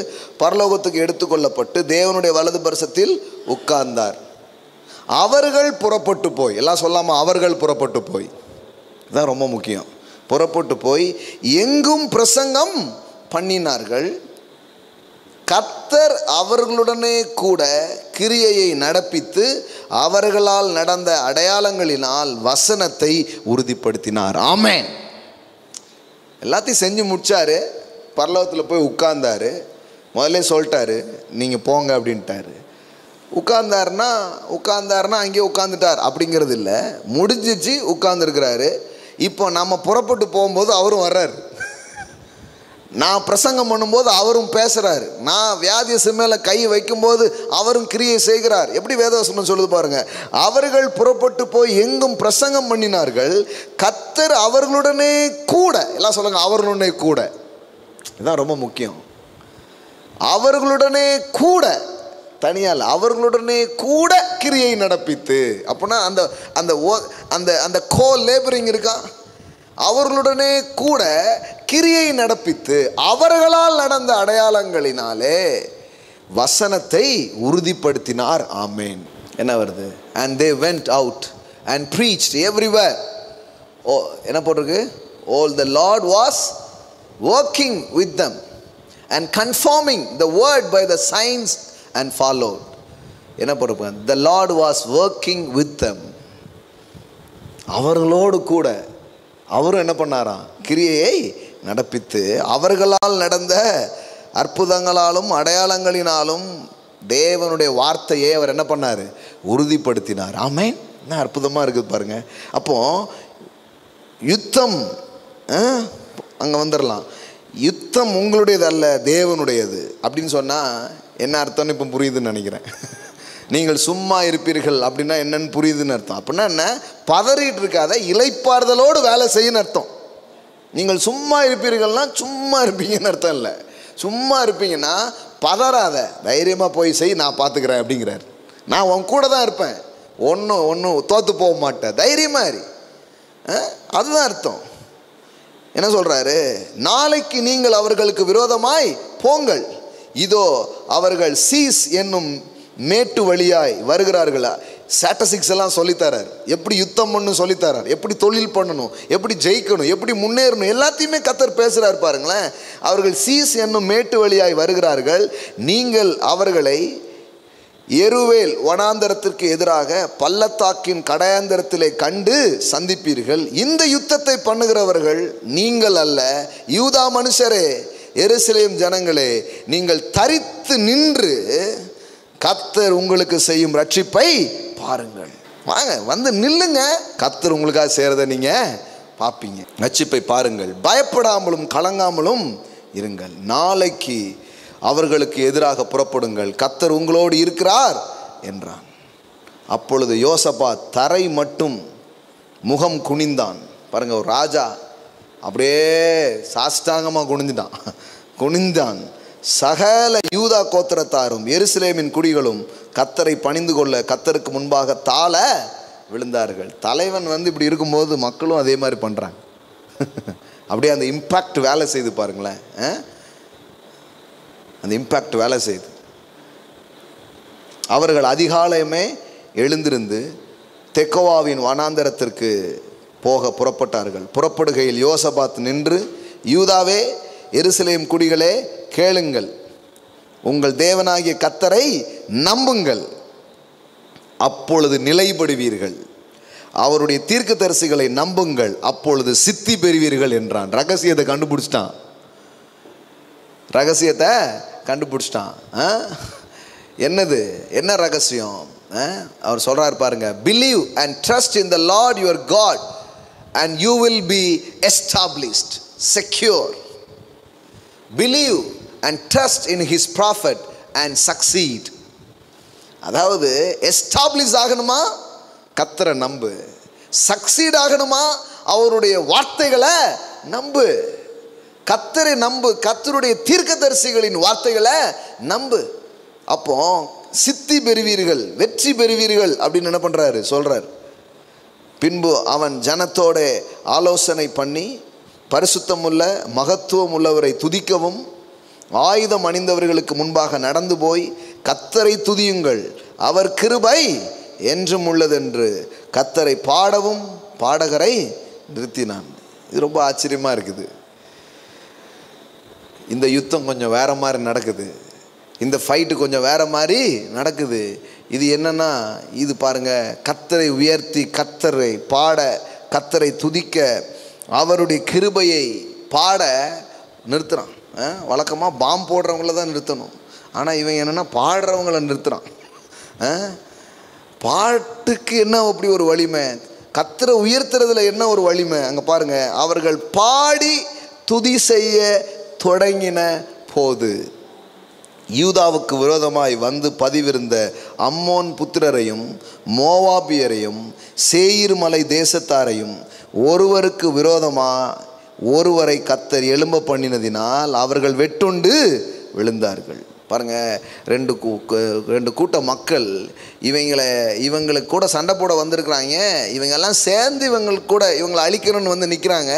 பரலோகத்துக்கு எடுத்துக்கொள்ளப்பட்டு தேவனுடைய வலது பரிசத்தில் உட்கார்ந்தார். அவர்கள் புறப்பட்டு போய், எல்லாம் சொல்லாம அவர்கள் புறப்பட்டு போய், இதுதான் ரொம்ப முக்கியம். புறப்பட்டு போய் எங்கும் பிரசங்கம் பண்ணினார்கள். கர்த்தர் அவர்களுடனே கூட கிரியையை நடப்பித்து அவர்களால் நடந்த அடையாளங்களினால் வசனத்தை உறுதிப்படுத்தினார். ஆமென். எல்லாத்தையும் செஞ்சு முடிச்சாரு. பரலோகத்தில் போய் உட்கார்ந்தாரு. முதல்ல சொல்லிட்டாரு, நீங்கள் போங்க அப்படின்ட்டாரு. உட்கார்ந்தாருன்னா அங்கேயே உட்காந்துட்டார் அப்படிங்கிறது இல்லை, முடிஞ்சிச்சு, உட்கார்ந்துருக்கிறாரு. இப்போ நம்ம புறப்பட்டு போகும்போது அவரும் வர்றாரு. நான் பிரசங்கம் பண்ணும்போது அவரும் பேசுகிறாரு. நான் வியாதியசு மேலே கை வைக்கும்போது அவரும் கிரியை செய்கிறார். எப்படி வேதவசனம் சொல்லுது பாருங்க. அவர்கள் புறப்பட்டு போய் எங்கும் பிரசங்கம் பண்ணினார்கள். கர்த்தர் அவர்களுடனே கூட, எல்லாம் சொல்லுங்க, அவர்களுடனே கூட. இதுதான் ரொம்ப முக்கியம். அவர்களுடனே கூட, தனியால் அவர்களுடனே கூட கிரியை நடப்பித்து. அப்படின்னா அந்த அந்த அந்த அந்த கோ லேபரிங் இருக்கா, அவர்களுடனே கூட கிரியை நடப்பித்து அவர்களால் நடந்த அடையாளங்களினாலே வசனத்தை உறுதிப்படுத்தினார். ஆமேன். என்ன வருது? and they went out and preached everywhere. என்ன போட்டிருக்கு? all the Lord was working with them and confirming the word by the signs and followed. என்ன போட்டிருக்கு? the Lord was working with them. அவர்களோடு கூட அவரும் என்ன பண்ணாராம்? கிரியையை நடப்பித்து அவர்களால் நடந்த அற்புதங்களாலும் அடையாளங்களினாலும் தேவனுடைய வார்த்தையை அவர் என்ன பண்ணார்? உறுதிப்படுத்தினார். ஆமென். என்ன அற்புதமாக இருக்குது பாருங்க. அப்போ யுத்தம் அங்கே வந்துடலாம். யுத்தம் உங்களுடையது அல்ல, தேவனுடையது அப்படின்னு சொன்னால் என்ன அர்த்தம்னு இப்போ புரியுதுன்னு நினைக்கிறேன். நீங்கள் சும்மா இருப்பீர்கள் அப்படின்னா என்னன்னு புரியுதுன்னு அர்த்தம். அப்படின்னா என்ன? பதறிட்டு இருக்காத, இளைப்பாறுதலோடு வேலை செய்யன்னு அர்த்தம். நீங்கள் சும்மா இருப்பீர்கள்னா சும்மா இருப்பீங்கன்னு அர்த்தம் இல்லை. சும்மா இருப்பீங்கன்னா பதறாத, தைரியமாக போய் செய், நான் பார்த்துக்கிறேன் அப்படிங்கிறார். நான் உன் கூட தான் இருப்பேன், ஒன்றும் தோற்று போக மாட்டேன், தைரியமாக இரு. அதுதான் அர்த்தம். என்ன சொல்கிறாரு? நாளைக்கு நீங்கள் அவர்களுக்கு விரோதமாய் போங்கள். இதோ அவர்கள் சீஸ் என்னும் மேட்டு வழியாய் வருகிறார்களா. ஸ்டாட்டிஸ்டிக்ஸ் எல்லாம் சொல்லித்தரார். எப்படி யுத்தம் பண்ணணும் சொல்லித்தரார். எப்படி தொழில் பண்ணணும், எப்படி ஜெயிக்கணும், எப்படி முன்னேறணும், எல்லாத்தையுமே கர்த்தர் பேசுகிறார் பாருங்களேன். அவர்கள் சீஸ் என்னும் மேட்டு வழியாய் வருகிறார்கள். நீங்கள் அவர்களை எருவேல் வனாந்தரத்திற்கு எதிராக பள்ளத்தாக்கின் கடையாந்தரத்திலே கண்டு சந்திப்பீர்கள். இந்த யுத்தத்தை பண்ணுகிறவர்கள் நீங்கள் அல்ல, யூதா மனுஷரே, எருசலேம் ஜனங்களே, நீங்கள் தரித்து நின்று கர்த்தர் உங்களுக்கு செய்யும் ரட்சிப்பை பாருங்கள். வாங்க, வந்து நில்லுங்க, கர்த்தர் உங்களுக்காக செய்கிறத நீங்க பார்ப்பீங்க. ரட்சிப்பை பாருங்கள், பயப்படாமலும் கலங்காமலும் இருங்கள். நாளைக்கு அவர்களுக்கு எதிராக புறப்படுங்கள், கர்த்தர் உங்களோடு இருக்கிறார் என்றான். அப்பொழுது யோசபாத் தரை மட்டும் முகம் குனிந்தான். பாருங்க, ஒரு ராஜா அப்படியே சாஷ்டாங்கமாக குனிந்தான். சகல யூதா கோத்திரத்தாரும் எருசலேமின் குடிகளும் கர்த்தரை பணிந்து கொள்ள கர்த்தருக்கு முன்பாக தாழ விழுந்தார்கள். தலைவன் வந்து இப்படி இருக்கும்போது மக்களும் அதே மாதிரி பண்ணுறாங்க. அப்படியே அந்த இம்பேக்ட் வேலை செய்து பாருங்களேன். அந்த இம்பேக்ட் வேலை செய்து அவர்கள் அதிகாலையுமே எழுந்திருந்து தெக்கோவாவின் வனாந்தரத்திற்கு போக புறப்பட்டார்கள். புறப்படுகையில் யோசபாத் நின்று, யூதாவே, எருசலேம் குடிகளே, கேளுங்கள், உங்கள் தேவனாகிய கர்த்தரை நம்புங்கள், அப்பொழுது நிலைப்படுவீர்கள். அவருடைய தீர்க்கதரிசிகளை நம்புங்கள், அப்பொழுது சித்தி பெறுவீர்கள் என்றான். ரகசியத்தை கண்டுபிடிச்சிட்டான். என்னது, என்ன ரகசியம்? அவர் சொல்றாரு பாருங்க, believe and trust in the Lord your God and you will be established secure. Believe and trust in his prophet and succeed. அதாவது எஸ்டாப்ளிஷ் ஆகணுமா, கர்த்தரை நம்பு. சக்சீட் ஆகணுமா, அவருடைய வார்த்தைகளை நம்பு. கர்த்தரை நம்பு, கர்த்தருடைய தீர்க்கதரிசிகளின் வார்த்தைகளை நம்பு. அப்போ சித்தி பெறுவீர்கள், வெற்றி பெறுவீர்கள் அப்படின்னு என்ன பண்றாரு, சொல்றார். பின்பு அவன் ஜனத்தோட ஆலோசனை பண்ணி பரிசுத்தம் உள்ள மகத்துவம் உள்ளவரை துதிக்கவும் ஆயுதம் அணிந்தவர்களுக்கு முன்பாக நடந்து போய் கர்த்தரை துதியுங்கள், அவர் கிருபை என்றும் உள்ளதென்று கர்த்தரை பாடவும் பாடகரை நிறுத்தினான். இது ரொம்ப ஆச்சரியமா இருக்குது. இந்த யுத்தம் கொஞ்சம் வேற மாதிரி நடக்குது, இந்த ஃபைட்டு கொஞ்சம் வேற மாதிரி நடக்குது. இது என்னன்னா, இது பாருங்க, கர்த்தரை உயர்த்தி கர்த்தரை பாட, கர்த்தரை துதிக்க, அவருடைய கிருபையை பாட நிறுத்துறான். வழக்கமாக பாம் போடுறவங்கள தான் நிறுத்தணும், ஆனால் இவன் என்னென்னா பாடுறவங்கள நிறுத்துறான். பாட்டுக்கு என்ன அப்படி ஒரு வலிமை, கர்த்தரை உயர்த்துறதுல என்ன ஒரு வலிமை அங்கே பாருங்க. அவர்கள் பாடி துதி செய்ய தொடங்கின போது யூதாவுக்கு விரோதமாய் வந்து பதிவிருந்த அம்மோன் புத்திரரையும் மோவாபியரையும் சேயீர் மலை தேசத்தாரையும் ஒருவருக்கு விரோதமாக ஒருவரை கர்த்தர் எழும்ப பண்ணினதினால் அவர்கள் வெட்டுண்டு விழுந்தார்கள். பாருங்க, ரெண்டு கூட்ட மக்கள் இவங்களுக்கு கூட சண்டை போட வந்திருக்கிறாங்க. இவங்கெல்லாம் சேர்ந்து இவங்களை அழிக்கணும்னு வந்து நிற்கிறாங்க.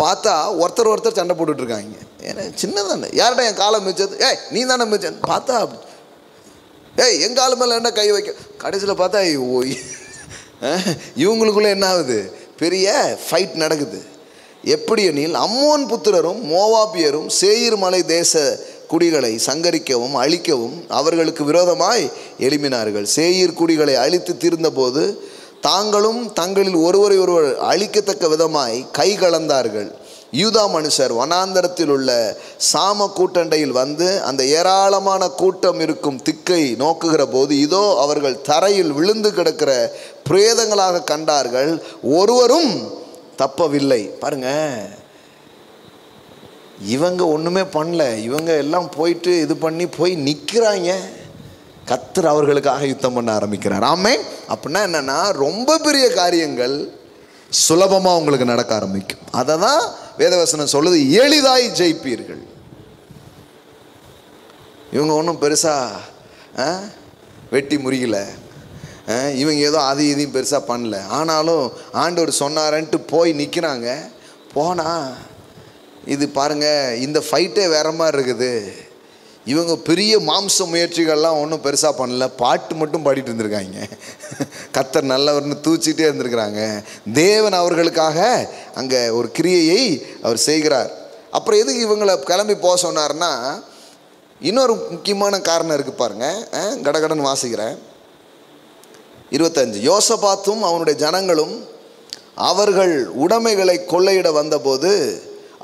பார்த்தா ஒருத்தர் சண்டை போட்டுட்ருக்காங்க. ஏன்னா சின்னதானே, யார்கிட்ட என் காலம் மிச்சது, நீ தானே மிச்சன் பார்த்தா, என் காலம் மேலே என்ன கை வைக்க, கடைசியில் பார்த்தா இவங்களுக்குள்ளே என்ன ஆகுது, பெரிய ஃபைட் நடக்குது. எப்படி எனில், அம்மோன் புத்திரரும் மோவாபியரும் சேயீர் மலை தேச குடிகளை சங்கரிக்கவும் அழிக்கவும் அவர்களுக்கு விரோதமாய் எழும்பினார்கள். சேயீர் குடிகளை அழித்து தீர்ந்தபோது தாங்களும் தங்களில் ஒருவரை ஒருவர் அழிக்கத்தக்க விதமாய் கை கலந்தார்கள். யூதா மனுஷர் வனாந்தரத்தில் உள்ள சாம கூட்டண்டையில் வந்து அந்த ஏராளமான கூட்டம் இருக்கும் திக்கை நோக்குகிற போது இதோ அவர்கள் தரையில் விழுந்து கிடக்கிற பிரேதங்களாக கண்டார்கள், ஒருவரும் தப்பவில்லை. பாருங்க, இவங்க ஒன்றுமே பண்ணல, இவங்க எல்லாம் போயிட்டு இது பண்ணி போய் நிற்கிறாங்க. கர்த்தர் அவர்களுக்காக யுத்தம் பண்ண ஆரம்பிக்கிறார். ஆமென். அப்படின்னா என்னன்னா, ரொம்ப பெரிய காரியங்கள் சுலபமாக உங்களுக்கு நடக்க ஆரம்பிக்கும். அதை தான் வேதவசனம் சொல்லுது, எளிதாய் ஜெயிப்பீர்கள். இவங்க ஒன்றும் பெருசாக வெட்டி முறியல, இவங்க ஏதோ அது இதையும் பெருசாக பண்ணல. ஆனாலும் ஆண்டவர் சொன்னாரன்ட்டு போய் நிற்கிறாங்க. போனால் இது பாருங்கள், இந்த ஃபைட்டே வேற மாதிரி இருக்குது. இவங்க பெரிய மாம்ச முயற்சிகள்லாம் ஒன்றும் பெருசாக பண்ணல, பாட்டு மட்டும் பாடிட்டு இருந்திருக்காங்க. கர்த்தர் நல்லவர்னு தூச்சிட்டே இருந்திருக்கிறாங்க. தேவன் அவர்களுக்காக அங்கே ஒரு கிரியையை அவர் செய்கிறார். அப்புறம் எதுக்கு இவங்களை கிளம்பி போக சொன்னார்னா, இன்னொரு முக்கியமான காரணம் இருக்குது பாருங்க, கடகடன் வாசிக்கிறேன். 25. யோசபாத்தும் அவனுடைய ஜனங்களும் அவர்கள் உடைமைகளை கொள்ளையிட வந்தபோது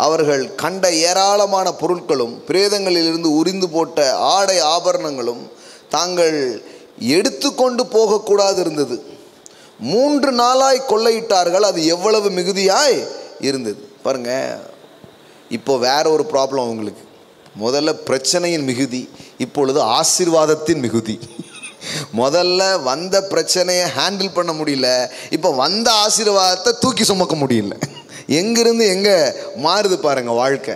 அவர்கள் கண்ட ஏராளமான பொருட்களும் பிரேதங்களிலிருந்து உரிந்து போட்ட ஆடை ஆபரணங்களும் தாங்கள் எடுத்துக்கொண்டு போகக்கூடாது இருந்தது. 3 நாளாய் கொள்ளையிட்டார்கள். அது எவ்வளவு மிகுதியாய் இருந்தது பாருங்க. இப்போ வேற ஒரு ப்ராப்ளம் உங்களுக்கு. முதல்ல பிரச்சனையின் மிகுதி, இப்பொழுது ஆசீர்வாதத்தின் மிகுதி. முதல்ல வந்த பிரச்சனையை ஹேண்டில் பண்ண முடியல, இப்போ வந்த ஆசீர்வாதத்தை தூக்கி சுமக்க முடியல. எங்கிருந்து எங்கே மாறுது பாருங்க வாழ்க்கை.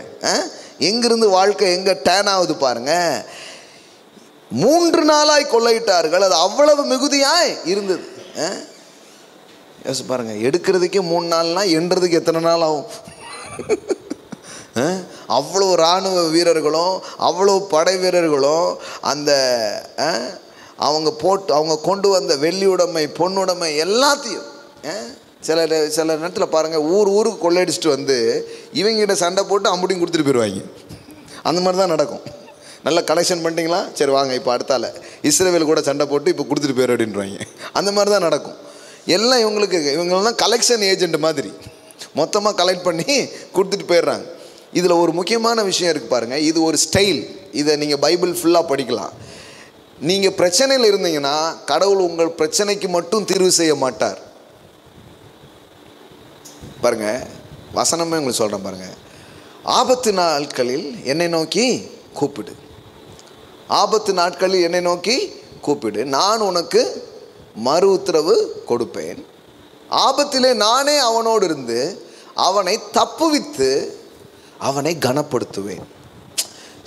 எங்கிருந்து வாழ்க்கை எங்கே டேன் ஆகுது பாருங்க. 3 நாளாய் கொள்ளையிட்டார்கள். அது அவ்வளவு மிகுதியாய் இருந்தது. யோசிச்சு பாருங்க, எடுக்கிறதுக்கே 3 நாள்னா எண்ணுறதுக்கு எத்தனை நாள் ஆகும்? அவ்வளோ இராணுவ வீரர்களும் அவ்வளோ படை வீரர்களும் அந்த அவங்க கொண்டு வந்த வெள்ளி உடைமை பொன்னுடைமை எல்லாத்தையும் சில நேரத்தில் பாருங்கள், ஊருக்கு கொள்ளையடிச்சிட்டு வந்து இவங்கிட்ட சண்டை போட்டு அம்புட்டியும் கொடுத்துட்டு போயிடுவாங்க. அந்த மாதிரி தான் நடக்கும். நல்லா கலெக்ஷன் பண்ணிட்டீங்களா, சரி வாங்க இப்போ அடுத்தால இஸ்ரேவேல் கூட சண்டை போட்டு இப்போ கொடுத்துட்டு போயிரு அப்படின்றாங்க. அந்த மாதிரி தான் நடக்கும். எல்லாம் இவங்கெல்லாம் கலெக்ஷன் ஏஜென்ட் மாதிரி மொத்தமாக கலெக்ட் பண்ணி கொடுத்துட்டு போயிடுறாங்க. இதில் ஒரு முக்கியமான விஷயம் இருக்குது பாருங்கள். இது ஒரு ஸ்டைல். இதை நீங்கள் பைபிள் ஃபுல்லாக படிக்கலாம். நீங்கள் பிரச்சனையில் இருந்தீங்கன்னா கடவுள் உங்கள் பிரச்சனைக்கு மட்டும் தீர்வு செய்ய மாட்டார். பாருங்க, வசனமே உங்களுக்கு சொல்கிறேன் பாருங்க. ஆபத்து நாட்களில் என்னை நோக்கி கூப்பிடு, ஆபத்து நாட்களில் என்னை நோக்கி கூப்பிடு, நான் உனக்கு மறு உத்தரவு கொடுப்பேன். ஆபத்திலே நானே அவனோடு இருந்து அவனை தப்புவித்து அவனை கனப்படுத்துவேன்.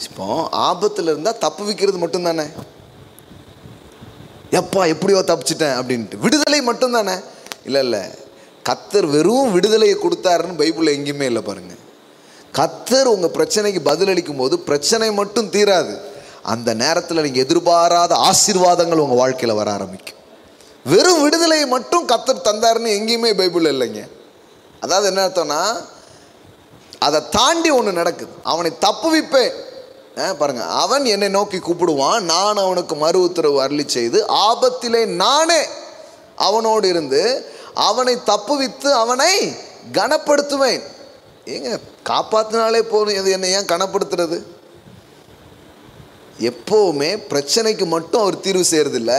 இப்போ ஆபத்தில் இருந்தால் தப்புவிக்கிறது மட்டும்தானே, எப்பா எப்படியோ தப்பிச்சிட்டேன் அப்படின்ட்டு விடுதலை மட்டும்தானே? இல்லை, கர்த்தர் வெறும் விடுதலையை கொடுத்தாருன்னு பைபிளில் எங்கேயுமே இல்லை பாருங்க. கர்த்தர் உங்கள் பிரச்சனைக்கு பதிலளிக்கும் போது பிரச்சனை மட்டும் தீராது, அந்த நேரத்தில் நீங்கள் எதிர்பாராத ஆசீர்வாதங்கள் உங்கள் வாழ்க்கையில் வர ஆரம்பிக்கும். வெறும் விடுதலையை மட்டும் கர்த்தர் தந்தாருன்னு எங்கேயுமே பைபிள் இல்லைங்க. அதாவது என்ன அர்த்தம்னா, அதை தாண்டி ஒன்று நடக்குது. அவனை தப்புவிப்பேன் பாருங்க. அவன் என்னை நோக்கி கூப்பிடுவான், நான் அவனுக்கு மறு உத்தரவு அருளி செய்து ஆபத்திலே நானே அவனோடு இருந்து அவனை தப்புவித்து அவனை கனப்படுத்துவேன். ஏங்க, காப்பாற்றினாலே போதும், இது என்னை ஏன் கனப்படுத்துறது? எப்போவுமே பிரச்சனைக்கு மட்டும் அவர் தீர்வு செய்யறதில்ல,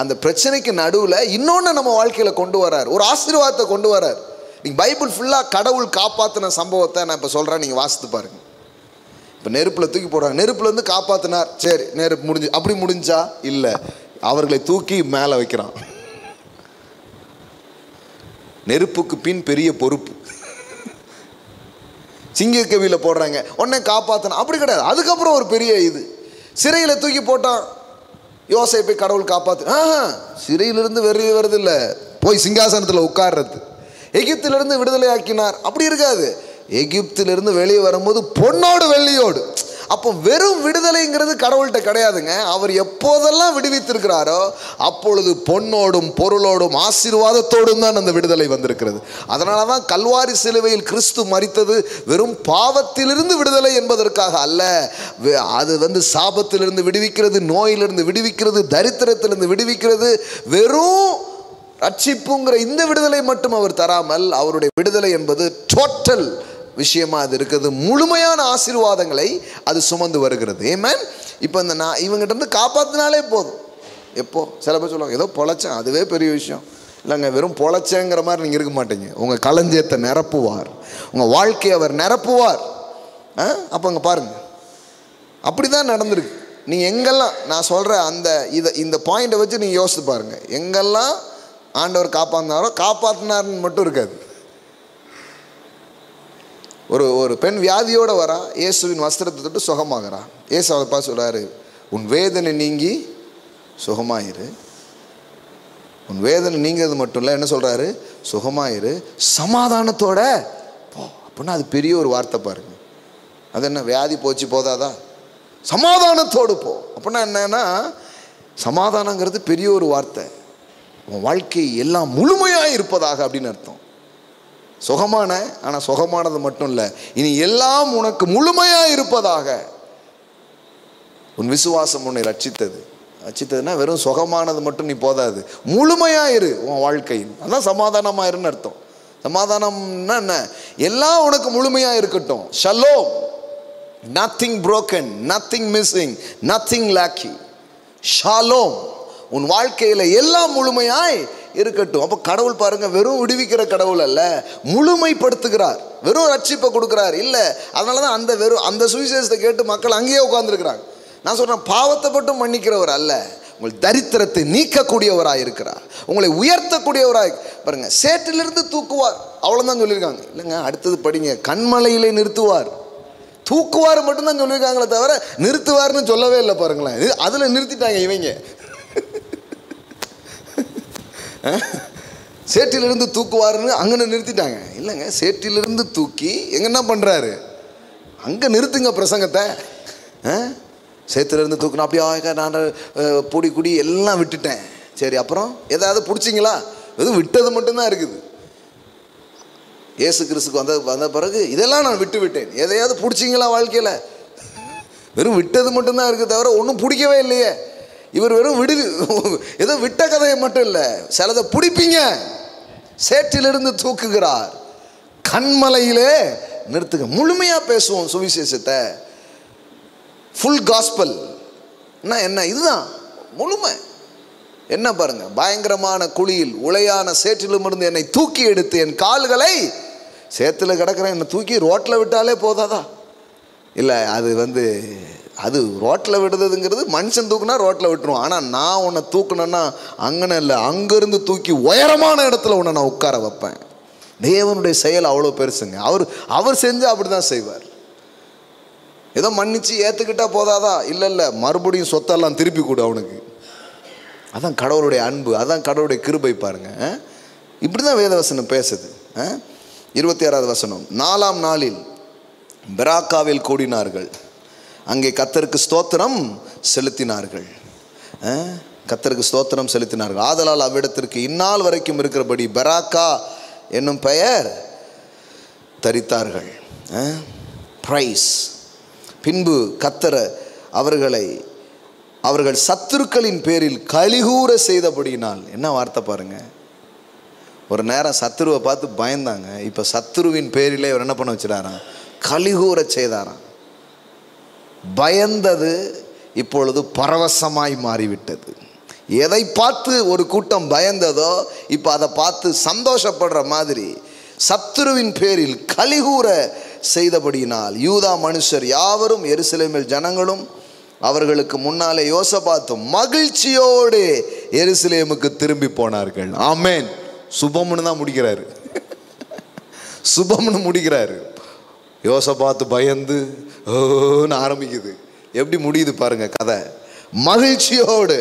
அந்த பிரச்சனைக்கு நடுவில் இன்னொன்று நம்ம வாழ்க்கையில் கொண்டு வரார், ஒரு ஆசீர்வாதத்தை கொண்டு வரார். நீங்கள் பைபிள் ஃபுல்லாக கடவுள் காப்பாற்றின சம்பவத்தை நான் இப்போ சொல்கிறேன், நீங்கள் வாசித்து பாருங்கள். இப்போ நெருப்பில் தூக்கி போடுறாங்க, நெருப்புலேருந்து காப்பாற்றினார், சரி நெருப்பு முடிஞ்சு, அப்படி முடிஞ்சா இல்லை, அவர்களை தூக்கி மேலே வைக்கிறான். நெருப்புக்கு பின் பெரிய பொறுப்பு. சிங்கக்கவியில் போடுறாங்க, உடனே காப்பாற்றினா, அப்படி கிடையாது. அதுக்கப்புறம் ஒரு பெரிய இது, சிறையில் தூக்கி போட்டான் யோசேப்பை கடவுள் காப்பாற்று. சிறையிலிருந்து வெளியே வருது இல்லை, போய் சிங்காசனத்தில் உட்கார்றது. எகிப்திலிருந்து விடுதலை ஆக்கினார், அப்படி இருக்காது. எகிப்திலிருந்து வெளியே வரும்போது பொன்னோடு வெள்ளியோடு. அப்போ வெறும் விடுதலைங்கிறது கடவுள்கிட்ட கிடையாதுங்க. அவர் எப்போதெல்லாம் விடுவித்திருக்கிறாரோ அப்பொழுது பொன்னோடும் பொருளோடும் ஆசீர்வாதத்தோடும் தான் அந்த விடுதலை வந்திருக்கிறது. அதனால தான் கல்வாரி சிலுவையில் கிறிஸ்து மரித்தது வெறும் பாவத்திலிருந்து விடுதலை என்பதற்காக அல்ல. அது சாபத்திலிருந்து விடுவிக்கிறது, நோயிலிருந்து விடுவிக்கிறது, தரித்திரத்திலிருந்து விடுவிக்கிறது. வெறும் ரட்சிப்புங்கிற இந்த விடுதலை மட்டும் அவர் தராமல், அவருடைய விடுதலை என்பது டோட்டல் விஷயமா அது இருக்குது. முழுமையான ஆசீர்வாதங்களை அது சுமந்து வருகிறது. ஆமென். இப்போ இந்த இவங்ககிட்ட இருந்து காப்பாற்றினாலே போதும். எப்போ சில பேர் சொல்லுவாங்க, ஏதோ பொழைச்சேன், அதுவே பெரிய விஷயம். இல்லைங்க, வெறும் பொழைச்சேங்கிற மாதிரி நீங்கள் இருக்க மாட்டீங்க. உங்கள் களஞ்சியத்தை நிரப்புவார், உங்கள் வாழ்க்கையை அவர் நிரப்புவார். அப்போ அங்கே பாருங்கள், அப்படி தான் நடந்திருக்கு. நீங்கள் எங்கெல்லாம் நான் சொல்கிற இந்த பாயிண்டை வச்சு நீங்கள் யோசித்து பாருங்கள். எங்கெல்லாம் ஆண்டவர் காப்பாற்றினார்னு மட்டும் இருக்காது. ஒரு பெண் வியாதியோடு வரா, இயேசுவின் வஸ்திரத்தை தொட்டு சுகமாகறா. இயேசு அவரை பார்த்து சொல்கிறாரு, உன் வேதனை நீங்கி சுகமாயிரு. உன் வேதனை நீங்கிறது மட்டும் இல்லை, என்ன சொல்கிறாரு, சுகமாயிரு, சமாதானத்தோட போ. அப்படின்னா அது பெரிய ஒரு வார்த்தை பாருங்க. அது என்ன, வியாதி போச்சு போதாதா, சமாதானத்தோடு போ. அப்படின்னா என்னன்னா, சமாதானங்கிறது பெரிய ஒரு வார்த்தை. உன் வாழ்க்கை எல்லாம் முழுமையாக இருப்பதாக அப்படின்னு அர்த்தம். சுகமான, ஆனால் சுகமானது மட்டும் இல்லை, இனி எல்லாம் உனக்கு முழுமையாக இருப்பதாக. உன் விசுவாசம் உன்னை ரட்சித்ததுன்னா வெறும் சுகமானது மட்டும் நீ போதாது, முழுமையாயிரு உன் வாழ்க்கையில். அதான் சமாதானமாயிருன்னு அர்த்தம். சமாதானம்னா என்ன? எல்லாம் உனக்கு முழுமையாக இருக்கட்டும். Shalom, nothing broken, nothing missing, nothing lacking. Shalom, உன் வாழ்க்கையில் எல்லாம் முழுமையாய் இருக்கட்டும். அப்போ கடவுள் பாருங்க, வெறும் விடுவிக்கிற கடவுள் அல்ல, முழுமைப்படுத்துகிறார். வெறும் ரட்சிப்பை கொடுக்குறார் இல்லை. அதனால தான் அந்த சுவிசேஷத்தை கேட்டு மக்கள் அங்கேயே உட்கார்ந்துருக்கிறாங்க. நான் சொல்கிறேன், பாவத்தை மட்டும் மன்னிக்கிறவர் அல்ல, உங்கள் தரித்திரத்தை நீக்கக்கூடியவராக இருக்கிறார், உங்களை உயர்த்தக்கூடியவராக. பாருங்க, சேற்றிலிருந்து தூக்குவார், அவ்வளோதான் சொல்லியிருக்காங்க. இல்லைங்க, அடுத்தது படிங்க, கண்மலையிலே நிறுத்துவார். தூக்குவார் மட்டும்தான் சொல்லியிருக்காங்களே தவிர நிறுத்துவார்னு சொல்லவே இல்லை. பாருங்களேன், அதில் நிறுத்திட்டாங்க இவங்க. சேற்றிலிருந்து தூக்குவாருன்னு அங்கே நிறுத்திட்டாங்க. இல்லைங்க, சேற்றிலிருந்து தூக்கி எங்க என்ன பண்ணுறாரு? அங்கே நிறுத்துங்க பிரசங்கத்தை. சேற்றிலிருந்து தூக்கணும் அப்படியே நான் பொடி குடி எல்லாம் விட்டுட்டேன். சரி, அப்புறம் ஏதாவது பிடிச்சிங்களா? எதுவும் விட்டது மட்டும்தான் இருக்குது. இயேசு கிறிஸ்துக்கு வந்த பிறகு இதெல்லாம் நான் விட்டு விட்டேன். எதையாவது பிடிச்சிங்களா வாழ்க்கையில்? வெறும் விட்டது மட்டும்தான் இருக்குது தவிர ஒன்றும் பிடிக்கவே இல்லையே. இவர் வெறும் ஏதோ விட்ட கதையை மட்டும் இல்லை, சிலதை பிடிப்பீங்க. சேற்றிலிருந்து தூக்குகிறார், கண்மலையிலே நிறுத்துங்க. முழுமையாக பேசுவோம் சுவிசேஷத்தை. ஃபுல் காஸ்பல் என்ன? இதுதான் முழுமை. என்ன பாருங்க, பயங்கரமான குழியில் உளையான சேற்றிலும் இருந்து என்னை தூக்கி எடுத்து என் கால்களை, சேத்துல கிடக்கிறேன், என்னை தூக்கி ரோட்டில் விட்டாலே போதாதா? இல்லை, அது ரோட்டில் விடுறதுங்கிறது மனுஷன் தூக்குனா ரோட்டில் விட்டுருவோம். ஆனால் நான் உன்னை தூக்குனேன்னா அங்கன்னு இல்லை, அங்கேருந்து தூக்கி உயரமான இடத்துல உன்னை நான் உட்கார வைப்பேன். தேவனுடைய செயல் அவ்வளோ பெருசுங்க. அவர் செஞ்சு அப்படி தான் செய்வார். ஏதோ மன்னிச்சு ஏற்றுக்கிட்டா போதாதா? இல்லை, மறுபடியும் சொத்தெல்லாம் திருப்பி கொடு அவனுக்கு. அதான் கடவுளுடைய அன்பு, அதான் கடவுளுடைய கிருபை. பாருங்க, இப்படி தான் வேதவசனம் பேசுது. 26வது வசனம், 4ஆம் நாளில் பெராக்காவில் கூடினார்கள், அங்கே கர்த்தருக்கு ஸ்தோத்திரம் செலுத்தினார்கள். கர்த்தருக்கு ஸ்தோத்திரம் செலுத்தினார்கள். ஆதலால் அவ்விடத்திற்கு இந்நாள் வரைக்கும் இருக்கிறபடி பெராக்கா என்னும் பெயர் தரித்தார்கள். பிரைஸ். பின்பு கர்த்தர் அவர்கள் சத்துருக்களின் பேரில் கலிகூற செய்தபடியினால். என்ன வார்த்தை பாருங்க, ஒரு நேரம் சத்துருவை பார்த்து பயந்தாங்க, இப்போ சத்துருவின் பேரிலே இவர் என்ன பண்ண வச்சிடாராம்? கலிகூற செய்தாராம். பயந்தது இப்பொழுது பரவசமாய் மாறிவிட்டது. எதை பார்த்து ஒரு கூட்டம் பயந்ததோ இப்போ அதை பார்த்து சந்தோஷப்படுற மாதிரி சத்துருவின் பேரில் கலிகூற செய்தபடியினால் யூதா மனுஷர் யாவரும் எருசலேமில் ஜனங்களும் அவர்களுக்கு முன்னாலே யோசபாத்தும் மகிழ்ச்சியோடு எருசலேமுக்கு திரும்பி போனார்கள். ஆமேன். சுபம்னு தான் முடிக்கிறாரு. சுபம்னு முடிக்கிறாரு. யோசபாத்து பயந்து ஓன்னு ஆரம்பிக்குது. எப்படி முடியுது பாருங்க கதை. மகிழ்ச்சியோடு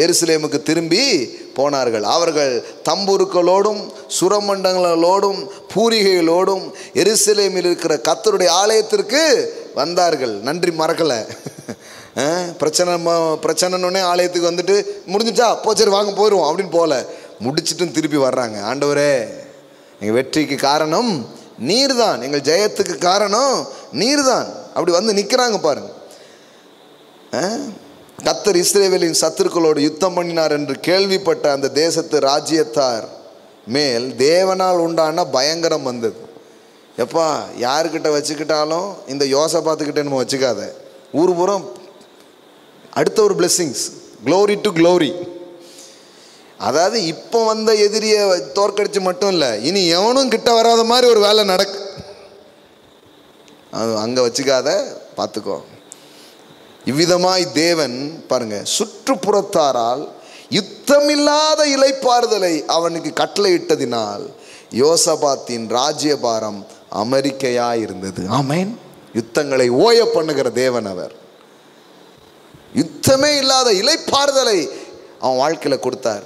எருசலேமுக்கு திரும்பி போனார்கள். அவர்கள் தம்புருக்களோடும் சுரமண்டங்களோடும் பூரிகைகளோடும் எருசலேமில் இருக்கிற கர்த்தருடைய ஆலயத்திற்கு வந்தார்கள். நன்றி மறக்கலை. பிரச்சனைன்னே ஆலயத்துக்கு வந்துட்டு முடிஞ்சிட்டா போச்சரி வாங்க போயிடுவோம் அப்படின்னு போல முடிச்சிட்டும் திருப்பி வர்றாங்க. ஆண்டவரே, எங்கள் வெற்றிக்கு காரணம் நீர் தான், எங்கள் ஜெயத்துக்கு காரணம் நீர் தான். அப்படி வந்து நிற்கிறாங்க பாருங்க. கர்த்தர் இஸ்ரவேலின் சத்துருக்களோடு யுத்தம் பண்ணினார் என்று கேள்விப்பட்ட அந்த தேசத்து ராஜ்யத்தார் மேல் தேவனால் உண்டான பயங்கரம் வந்தது. எப்பா, யாருக்கிட்ட வச்சுக்கிட்டாலும் இந்த யோசபாத்துக்கிட்ட நம்ம வச்சுக்காத. ஊர் புறம் அடுத்த ஒரு பிளெஸ்ஸிங்ஸ், க்ளோரி டு க்ளோரி. அதாவது இப்போ வந்த எதிரியை தோற்கடிச்சு மட்டும் இல்லை, இனி எவனும் கிட்ட வராத மாதிரி ஒரு வேலை நடக்கு. அது அங்கே வச்சுக்காத, பார்த்துக்கோ. இவ்விதமாய் தேவன் பாருங்க சுற்றுப்புறத்தாரால் யுத்தமில்லாத இளைப்பாறுதலை அவனுக்கு கட்டளையிட்டதினால் யோசபாத்தின் ராஜ்யபாரம் அமெரிக்கையாய் இருந்தது. ஆமேன். யுத்தங்களை ஓய பண்ணுகிற தேவன் அவர். யுத்தமே இல்லாத இளைப்பாறுதலை அவன் வாழ்க்கையில் கொடுத்தார்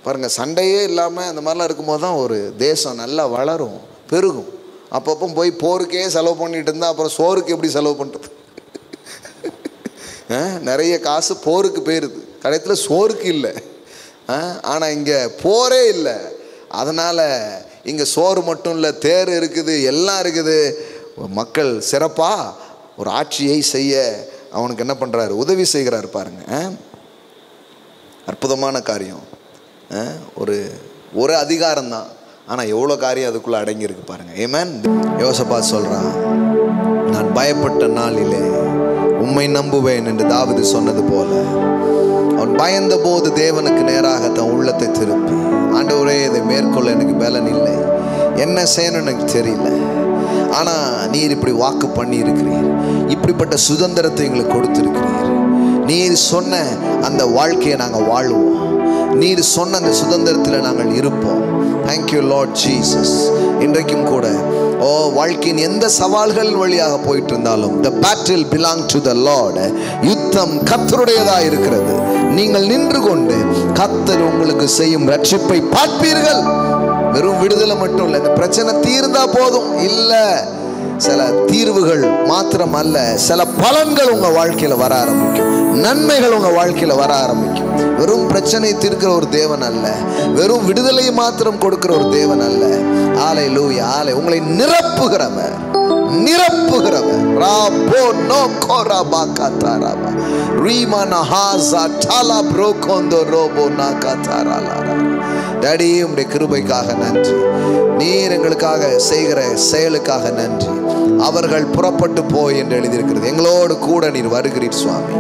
பாருங்க. சண்டையே இல்லாமல் அந்த மாதிரிலாம் இருக்கும்போது தான் ஒரு தேசம் நல்லா வளரும், பெருகும். அப்பப்போ போய் போருக்கே செலவு பண்ணிட்டு இருந்தால் அப்புறம் சோறுக்கு எப்படி செலவு பண்ணுறது? நிறைய காசு போருக்கு போயிடுது, கடைசியில் சோறுக்கு இல்லை. ஆனால் இங்கே போரே இல்லை. அதனால் இங்கே சோறு மட்டும் இல்லை, தேர் இருக்குது, எல்லாம் இருக்குது. மக்கள் சிறப்பாக ஒரு ஆட்சியை செய்ய அவனுக்கு என்ன பண்ணுறாரு? உதவி செய்கிறார் பாருங்க. அற்புதமான காரியம். ஒரு அதிகாரம் தான், ஆனால் எவ்வளோ காரியம் அதுக்குள்ளே அடங்கியிருக்கு பாருங்க. ஆமென். யோசபாத் சொல்கிறான், நான் பயப்பட்ட நாளிலே உம்மை நம்புவேன் என்று தாவீது சொன்னது போல அவன் பயந்த போது தேவனுக்கு நேராக தன் உள்ளத்தை திருப்பி, ஆண்டவரே இதை மேற்கொள்ள எனக்கு பலன் இல்லை, என்ன செய்யணும்னு எனக்கு தெரியல, ஆனால் நீர் இப்படி வாக்கு பண்ணி இருக்கிறீர், இப்படிப்பட்ட சுதந்திரத்தை எங்களுக்கு கொடுத்துருக்கிறீர், நீர் சொன்ன அந்த வாழ்க்கையை நாங்கள் வாழ்வோம், நீர் சொன்ன அந்த சுதந்திரத்தில் நாங்கள் இருப்போம். Thank you Lord Jesus. இன்றைக்கும் கூட வாழ்க்கையின் எந்த சவால்கள் வழியாக போயிட்டு இருந்தாலும் the battle belong to the Lord. யுத்தம் கர்த்தருடையதாக இருக்கிறது. நீங்கள் நின்று கொண்டு கர்த்தர் உங்களுக்கு செய்யும் ரட்சிப்பை பார்ப்பீர்கள். வெறும் விடுதலை மட்டும் இல்லை, இந்த பிரச்சனை தீர்ந்தா போதும் இல்லை, சில தீர்வுகள் மாத்திரம் அல்ல, சில பலன்கள் உங்க வாழ்க்கையில வர ஆரம்பிக்கும், நன்மைகள் உங்க வாழ்க்கையில வர ஆரம்பிக்கும். வெறும் பிரச்சனை தீர்க்கிற ஒரு தேவன் அல்ல, வெறும் விடுதலை மாத்திரம் கொடுக்கிற ஒரு தேவன் அல்ல. ஹல்லேலூயா. உங்களை நிரப்புகிறவர், நிரப்புகிறவர். ராபோ நோ கோராபா காதாராபா ரீமானா ஹாஸா டாலா ப்ரோகோந்தோ ரோபோ நா காதாராலா. டாடி, உம்முடைய கிருபைக்காக நன்றி, நீர் எங்களுக்காக செய்கிற செயலுக்காக நன்றி. அவர்கள் புறப்பட்டு போய் என்று எழுதியிருக்கிறது. எங்களோடு கூட நீர் வருகிறீர் சுவாமி.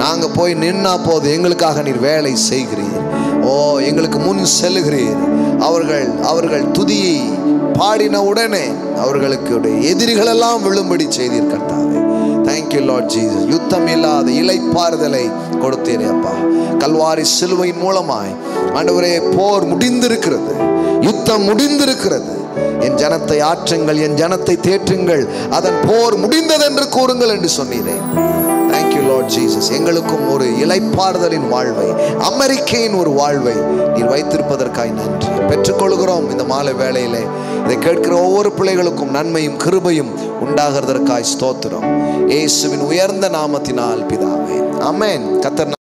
நாங்கள் போய் நின்னா போது எங்களுக்காக நீர் வேலை செய்கிறீர். எங்களுக்கு முன் செல்லுகிறீர். அவர்கள் துதியை பாடின உடனே அவர்களுக்கு எதிரிகளெல்லாம் விழும்படி செய்தீர் கர்த்தாவே. Thank you Lord Jesus. யுத்தம் இல்லாத இளைப்பாறுதலை கொடுத்தீரே அப்பா. கல்வாரி சிலுவையின் மூலமாய் ஆண்டவரே போர் முடிந்திருக்கிறது, யுத்தம் முடிந்திருக்கிறது. என் ஜனத்தை ஆற்றுங்கள், என் ஜனத்தை தேற்றுங்கள், அதன் போர் முடிந்தது என்று கூறுங்கள் என்று சொன்னீரே. Thank you Lord Jesus. எங்களுக்கும் ஒரு இளைப்பாறுதலின் வாழ்வை, அமெரிக்கையின் ஒரு வாழ்வை நீர் வைத்திருப்பதற்காய் நன்றி. பெற்றுக்கொள்கிறோம் இந்த மாலை வேளையிலே. இதை கேட்கிற ஒவ்வொரு பிள்ளைகளுக்கும் நன்மையும் கிருபையும் உண்டாகிறதற்காய் ஸ்தோத்திரம். இயேசுவின் உயர்ந்த நாமத்தினால் பிதாவே, ஆமென். கர்த்தர்